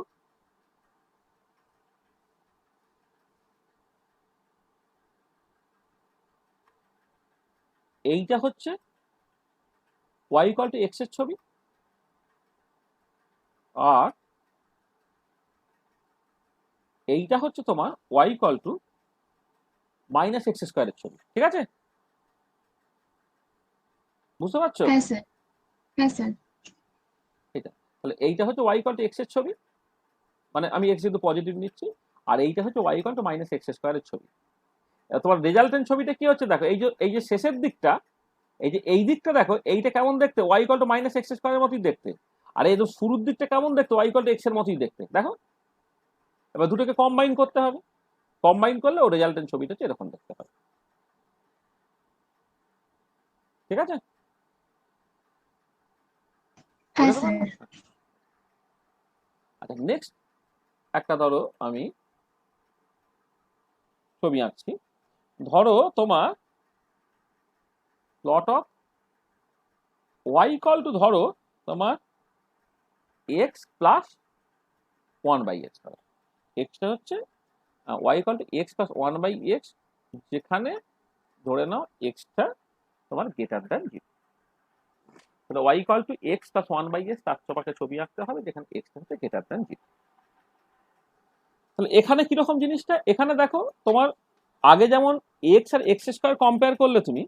এইটা হচ্ছে ওয়াই ইকুয়াল টু এক্স এর ছবি, আর এইটা হচ্ছে তোমার y equal to minus x স্কোয়ারের ছবি, ঠিক আছে? বুঝতে পারছো? হ্যাঁ স্যার হ্যাঁ স্যার এটা তাহলে এইটা হচ্ছে ওয়াই ইকুয়াল টু এক্স এর ছবি, মানে আমি এক্স যেহেতু পজিটিভ নিচ্ছি, আর এইটা হচ্ছে y equal to minus x স্কোয়ারের ছবি। তোমার রেজাল্টেন্ট ছবিটা কি হচ্ছে দেখো, এই যে শেষের দিকটা, এই দিকটা দেখো, এইটা কেমন দেখতে, y equal to minus x স্কোয়ারের মতোই দেখতে, আর এই যে শুরুর দিকটা কেমন দেখতে, ওয়াই ইকুয়াল টু এক্স এর মতোই দেখতে, দেখো। এবার দুটোকে কম্বাইন করতে হবে, কম্বাইন করলে ও রেজাল্টেন্ট ছবিটা হচ্ছে এরকম দেখতে হবে, ঠিক আছে? হ্যাঁ বুঝতে পারলে? স্যার আচ্ছা, নেক্সট একটা ধরো আমি ছবি আঁকছি, ধরো তোমার plot of y equal to ধরো তোমার x plus one by x, এক্সটা হচ্ছে y equal to x plus one by x, যেখানে ধরে নাও এক্সটা তোমার গ্রেটার দ্যান জিরো। তাহলে y equal to x plus one by x, তার তোমাকে ছবি আঁকতে হবে যেখানে এক্স হচ্ছে গ্রেটার দ্যান জিরো। তাহলে এখানে কিরকম জিনিসটা, এখানে দেখো তোমার আগে যেমন এক্স আর এক্স স্কোয়ার কম্পেয়ার করলে তুমি,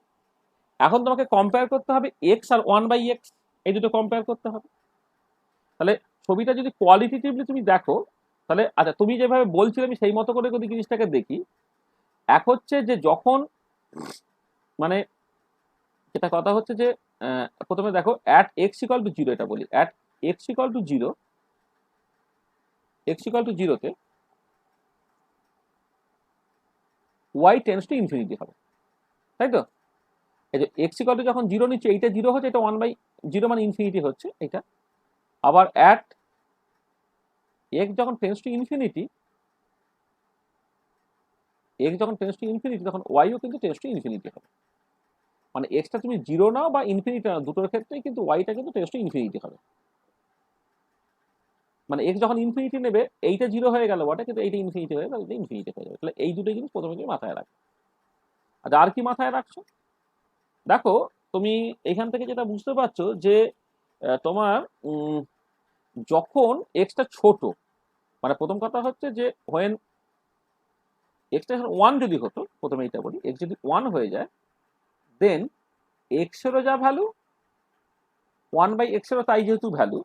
এখন তোমাকে কম্পেয়ার করতে হবে এক্স আর ওয়ান বাই এক্স, এই দুটো কম্পেয়ার করতে হবে। তাহলে ছবিটা যদি কোয়ালিটেটিভলি তুমি দেখো, তাহলে আচ্ছা তুমি যেভাবে বলছিলে আমি সেই মতো করে যদি জিনিসটাকে দেখি, এক হচ্ছে যে যখন মানে যেটা কথা হচ্ছে যে প্রথমে দেখো at x equal to zero, এটা বলি at x equal to zero, x equal two জিরোতে ওয়াই টেন্স টু ইনফিনিটি হবে, তাই তো? এই যে এক্স ইকুয়াল টু যখন জিরো নিচ্ছে, এইটা জিরো হচ্ছে, এটা ওয়ান বাই জিরো মানে ইনফিনিটি হচ্ছে এটা। আবার অ্যাট এক্স যখন টেন্স টু ইনফিনিটি, এক্স যখন টেন্স টু ইনফিনিটি তখন ওয়াইও কিন্তু টেন্স টু ইনফিনিটি হবে। মানে এক্সটা তুমি জিরো নাও বা ইনফিনিটি নাও, দুটোর ক্ষেত্রেই কিন্তু ওয়াইটা কিন্তু টেন্স টু ইনফিনিটি হবে। মানে এক্স যখন ইনফিনিটি নেবে, এইটা জিরো হয়ে গেল বটে, কিন্তু এইটা ইনফিনিটি হয়ে গেল, ইনফিনিটি হয়ে যাবে। তাহলে এই দুটো জিনিস প্রথমে তুমি মাথায় রাখো। আচ্ছা, আর কি মাথায় রাখছো দেখো, তুমি এখান থেকে যেটা বুঝতে পারছো যে তোমার যখন এক্সটা ছোট, মানে প্রথম কথা হচ্ছে যে হোয়েন এক্সটা ওয়ান যদি হতো, প্রথমে এটা বলি, এক্স যদি ওয়ান হয়ে যায়, দেন এক্সেরও যা ভ্যালু, ওয়ান বাই এক্সেরও তাই যেহেতু ভ্যালু,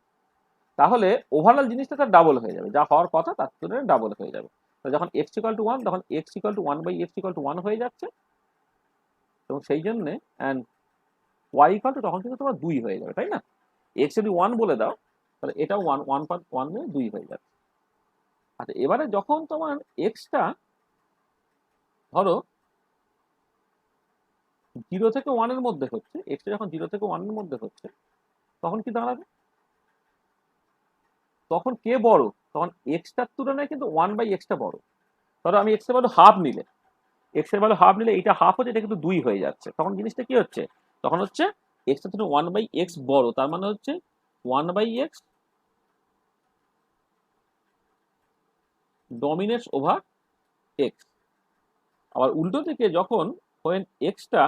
তাহলে ওভারঅল জিনিসটা তার ডাবল হয়ে যাবে, যা হওয়ার কথা তার তুলনায় ডাবল হয়ে যাবে। যখন x ইকুয়াল টু 1 তখন x equal to 1 by x equal to 1 হয়ে যাচ্ছে, এবং সেই জন্যে অ্যান্ড y ইকুয়াল টু তখন কিন্তু তোমার 2 হয়ে যাবে, তাই না? x যদি 1 বলে দাও তাহলে এটাও 1 নিয়ে 2 হয়ে যাচ্ছে। আচ্ছা, এবারে যখন তোমার এক্সটা ধরো 0 থেকে 1 এর মধ্যে হচ্ছে, এক্সটা যখন 0 থেকে 1 এর মধ্যে হচ্ছে, তখন কি দাঁড়াবে? তখন কে বড়? তখন এক্সটার তুলনায় কিন্তু 1 বাই এক্সটা বড়। ধরো আমি এক্স এর ভ্যালু হাফ নিলে, এক্স এর ভ্যালু হাফ নিলে এটা হাফ হচ্ছে, এটা কিন্তু 2 হয়ে যাচ্ছে। তখন জিনিসটা কি হচ্ছে? তখন হচ্ছে এক্সটার তুলনায় 1 বাই এক্স বড়, তার মানে হচ্ছে 1 by x dominates over x. আবার উল্টো দিকে যখন when এক্সটা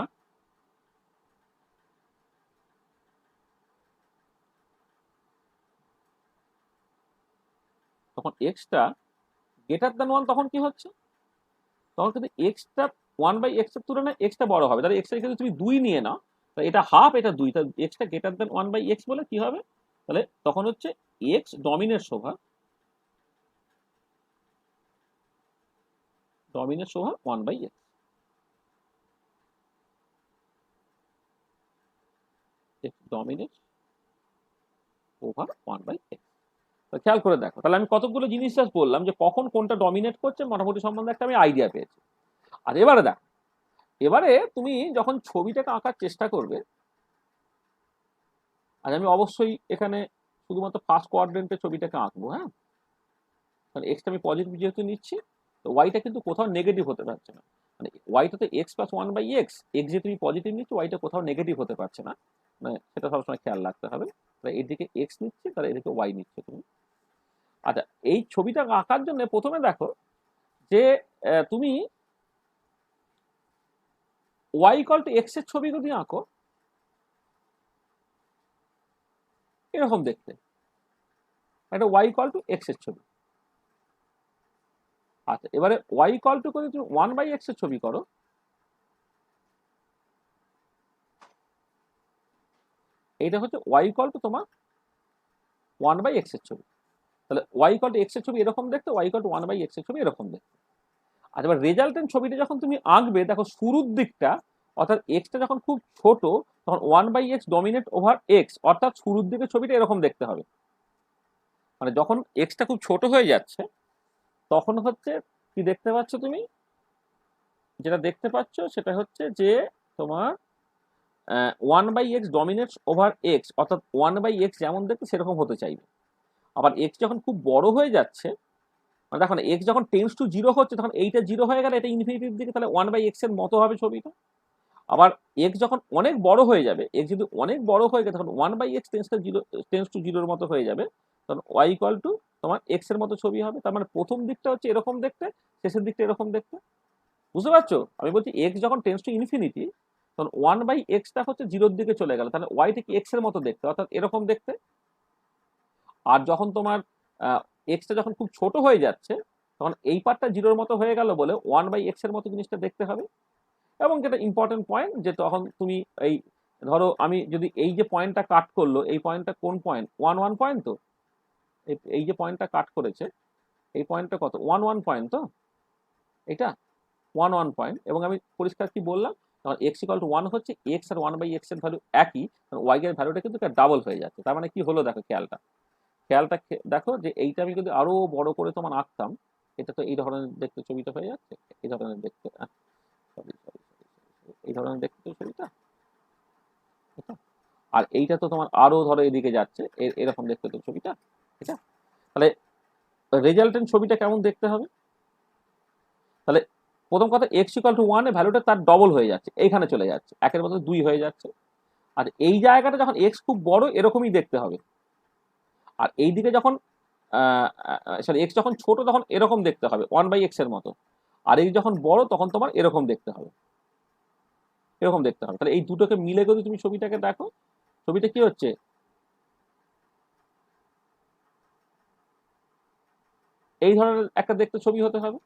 তখন এক্সটা গ্রেটার দ্যান 1 তখন কি হচ্ছে? তখন কিন্তু এক্সটা 1 বাই এক্স এর তুলনায় এক্সটা বড় হবে। তাহলে এক্সটা যদি তুমি 2 নিয়ে নাও, তাহলে এটা হাফ, এটা 2, তাহলে এক্সটা গ্রেটার দ্যান 1 বাই এক্স বলে কি হবে? তাহলে তখন হচ্ছে x dominates over 1 by x. X dominates over 1 by x. খেয়াল করে দেখো, তাহলে আমি কতগুলো জিনিস জাস্ট বললাম যে কখন কোনটা ডমিনেট করছে মোটামুটি সম্বন্ধে একটা আমি আইডিয়া পেয়েছি। আর এবারে দেখো, এবারে তুমি যখন ছবিটাকে আঁকার চেষ্টা করবে, আর আমি অবশ্যই এখানে শুধুমাত্র ফার্স্ট কোয়াড্রেন্টে ছবিটাকে আঁকবো, হ্যাঁ, মানে এক্সটা আমি পজিটিভ যেহেতু নিচ্ছি, তো ওয়াইটা কিন্তু কোথাও নেগেটিভ হতে পারছে না। মানে ওয়াইটা তো x plus 1 by x, x যে তুমি পজিটিভ নিচ্ছ, ওয়াইটা কোথাও নেগেটিভ হতে পারছে না, মানে সেটা সবসময় খেয়াল রাখতে হবে। তাহলে এদিকে এক্স নিচ্ছে, তাহলে এদিকে ওয়াই নিচ্ছে তুমি। আচ্ছা, এই ছবিটা আঁকার জন্য প্রথমে দেখো যে তুমি ওয়াই ইকুয়াল টু এক্স এর ছবি যদি আঁকো, এরকম দেখতে একটা ওয়াই ইকুয়াল টু এক্স এর ছবি। আচ্ছা, এবারে ওয়াই ইকুয়াল টু করে তুমি 1 বাই এক্স এর ছবি করো, এইটা হচ্ছে ওয়াই ইকুয়াল টু তোমার 1 বাই এক্স এর ছবি। তাহলে ওয়াই ইকুয়াল টু এক্স এর ছবি এরকম দেখতে, y equal to 1 by x এর ছবি এরকম দেখতে। আচ্ছা, এবার রেজাল্টেন্ট ছবিটা যখন তুমি আঁকবে, দেখো শুরুর দিকটা অর্থাৎ এক্সটা যখন খুব ছোট, তখন 1 by x dominate over x, অর্থাৎ শুরুর দিকে ছবিটা এরকম দেখতে হবে। মানে যখন এক্সটা খুব ছোট হয়ে যাচ্ছে, তখন হচ্ছে কি দেখতে পাচ্ছ তুমি? যেটা দেখতে পাচ্ছ সেটা হচ্ছে যে তোমার 1 by x dominates over x, অর্থাৎ 1 বাই এক্স যেমন দেখতে সেরকম হতে চাইবে। আবার এক্স যখন খুব বড় হয়ে যাচ্ছে, মানে দেখো না, এক্স যখন টেন্স টু 0 হচ্ছে, তখন এইটা 0 হয়ে গেলে এটা ইনফিনিটির দিকে, তাহলে 1 বাই এক্স এর মতো হবে ছবিটা। আবার এক্স যখন অনেক বড় হয়ে যাবে, এক্স যদি অনেক বড় হয়ে গেছে, তখন 1 বাই এক্স টেন্স টু 0 এর মতো হয়ে যাবে, তখন ওয়াই ইকুয়াল টু তোমার এক্স এর মতো ছবি হবে। তার মানে প্রথম দিকটা হচ্ছে এরকম দেখতে, শেষের দিকটা এরকম দেখতে। বুঝতে পারছো? আমি বলছি এক্স যখন টেন্স টু ইনফিনিটি, তখন 1 বাই এক্সটা হচ্ছে 0 দিকে চলে গেল, তাহলে ওয়াইটা কি এক্স এর মতো দেখতে, অর্থাৎ এরকম দেখতে। আর যখন তোমার এক্সটা যখন খুব ছোট হয়ে যাচ্ছে, তখন এই পার্টটা 0 মতো হয়ে গেল বলে 1 বাই এক্স এর মতো জিনিসটা দেখতে হবে। এবং যেটা ইম্পর্টেন্ট পয়েন্ট, যে তখন তুমি এই ধরো আমি যদি এই যে পয়েন্টটা কাট করলো, এই পয়েন্টটা কোন পয়েন্ট? 1 পয়েন্ট। তো এই যে পয়েন্টটা কাট করেছে, এই পয়েন্টটা কত? 1 পয়েন্ট। তো এটা 1 পয়েন্ট। এবং আমি পরিষ্কার কি বললাম, তখন এক্স ইকুয়াল টু 1 হচ্ছে, এক্স আর 1 বাই এক্স এর ভ্যালু একই, ওয়াই এর ভ্যালুটা কিন্তু ডাবল হয়ে যাচ্ছে। তার মানে কি হলো দেখো, খেয়ালটা দেখো যে এইটা আমি যদি আরো বড় করে তোমার আঁকতাম, এটা তো এই ধরনের দেখতে ছবিটা হয়ে যাচ্ছে, এই ধরনের দেখতে, এই ধরনের দেখতে ছবিটা। আর এইটা তো তোমার আরো ধরো এদিকে যাচ্ছে, এরকম দেখতে তো ছবিটা এটা। তাহলে রেজাল্টেন্ট ছবিটা কেমন দেখতে হবে? তাহলে প্রথম কথা, এক্স ইকুয়াল টু 1 এর ভ্যালুটা তার ডবল হয়ে যাচ্ছে, এইখানে চলে যাচ্ছে, 1 বদলে 2 হয়ে যাচ্ছে। আর এই জায়গাটা যখন এক্স খুব বড়, এরকমই দেখতে হবে। আর এইদিকে যখন সরি এক্স যখন ছোট, তখন এরকম দেখতে হবে 1 বাই এক্স এর মতো। আর এই যখন বড়, তখন তোমার এরকম দেখতে হবে, এরকম দেখতে হবে। তাহলে এই দুটোকে মিলে যদি তুমি ছবিটাকে দেখো, ছবিটা কি হচ্ছে? এই ধরনের একটা দেখতে ছবি হতে হবে।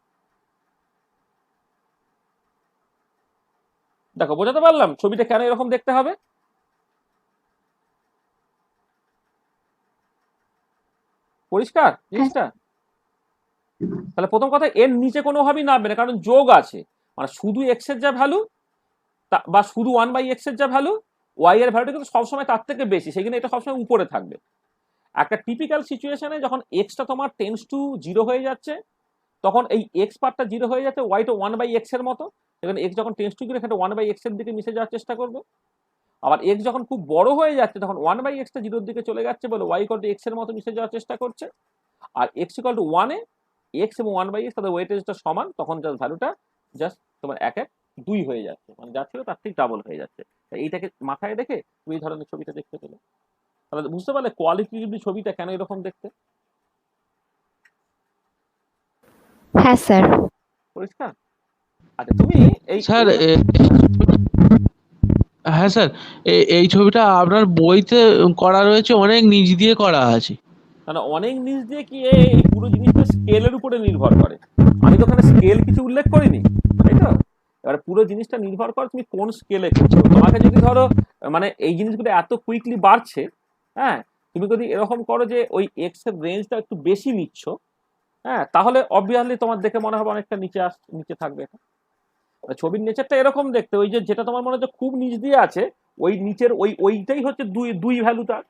দেখো, বোঝাতে পারলাম ছবিটা কেন এরকম দেখতে হবে? পরিষ্কার জিনিসটা? তাহলে প্রথম কথা এর নিচে কোনোভাবেই নামবে না, কারণ যোগ আছে, মানে শুধু এক্স এর যা ভ্যালু বা শুধু 1/x এর যা ভ্যালু, ওয়াই এর ভ্যালুটা কিন্তু সবসময় তার থেকে বেশি, সেই জন্য এটা সবসময় উপরে থাকবে। একটা টিপিক্যাল সিচুয়েশনে যখন এক্সটা তোমার টেন্স টু 0 হয়ে যাচ্ছে, তখন এই এক্স পার্টটা 0 হয়ে যাচ্ছে, ওয়াইটা 1/x এর মতো, এখানে এক্স যখন টেন্স টু 0 এখানে 1/x এর দিকে মিশে যাওয়ার চেষ্টা করবে। আবার এক্স যখন খুব বড় হয়ে যাচ্ছে তখন 1/x টা 0 এর দিকে চলে যাচ্ছে বলে ওয়াই ইকুয়াল টু এক্স এর মতো মিশে যাওয়ার চেষ্টা করছে। আর এক্স ইকুয়াল টু 1 এ এক্স এবং 1/x তাদের ওয়েটেজটা সমান, তখন জাস্ট ভ্যালুটা জাস্ট তোমার 1 হয়ে যাচ্ছে, মানে যা ছিল তার ঠিক ডাবল হয়ে যাচ্ছে। এইটাকে মাথায় রেখে তুমি এই ধরনের ছবিটা দেখতে পেলে, তাহলে বুঝতে পারলে কোয়ালিটিভলি ছবিটা কেন এরকম দেখতে। হ্যাঁ স্যার। পরিষ্কার? আচ্ছা তুমি এই স্যার হ্যাঁ স্যার, এই ছবিটা আপনার বইতে করা রয়েছে, অনেক নিচ দিয়ে করা আছে। মানে অনেক নিচ দিয়ে কি এই পুরো জিনিসটা স্কেলের উপরে নির্ভর করে, আমি তো ওখানে স্কেল কিছু উল্লেখ করিনি, তাই তো? এবার পুরো জিনিসটা নির্ভর করে তুমি কোন স্কেলে করছো। তোমাকে যদি ধরো মানে এই জিনিসগুলো এত কুইকলি বাড়ছে, হ্যাঁ, তুমি যদি এরকম করো যে ওই এক্স এর রেঞ্জটা একটু বেশি নিচ্ছ, হ্যাঁ, তাহলে অবভিয়াসলি তোমার দেখে মনে হবে অনেকটা নিচে থাকবে এটা। ছবির নেচারটা এরকম দেখতে, ওই যে যেটা তোমার মনে হচ্ছে খুব নিচ দিয়ে আছে, ওই নিচের ওইটাই হচ্ছে দুই ভ্যালু তার।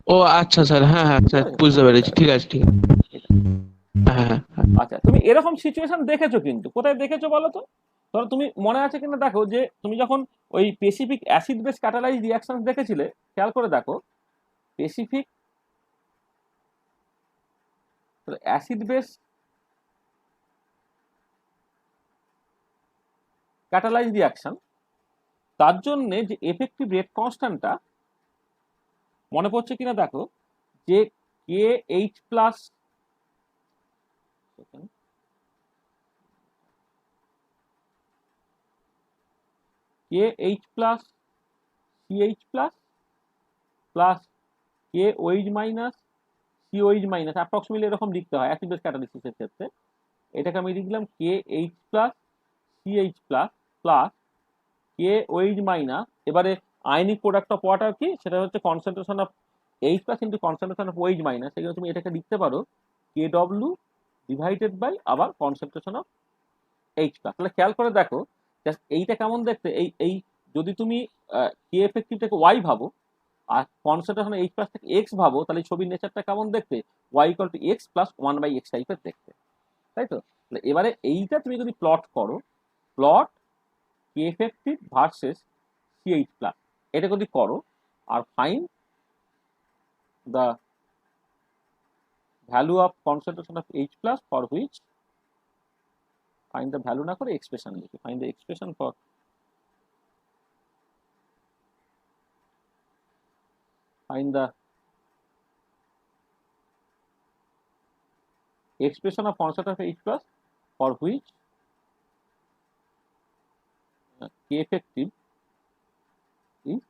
ও আচ্ছা স্যার, হ্যাঁ হ্যাঁ স্যার, বুঝতে পেরেছি, ঠিক আছে ঠিক আছে। হ্যাঁ হ্যাঁ হ্যাঁ। আচ্ছা তুমি এরকম সিচুয়েশন দেখেছো, কিন্তু কোথায় দেখেছো বলো তো? ধরো তুমি মনে আছে কিনা দেখো, যে তুমি যখন ওই specific acid base catalyse reaction দেখেছিলে, খেয়াল করে দেখো specific acid base catalyse reaction, তার জন্য যে এফেক্টিভ রেট কনস্ট্যান্টটা মনে পড়ছে কিনা দেখো, যে K H plus K H plus CH plus plus K OH minus COH minus, approximately এরকম লিখতে হয় অ্যাসিড বেস ক্যাটালিসিসের ক্ষেত্রে। এটাকে আমি লিখলাম K H plus CH plus plus K OH minus, এবারে আয়নিক প্রোডাক্ট অফ ওয়াটার কি, সেটা হচ্ছে concentration of H plus into concentration of OH minus, সেখানে তুমি এটাকে লিখতে পারো কে ডব্লিউ ডিভাইডেড বাই আবার কনসেন্ট্রেশন অফ এইচ প্লাস। তাহলে খেয়াল করে দেখো জাস্ট এইটা কেমন দেখতে, এই যদি তুমি কে এফেক্টিভটাকে ওয়াই ভাবো আর কনসেন্ট্রেশন এইচ প্লাস থেকে এক্স ভাবো, তাহলে ছবির নেচারটা কেমন দেখতে, y equal to x plus 1/x টাইপের দেখতে, তাই তো? এবারে এইটা তুমি যদি প্লট করো, plot K effective versus CH plus, এটা যদি করো আর find the value of concentration of H plus for which, find the value না করে এক্সপ্রেশন লিখি, find the expression for find the expression of constant of H plus for which K effective is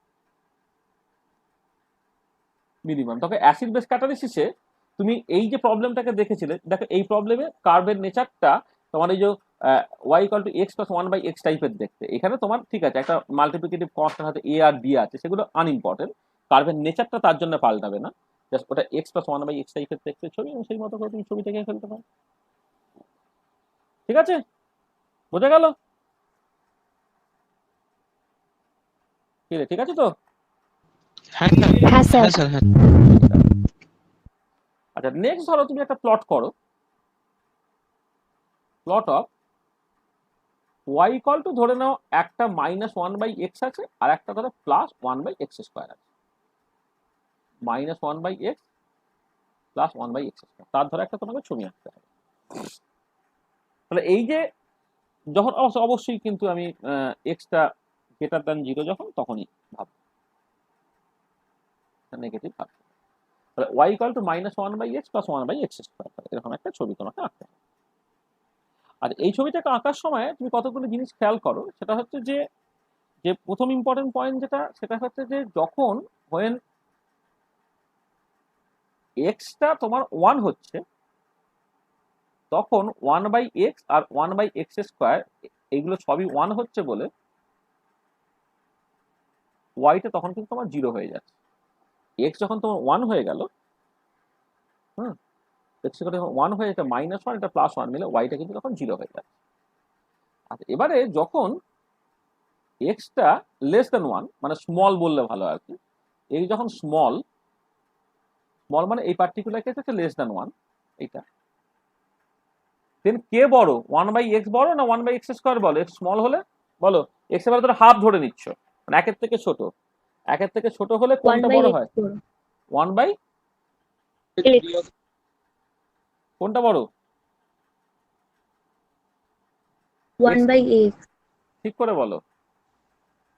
minimum। তবে acid base ক্যাটালিসিসে তুমি এই যে প্রবলেমটাকে দেখেছিলে, দেখো এই প্রবলেমে কার্ভের নেচারটা তোমার এই যে y equal to x plus 1/x টাইপের দেখতে, এখানে তোমার ঠিক আছে একটা মাল্টিপ্লিকেটিভ কনস্ট্যান্ট হাতে a আর b আছে, সেগুলো আনইম্পর্টেন্ট, কার্ভের নেচারটা তার জন্য পাল্টাবে না, জাস্ট ওটা এক্স প্লাস 1/x টাইপের দেখতে ছবি, এবং সেই মতো করে তুমি ছবি থেকে ফেলতে পারো। ঠিক আছে, বোঝা গেল? ঠিক আছে তো? হ্যাঁ হ্যাঁ স্যার। হ্যাঁ স্যার, হ্যাঁ। আচ্ছা নেক্সট ধরো তুমি একটা প্লট করো, plot of y equal two ধরে নাও একটা -1/x আছে আর একটা ধরো +1/x² আছে, -1/x +1/x², তার ধরো একটা তোমাকে ছবি আঁকতে হবে। তাহলে এই যে যখন অবশ্যই কিন্তু আমি এক্সটা গ্রেটার দ্যান 0 যখন, তখনই ভাববো নেগেটিভ ভাববো। তাহলে y equal to -1/x +1/x², এরকম একটা ছবি তোমাকে আঁকতে হবে। আর এই ছবিটাকে আঁকার সময় তুমি কতগুলো জিনিস খেয়াল করো, সেটা হচ্ছে যে প্রথম ইম্পর্টেন্ট পয়েন্ট যেটা, সেটা হচ্ছে যে যখন when এক্সটা তোমার 1 হচ্ছে, তখন 1/x আর 1/x² এইগুলো সবই 1 হচ্ছে বলে ওয়াইটা তখন কিন্তু তোমার 0 হয়ে যাচ্ছে। এক্স যখন তোমার 1 হয়ে গেল, এক্স ইকুয়াল টু 1 হয়ে এটা -1 এটা +1 মিলে ওয়াইটা কিন্তু তখন 0 হয়ে যাবে। আচ্ছা এবারে যখন এক্সটা লেস দেন 1 মানে স্মল বললে ভালো আর কি, এই যখন স্মল মানে এই পার্টিকুলার কেস হচ্ছে লেস দেন 1 এইটা, দেন কে বড় 1/x বড় না 1/x² বলো? এক্স স্মল হলে বলো, এক্স এর ধরে হাফ ধরে নিচ্ছ মানে একের থেকে ছোট, একের থেকে ছোট হলে কোনটা বড় হয়? 1 বাই কোনটা বড়? 1/x ঠিক করে বলো।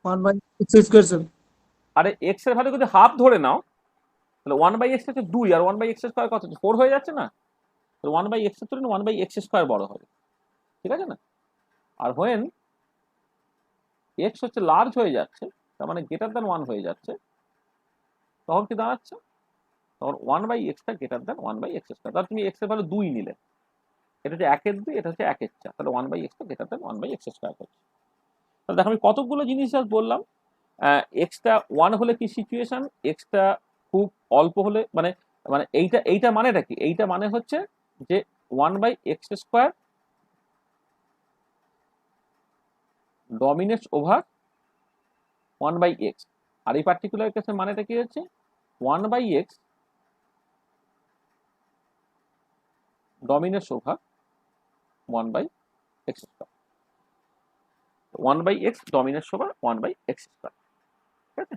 1/x², sir. আরে এক্স এর ভ্যালু যদি হাফ ধরে নাও তাহলে 1/x হচ্ছে 2 আর 1/x² কত? 4 হয়ে যাচ্ছে না? তাহলে 1/x এর তুলনায় 1/x² বড় হবে, ঠিক আছে না? আর হোয়েন এক্স হচ্ছে লার্জ হয়ে যাচ্ছে, তার মানে গ্রেটার দ্যান 1 হয়ে যাচ্ছে, তখন কি দাঁড়াচ্ছে? তখন 1/x টা গ্রেটার দ্যান 1/x²। তাহলে তুমি এক্স এর ভ্যালু 2 নিলে, এটা হচ্ছে 1/2, এটা হচ্ছে 1/4, তাহলে 1/x টা গ্রেটার দ্যান 1/x² হচ্ছে। তাহলে দেখো আমি কতগুলো জিনিস আজ বললাম। এক্সটা 1 হলে কি সিচুয়েশন, এক্সটা খুব অল্প হলে মানে মানে এইটা মানেটা কি? এইটা মানে হচ্ছে যে 1/x² ডমিনেটস ওভার 1/x, আর এই পার্টিকুলার কেসের মানেটা কি হচ্ছে 1/x ডমিনেটস over 1/x², 1/x ডমিনেটস over 1/x², ঠিক আছে?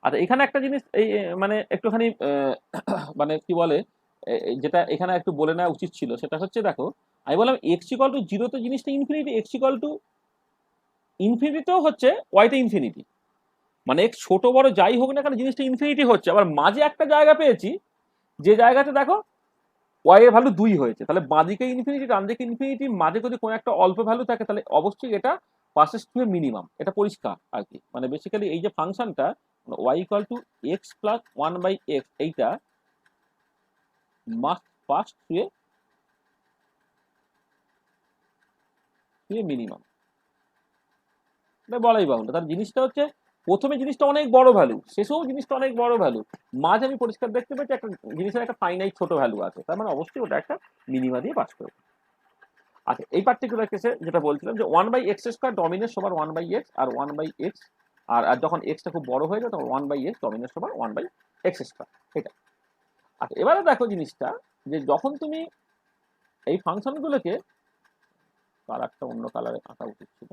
আচ্ছা এখানে একটা জিনিস এই মানে একটুখানি মানে কি বলে যেটা এখানে একটু বলে নেওয়া উচিত ছিল, সেটা হচ্ছে দেখো আমি বললাম এক্স ইকুয়াল টু 0 তে জিনিসটা ইনফিনিটি, এক্স ইকুয়াল টু ইনফিনিটিতেও হচ্ছে ওয়াইটা ইনফিনিটি, মানে এক্স ছোট বড় যাই হোক না কেন জিনিসটা ইনফিনিটি হচ্ছে। আবার মাঝে একটা জায়গা পেয়েছি যে জায়গাতে দেখো ওয়াই এর ভ্যালু 2 হয়েছে, তাহলে বাঁদিকে ইনফিনিটি ডান দিকে ইনফিনিটি, মাঝে যদি কোনো একটা অল্প ভ্যালু থাকে তাহলে অবশ্যই এটা পাসেস টু এ মিনিমাম, এটা পরিষ্কার আর কি। মানে বেসিক্যালি এই যে ফাংশনটা y equal to x plus 1/x এইটা must pass to A minimum, এটা বলাই বাহুল্য। তার জিনিসটা হচ্ছে প্রথমে জিনিসটা অনেক বড় ভ্যালু, শেষেও জিনিসটা অনেক বড় ভ্যালু, মাঝে আমি পরিষ্কার দেখতে পাচ্ছি একটা জিনিসের একটা ফাইনাইট ছোট ভ্যালু আছে, তার মানে অবশ্যই ওটা একটা মিনিমা দিয়ে পাস করবে। আচ্ছা এই পার্টিকুলার কেসে যেটা বলছিলাম যে 1/x² ডমিনেটস ওভার 1/x আর 1/x, আর যখন এক্সটা খুব বড় হয়ে যায় তখন 1/x ডমিনেটস ওভার 1/x², এটা। আচ্ছা এবারে দেখো জিনিসটা যে যখন তুমি এই ফাংশনগুলোকে, কালারটা অন্য কালারে আঁকা উচিত ছিল,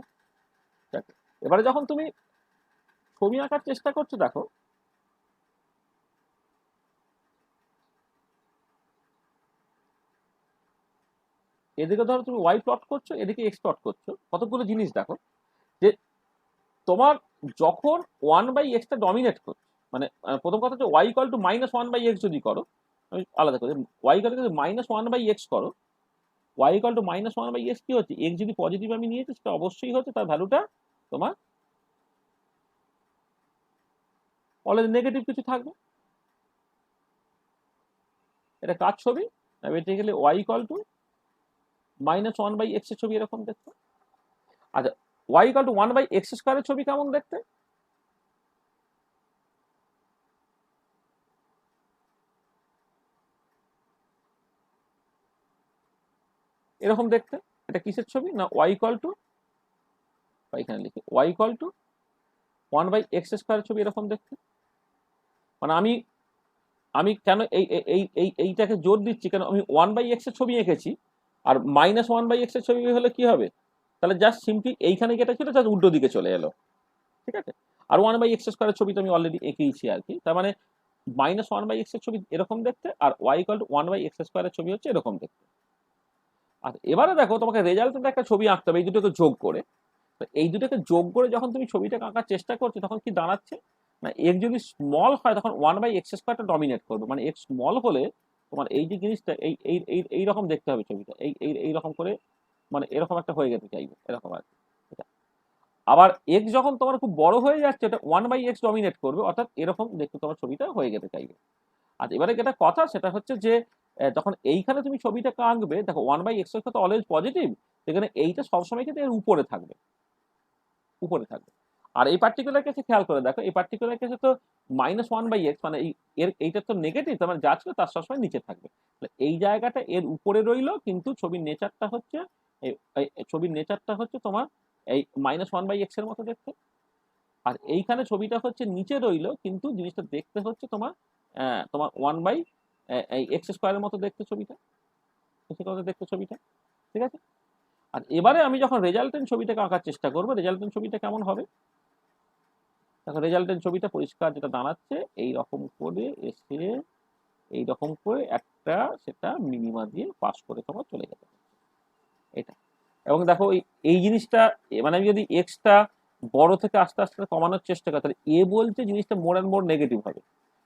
এবারে যখন তুমি ছবি আঁকার চেষ্টা করছো দেখো এদিকে ধরো তুমি ওয়াই প্লট করছো, এদিকে এক্স প্লট করছো, কতগুলো জিনিস দেখো যে তোমার যখন 1/xটা ডমিনেট করছে, মানে প্রথম কথা হচ্ছে ওয়াই ইকুয়াল টু -1/x যদি করো, আমি আলাদা করি, ওয়াই ইকুয়াল টু -1/x করো, ওয়াই ইকুয়াল টু -1/x কি হচ্ছে, এক্স যদি পজিটিভ আমি নিয়েছি সেটা অবশ্যই হচ্ছে তার ভ্যালুটা তোমার অলরেডি নেগেটিভ কিছু থাকবে, এটা কার ছবি? Basically Y equal to -1/x এর ছবি এরকম দেখতে। আচ্ছা ওয়াই ইকুয়াল টু 1/x² এর ছবি কেমন দেখতে? এরকম দেখতে। এটা কিসের ছবি? না ওয়াই ইকুয়াল টু, এখানে লিখি ওয়াই ইকুয়াল টু 1/x² ছবি এরকম দেখতে। মানে আমি কেন এইটাকে জোর দিচ্ছি, কেন আমি 1/x এর ছবি এঁকেছি আর -1/x এর ছবি হলে কি হবে, তাহলে জাস্ট সিম্পলি এইখানে যেটা ছিল জাস্ট উল্টো দিকে চলে এলো, ঠিক আছে? আর 1/x² এর ছবি তো আমি অলরেডি এঁকেইছি আর কি, তার মানে -1/x এর ছবি এরকম দেখতে আর ওয়াই ইকুয়াল টু 1/x² এর ছবি হচ্ছে এরকম দেখতে। আর এবারে দেখো তোমাকে রেজাল্টের একটা ছবি আঁকতে হবে এই দুটোকে যোগ করে, তো এই দুটোকে যোগ করে যখন তুমি ছবিটাকে আঁকার চেষ্টা করছো তখন কি দাঁড়াচ্ছে না, এক্স যদি স্মল হয় তখন 1/x² ডমিনেট করবে, মানে এক্স স্মল হলে তোমার এই যে জিনিসটা এই এই এই এইরকম দেখতে হবে ছবিটা, এই এই এইরকম করে, মানে এরকম একটা হয়ে যেতে চাইবে এরকম আর কি। আবার এক্স যখন তোমার খুব বড় হয়ে যাচ্ছে এটা 1/x ডমিনেট করবে, অর্থাৎ এরকম দেখতে তোমার ছবিটা হয়ে যেতে চাইবে। আর এবারে যেটা কথা সেটা হচ্ছে যে যখন এইখানে তুমি ছবিটা আঁকবে দেখো 1/x তো অলওয়েজ পজিটিভ, সেখানে এইটা সবসময় কিন্তু এর উপরে থাকবে, উপরে থাকবে। আর এই পার্টিকুলার কেসে খেয়াল করে দেখো, এই পার্টিকুলার কেসে তো -1/x, মানে এইটা তো নেগেটিভ, তার মানে যা ছিল তার সবসময় নিচে থাকবে। এই জায়গাটা এর উপরে রইলো, কিন্তু ছবির নেচারটা হচ্ছে ছবির নেচারটা হচ্ছে তোমার এই -1/x এর মতো দেখতে। আর এইখানে ছবিটা হচ্ছে নিচে রইলো, কিন্তু জিনিসটা দেখতে হচ্ছে তোমার 1/x² এর মতো দেখতে ছবিটা, দেখতে ছবিটা। ঠিক আছে, আর এবারে আমি যখন রেজাল্টেন্ট ছবিটাকে আঁকার চেষ্টা করবো, রেজাল্টেন্ট ছবিটা কেমন হবে দেখো। রেজাল্টেন্ট ছবিটা পরিষ্কার যেটা দাঁড়াচ্ছে, এইরকম করে এসে এইরকম করে একটা সেটা মিনিমা দিয়ে পাস করে তোমার চলে যেতে হবে এটা। এবং দেখো এই জিনিসটা, মানে আমি যদি এক্সটা বড় থেকে আস্তে আস্তে কমানোর চেষ্টা করি, তাহলে এ বলছে জিনিসটা মোর অ্যান্ড মোর নেগেটিভ হবে,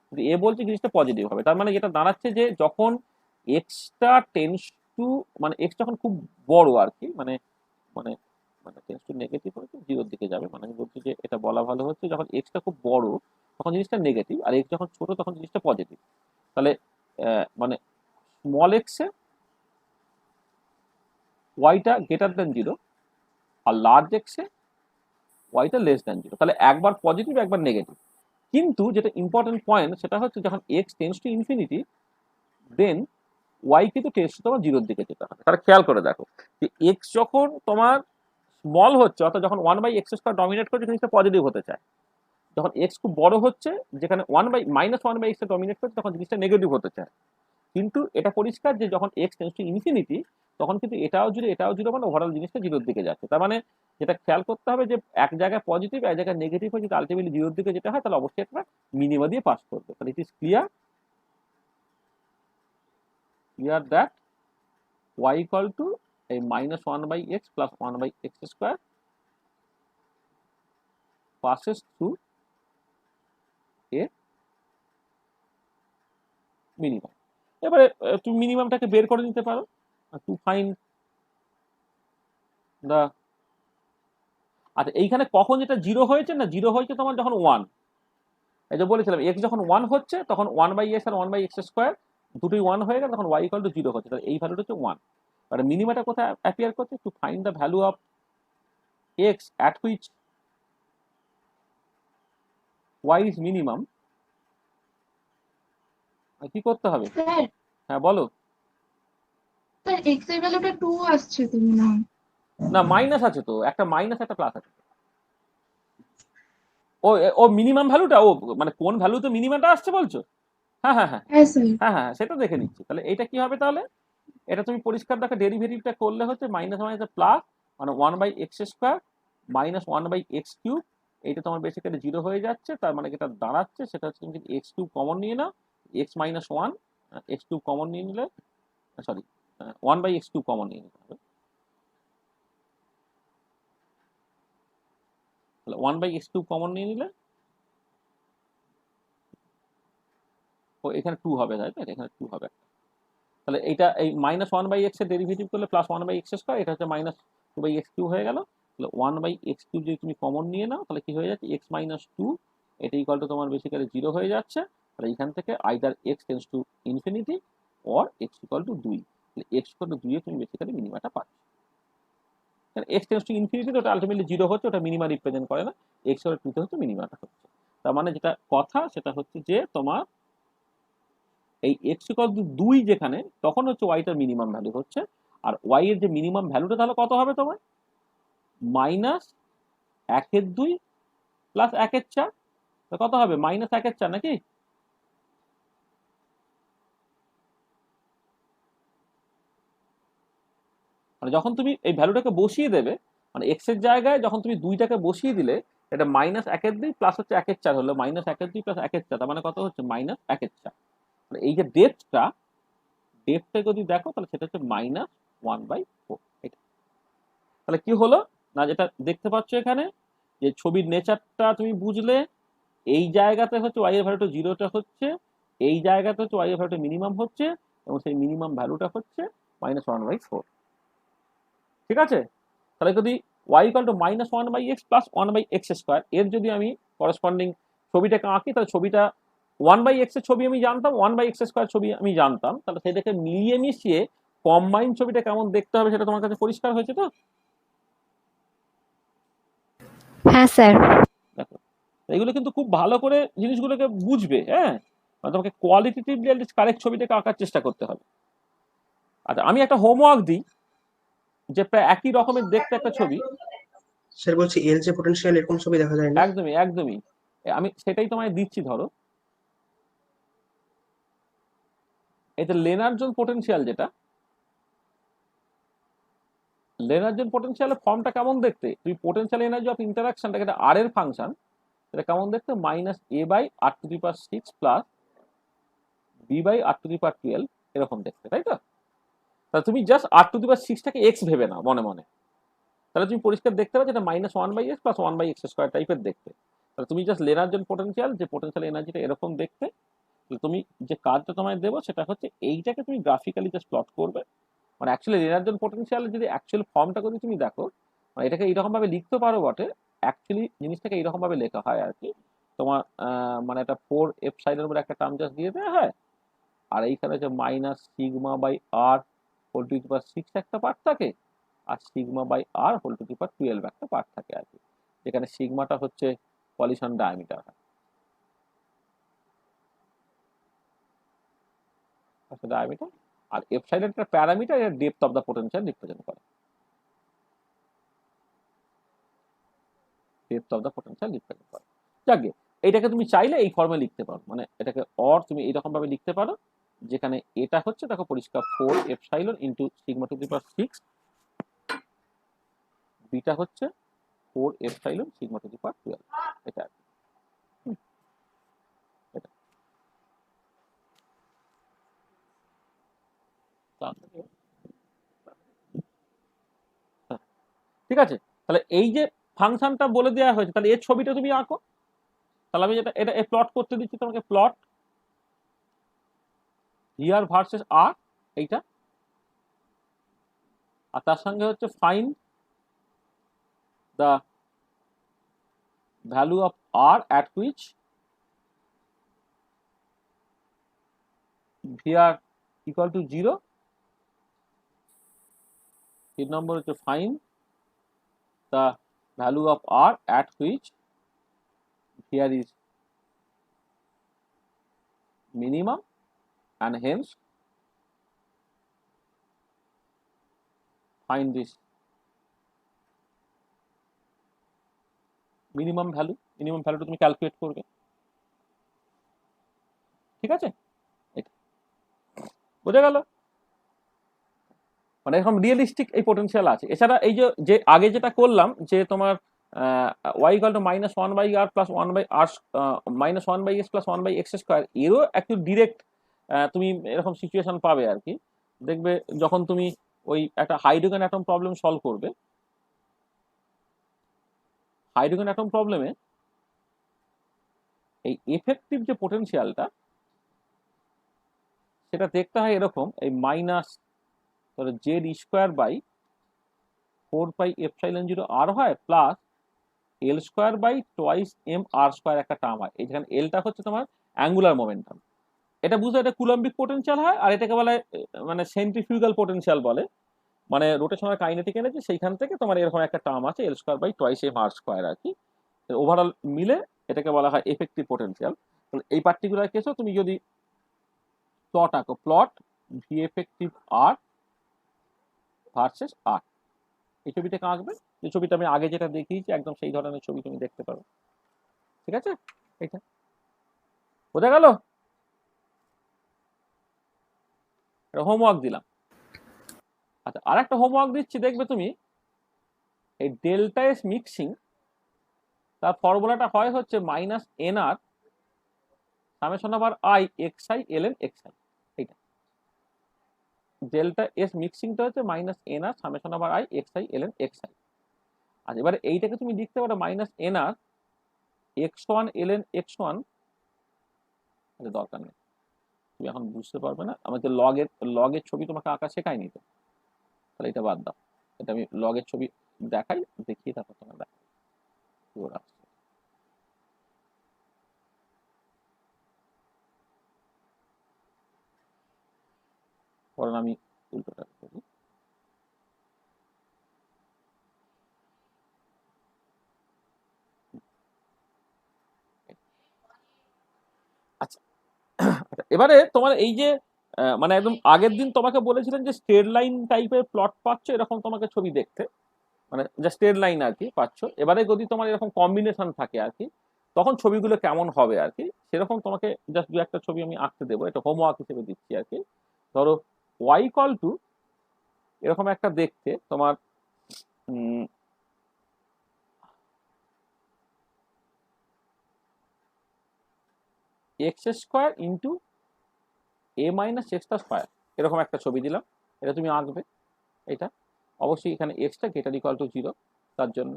কিন্তু এ বলছে জিনিসটা পজিটিভ হবে। তার মানে যেটা দাঁড়াচ্ছে যে যখন এক্সটা টেন্স টু, মানে এক্স যখন খুব বড় আর কি, মানে মানে মানে টেন্স টু নেগেটিভ হচ্ছে জিরোর দিকে যাবে, মানে আমি বলছি যে এটা বলা ভালো হচ্ছে যখন এক্সটা খুব বড় তখন জিনিসটা নেগেটিভ, আর এক্স যখন ছোট তখন জিনিসটা পজিটিভ। তাহলে মানে স্মল এক্সে ওয়াইটা গ্রেটার দেন 0, আর লার্জ এক্সে ওয়াইটা লেস দেন 0। তাহলে একবার পজিটিভ একবার নেগেটিভ। কিন্তু যেটা ইম্পর্টেন্ট পয়েন্ট সেটা হচ্ছে যখন x tends to infinity, then y কিন্তু টেন্স টু তোমার 0-র দিকে যেতে হবে। তাহলে খেয়াল করে দেখো যে এক্স যখন তোমার স্মল হচ্ছে, অর্থাৎ যখন 1/x² ডমিনেট করছে, জিনিসটা পজিটিভ হতে চায়। যখন এক্স খুব বড় হচ্ছে, যেখানে -1/x ডমিনেট করছে, তখন জিনিসটা নেগেটিভ হতে চায়। কিন্তু এটা পরিষ্কার যে যখন এক্স টেন্স টু ইনফিনিটি, তখন কিন্তু এটাও 0 এটাও 0, মানে ওভারঅল জিনিসটা 0-র দিকে যাচ্ছে। তার মানে যেটা খেয়াল করতে হবে যে এক জায়গায় পজিটিভ, এক জায়গায় নেগেটিভ হয়ে যদি আলটিমেটলি 0-র দিকে যেতে হয়, তাহলে অবশ্যই একটা মিনিমা দিয়ে পাস করবে। তাহলে it is clear that y equal two এই -1/x plus 1/x² passes through a minimum। এবারে তুমি মিনিমামটাকে বের করে নিতে পারো টু ফাইন্ড দা। আচ্ছা, এইখানে কখন যেটা 0 হয়েছে না, 0 হয়েছে তোমার যখন 1, এই যে বলেছিলাম x যখন 1 হচ্ছে তখন 1/x আর 1/x² দুটোই 1 হয়ে গেল, তখন y ইকুয়াল টু 0 হচ্ছে। তাহলে এই ভ্যালুটা হচ্ছে 1। আর মিনিমাটা কোথায় অ্যাপিয়ার করছে? Two find the value of x at which y is minimum, কি করতে হবে? স্যার হ্যাঁ বলো। স্যার x এর ভ্যালুটা 2 আসছে তো মনে হয়। না, মাইনাস আছে তো, একটা মাইনাস একটা প্লাস আছে। ও মিনিমাম ভ্যালুটা, মানে কোন ভ্যালুতে মিনিমামটা আসছে বলছো? হ্যাঁ হ্যাঁ হ্যাঁ হ্যাঁ স্যার। হ্যাঁ হ্যাঁ সেটা দেখে নিচ্ছি। তাহলে এটা কি হবে তাহলে? এটা তুমি পরিষ্কার দেখো, ডেরিভেটিভটা করলে হচ্ছে মাইনাস মাইনাস প্লাস, মানে 1/x² মাইনাস 1/x³। এইটা তোমার বেসিক্যালি 0 হয়ে যাচ্ছে। তার মানে যেটা দাঁড়াচ্ছে সেটা হচ্ছে তুমি x³ কমন নিয়ে নাও, x - 1 x³ কমন নিয়ে নিলে, সরি 1/x³ কমন নিয়ে নিতে হবে। তাহলে 1/x³ কমন নিয়ে নিলে এখানে 2 হবে, তাই তো? এখানে 2 হবে। তাহলে এইটা এই -1/x এর ডেরিভেটিভ করলে প্লাস 1/x², এটা হচ্ছে -2/x³ হয়ে গেল। তাহলে 1/x³ যদি তুমি কমন নিয়ে নাও, তাহলে কি হয়ে যাচ্ছে? x - 2, এটা ইকুয়াল টু তোমার বেসিক্যালি 0 হয়ে যাচ্ছে। তাহলে এখান থেকে either x tense to infinity or x equal to 2। তাহলে x ইকুয়াল টু 2 এ তুমি বেসিক্যালি মিনিমাটা পাচ্ছ। কারণ x টেন্স টু ইনফিনিটি তো ওটা আলটিমেটলি 0 হচ্ছে, ওটা মিনিমা রিপ্রেজেন্ট করে না। x ইকুয়াল টু 2 তে হচ্ছে মিনিমাটা হচ্ছে। তার মানে যেটা কথা সেটা হচ্ছে যে তোমার এই x ইকুয়াল টু 2 যেখানে, তখন হচ্ছে ওয়াইটার মিনিমাম ভ্যালু হচ্ছে। আর ওয়াই এর যে মিনিমাম ভ্যালুটা তাহলে কত হবে তোমার? -1/2 প্লাস 1/4, কত হবে? -1/4 নাকি? মানে যখন তুমি এই ভ্যালুটাকে বসিয়ে দেবে, মানে x এর জায়গায় যখন তুমি 2টাকে বসিয়ে দিলে, এটা -1/2 প্লাস হচ্ছে 1/4 হলো, -1/2 প্লাস 1/4, তার মানে কত হচ্ছে? -1/4। মানে এই যে ডেপথটা যদি দেখো, তাহলে সেটা হচ্ছে -1/4। এটা তাহলে কি হলো না, যেটা দেখতে পাচ্ছ এখানে যে ছবির নেচারটা তুমি বুঝলে, এই জায়গাতে হচ্ছে y এর ভ্যালুটা 0টা হচ্ছে, এই জায়গাতে হচ্ছে y এর ভ্যালুটা মিনিমাম হচ্ছে, এবং সেই মিনিমাম ভ্যালুটা হচ্ছে -1/4। ঠিক আছে? তাহলে যদি y equal to -1/x plus 1/x², এর যদি আমি করসপন্ডিং ছবিটাকে আঁকি, তাহলে ছবিটা 1/x এর ছবি আমি জানতাম, 1/x² ছবি আমি জানতাম। তাহলে সেটাকে মিলিয়ে মিশিয়ে কম্বাইন ছবিটা কেমন দেখতে হবে সেটা তোমার কাছে পরিষ্কার হয়েছে তো? হ্যাঁ স্যার। দেখো এগুলো কিন্তু খুব ভালো করে জিনিসগুলোকে বুঝবে, হ্যাঁ, মানে তোমাকে কোয়ালিটেটিভলি কারেক্ট ছবিটাকে আঁকার চেষ্টা করতে হবে। আচ্ছা আমি একটা হোমওয়ার্ক দিই, যে প্রায় একই রকমের দেখতে একটা ছবি, স্যার বলছি এল যে পোটেনশিয়াল এরকম ছবি দেখা যায় না। একদমই একদমই, আমি সেটাই তোমায় দিচ্ছি। ধরো এটা লেনার্জন পোটেনশিয়াল, যেটা লেনার্জন পোটেনশিয়ালের ফর্মটা কেমন দেখতে, তুমি পোটেনশিয়াল এনার্জি অফ ইন্টারাকশনটাকে, এটা আর এর ফাংশন, এটা কেমন দেখতে, minus a by r to the power 6 প্লাস b by r to the power 12 এরকম দেখতে, তাই তো? তাহলে তুমি just r to the power 6টাকে এক্স ভেবে নাও মনে মনে, তাহলে তুমি পরিষ্কার দেখতে পাচ্ছ এটা minus 1/x plus 1/x square টাইপের দেখতে। তাহলে তুমি জাস্ট লেনার্জন পোটেনশিয়াল, যে পোটেনশিয়াল এনার্জিটা এরকম দেখতে, তুমি যে কাজটা তোমায় দেবো সেটা হচ্ছে এইটাকে তুমি গ্রাফিক্যালি জাস্ট প্লট করবে। মানে অ্যাকচুয়ালি রেনার্জন পোটেনশিয়াল যদি অ্যাকচুয়াল ফর্মটা যদি তুমি দেখো, মানে এটাকে এইরকম ভাবে লিখতে পারো বটে, অ্যাকচুয়ালি জিনিসটাকে এইরকম ভাবে লেখা হয় আর কি। তোমার মানে একটা 4 এপসাইলের উপর একটা টার্ম জাস্ট দিয়ে দেওয়া হয়, আর এইখানে যে minus sigma by r whole to the power 6 একটা পার্ট থাকে, আর sigma by r whole to the power 12 একটা পার্ট থাকে আর কি, যেখানে সিগমাটা হচ্ছে পলিশন ডায়ামিটার হয়, আচ্ছা ডায়ামিটার, আর এপসাইলের একটা প্যারামিটার, এর depth of the potential represent করে, depth of the potential represent করে। যাকে এইটাকে তুমি চাইলে এই ফর্মে লিখতে পারো, মানে এটাকে অর তুমি এইরকম ভাবে লিখতে পারো, যেখানে এটা হচ্ছে দেখো পরিষ্কার 4 epsilon into sigma two the power 6, beta হচ্ছে 4 epsilon sigma two the power 12, এটা আর কি। এটা হ্যাঁ, ঠিক আছে। তাহলে এই যে ফাংশনটা বলে দেওয়া হয়েছে, তাহলে এর ছবিটা তুমি আঁকো। তাহলে আমি যেটা এটা প্লট করতে দিচ্ছি তোমাকে, প্লট হিয়ার ভার্সেস আর এইটা, আর তার সঙ্গে হচ্ছে find the value of r at which VR equal to 0। 3 number হচ্ছে find the value of r at which VR is minimum and hence find this minimum value তুমি calculate করবে, ঠিক আছে? এটা বোঝা গেল, মানে এরকম রিয়েলিস্টিক এই পোটেনশিয়াল আছে। এছাড়া এই যে আগে যেটা করলাম, যে তোমার y equal to minus 1/r plus 1/r minus 1/s plus 1/x square, এরও একটু ডিরেক্ট তুমি এরকম সিচুয়েশন পাবে আর কি। দেখবে যখন তুমি ওই একটা হাইড্রোজেন অ্যাটম প্রবলেম সলভ করবে, হাইড্রোজেন অ্যাটম প্রবলেমে এই এফেক্টিভ যে পোটেনশিয়ালটা, সেটা দেখতে হয় এরকম, এই minus Z square by 4πε0 r হয় plus L square by twice m r square একটা টার্ম হয়। এইখানে এলটা হচ্ছে তোমার অ্যাঙ্গুলার মোমেন্টাম, এটা বুঝতে এটা কুলম্বিক পোটেনশিয়াল হয়, আর এটাকে বলে মানে সেন্ট্রিফিউগাল পোটেনশিয়াল বলে, মানে রোটেশনাল কাইনেটিক এনার্জি, সেইখান থেকে তোমার এরকম একটা টার্ম আছে l square by twice m r square আর কি, ওভারঅল মিলে এটাকে বলা হয় এফেক্টিভ পোটেনশিয়াল। এই পার্টিকুলার কেসেও তুমি যদি প্লট আঁকো, plot v effective r versus r, এই ছবিটাকে আঁকবে, যে ছবিটা আমি আগে যেটা দেখিয়েছি একদম সেই ধরনের ছবি তুমি দেখতে পারো, ঠিক আছে? এইটা বোঝা গেল? হোমওয়ার্ক দিলাম। আচ্ছা আর একটা হোমওয়ার্ক দিচ্ছি, দেখবে তুমি এই ডেল্টা এস মিক্সিং, তার ফর্মুলাটা হয় হচ্ছে minus n r summation over i x i l n x i, এইটা ডেল্টা এস মিক্সিংটা হচ্ছে minus n r summation over i x i l n x i. আচ্ছা এবারে এইটাকে তুমি লিখতে পারো minus n r x one l n x one, আচ্ছা দরকার নেই, তুমি এখন বুঝতে পারবে না, আমাকে লগের ছবি তোমাকে আঁকা শেখায়নি তো, তাহলে এটা বাদ দাও, এটা আমি লগের ছবি দেখাই, দেখিয়ে তারপর তোমার দেখাই পুরো রাস্তা। পরে আমি উল্টোটা করি, এবারে তোমার এই যে মানে একদম আগের দিন তোমাকে বলেছিলেন যে স্ট্রেট লাইন টাইপের প্লট পাচ্ছ এরকম তোমাকে ছবি দেখতে, মানে যা স্ট্রেট লাইন আর কি পাচ্ছ। এবারে যদি তোমার এরকম কম্বিনেশন থাকে আর কি, তখন ছবিগুলো কেমন হবে আর কি, সেরকম তোমাকে জাস্ট দু একটা ছবি আমি আঁকতে দেবো, এটা হোমওয়ার্ক হিসেবে দিচ্ছি আর কি। ধরো ওয়াই ইকুয়াল টু এরকম একটা দেখতে তোমার এক্স স্কোয়ার ইন্টু এ মাইনাস এক্সটা স্কোয়ার, এরকম একটা ছবি দিলাম, এটা তুমি আঁকবে। এটা অবশ্যই এখানে এক্সটা গ্রেটার ইকুয়াল টু 0 তার জন্য।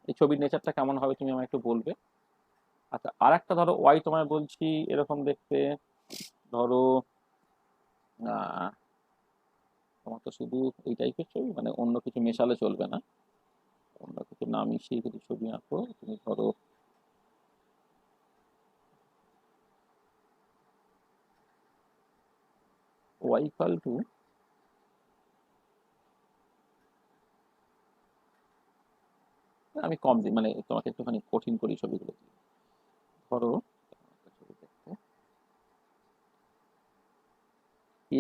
এই ছবির নেচারটা কেমন হবে তুমি আমায় একটু বলবে। আচ্ছা, আর একটা ধরো ওয়াই তোমায় বলছি এরকম দেখতে, ধরো তোমার তো শুধু এই টাইপের ছবি, মানে অন্য কিছু মেশালে চলবে না, অন্য কিছু না মিশিয়ে যদি ছবি আঁকো তুমি, ধরো ওয়াই ইকুয়াল টু আমি কম দিই, মানে তোমাকে একটুখানি কঠিন করি ছবিগুলো। ধরো একটা ছবি দেখতে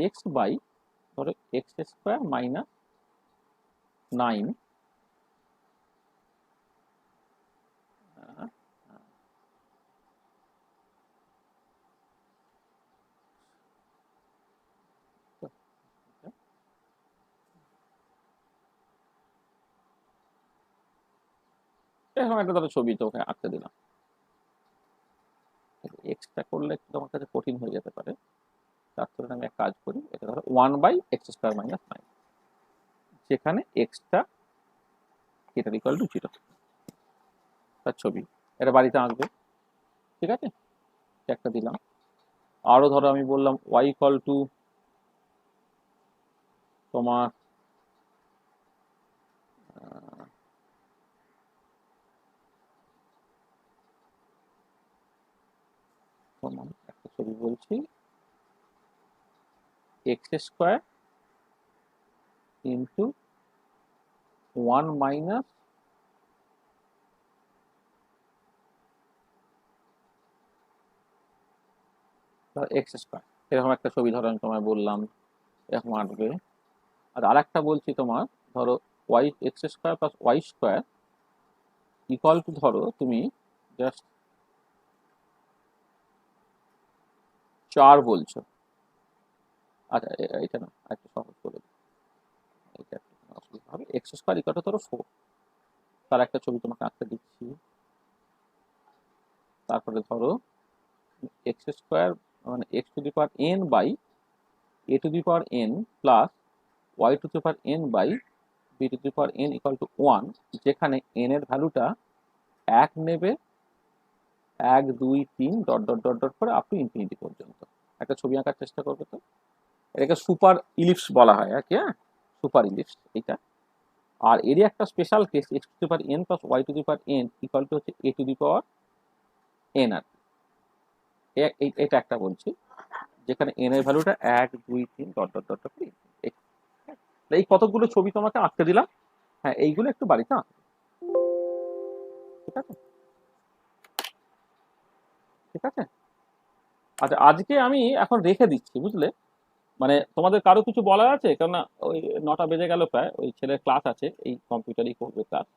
এক্স বাই ধরো এক্স স্কোয়ার মাইনাস 9 এরকম একটা ধরো ছবি তোকে আঁকতে দিলাম। এক্সটা করলে একটু তোমার কাছে কঠিন হয়ে যেতে পারে, তার জন্য আমি এক কাজ করি, এটা ধরো 1/x² - 9, যেখানে এক্সটা গ্রেটার ইকুয়াল টু 0 তার ছবি, এটা বাড়িতে আঁকবে। ঠিক আছে, একটা দিলাম। আরো ধরো আমি বললাম ওয়াই ইকুয়াল টু তোমার একটা ছবি বলছি x square into 1 minus x square, এরকম একটা ছবি ধরো আমি তোমায় বললাম, এরকম আঁকবে। আর আরেকটা বলছি তোমার, ধরো y x square plus y square equal to ধরো তুমি জাস্ট 4 বলছো। আচ্ছা এটা না, একটু সহজ করে দিই, এটা একটু অসুবিধা হবে। এক্স স্কোয়ার ইকুয়াল টু ধরো 4, তার একটা ছবি তোমাকে আঁকতে দিচ্ছি। তারপরে ধরো এক্স স্কোয়ার মানে x to the power n by a to the power n plus y to the power n by b to the power n equal to 1, যেখানে এন এর ভ্যালুটা 1 নেবে, 1 2 3 ডট ডট ডট ডট করে up to infinity পর্যন্ত একটা ছবি আঁকার চেষ্টা করবে। তো এটাকে সুপার ইলিপস বলা হয় আর কি, হ্যাঁ, সুপার ইলিপস এটা। আর এরই একটা special case x to the power n plus y to the power n equal to হচ্ছে a to the power N আর এটা একটা বলছি, যেখানে এন এর ভ্যালুটা 1 2 3 ডট ডট ডট করে। এই কতগুলো ছবি তোমাকে আঁকতে দিলাম, হ্যাঁ এইগুলো একটু বাড়িতে আঁকবে। ঠিক আছে, ঠিক আছে। আচ্ছা আজকে আমি এখন রেখে দিচ্ছি, বুঝলে, মানে তোমাদের কারো কিছু বলার আছে? কেননা ওই 9টা বেজে গেল প্রায়, ওই ছেলের ক্লাস আছে, এই কম্পিউটারই করবে ক্লাস।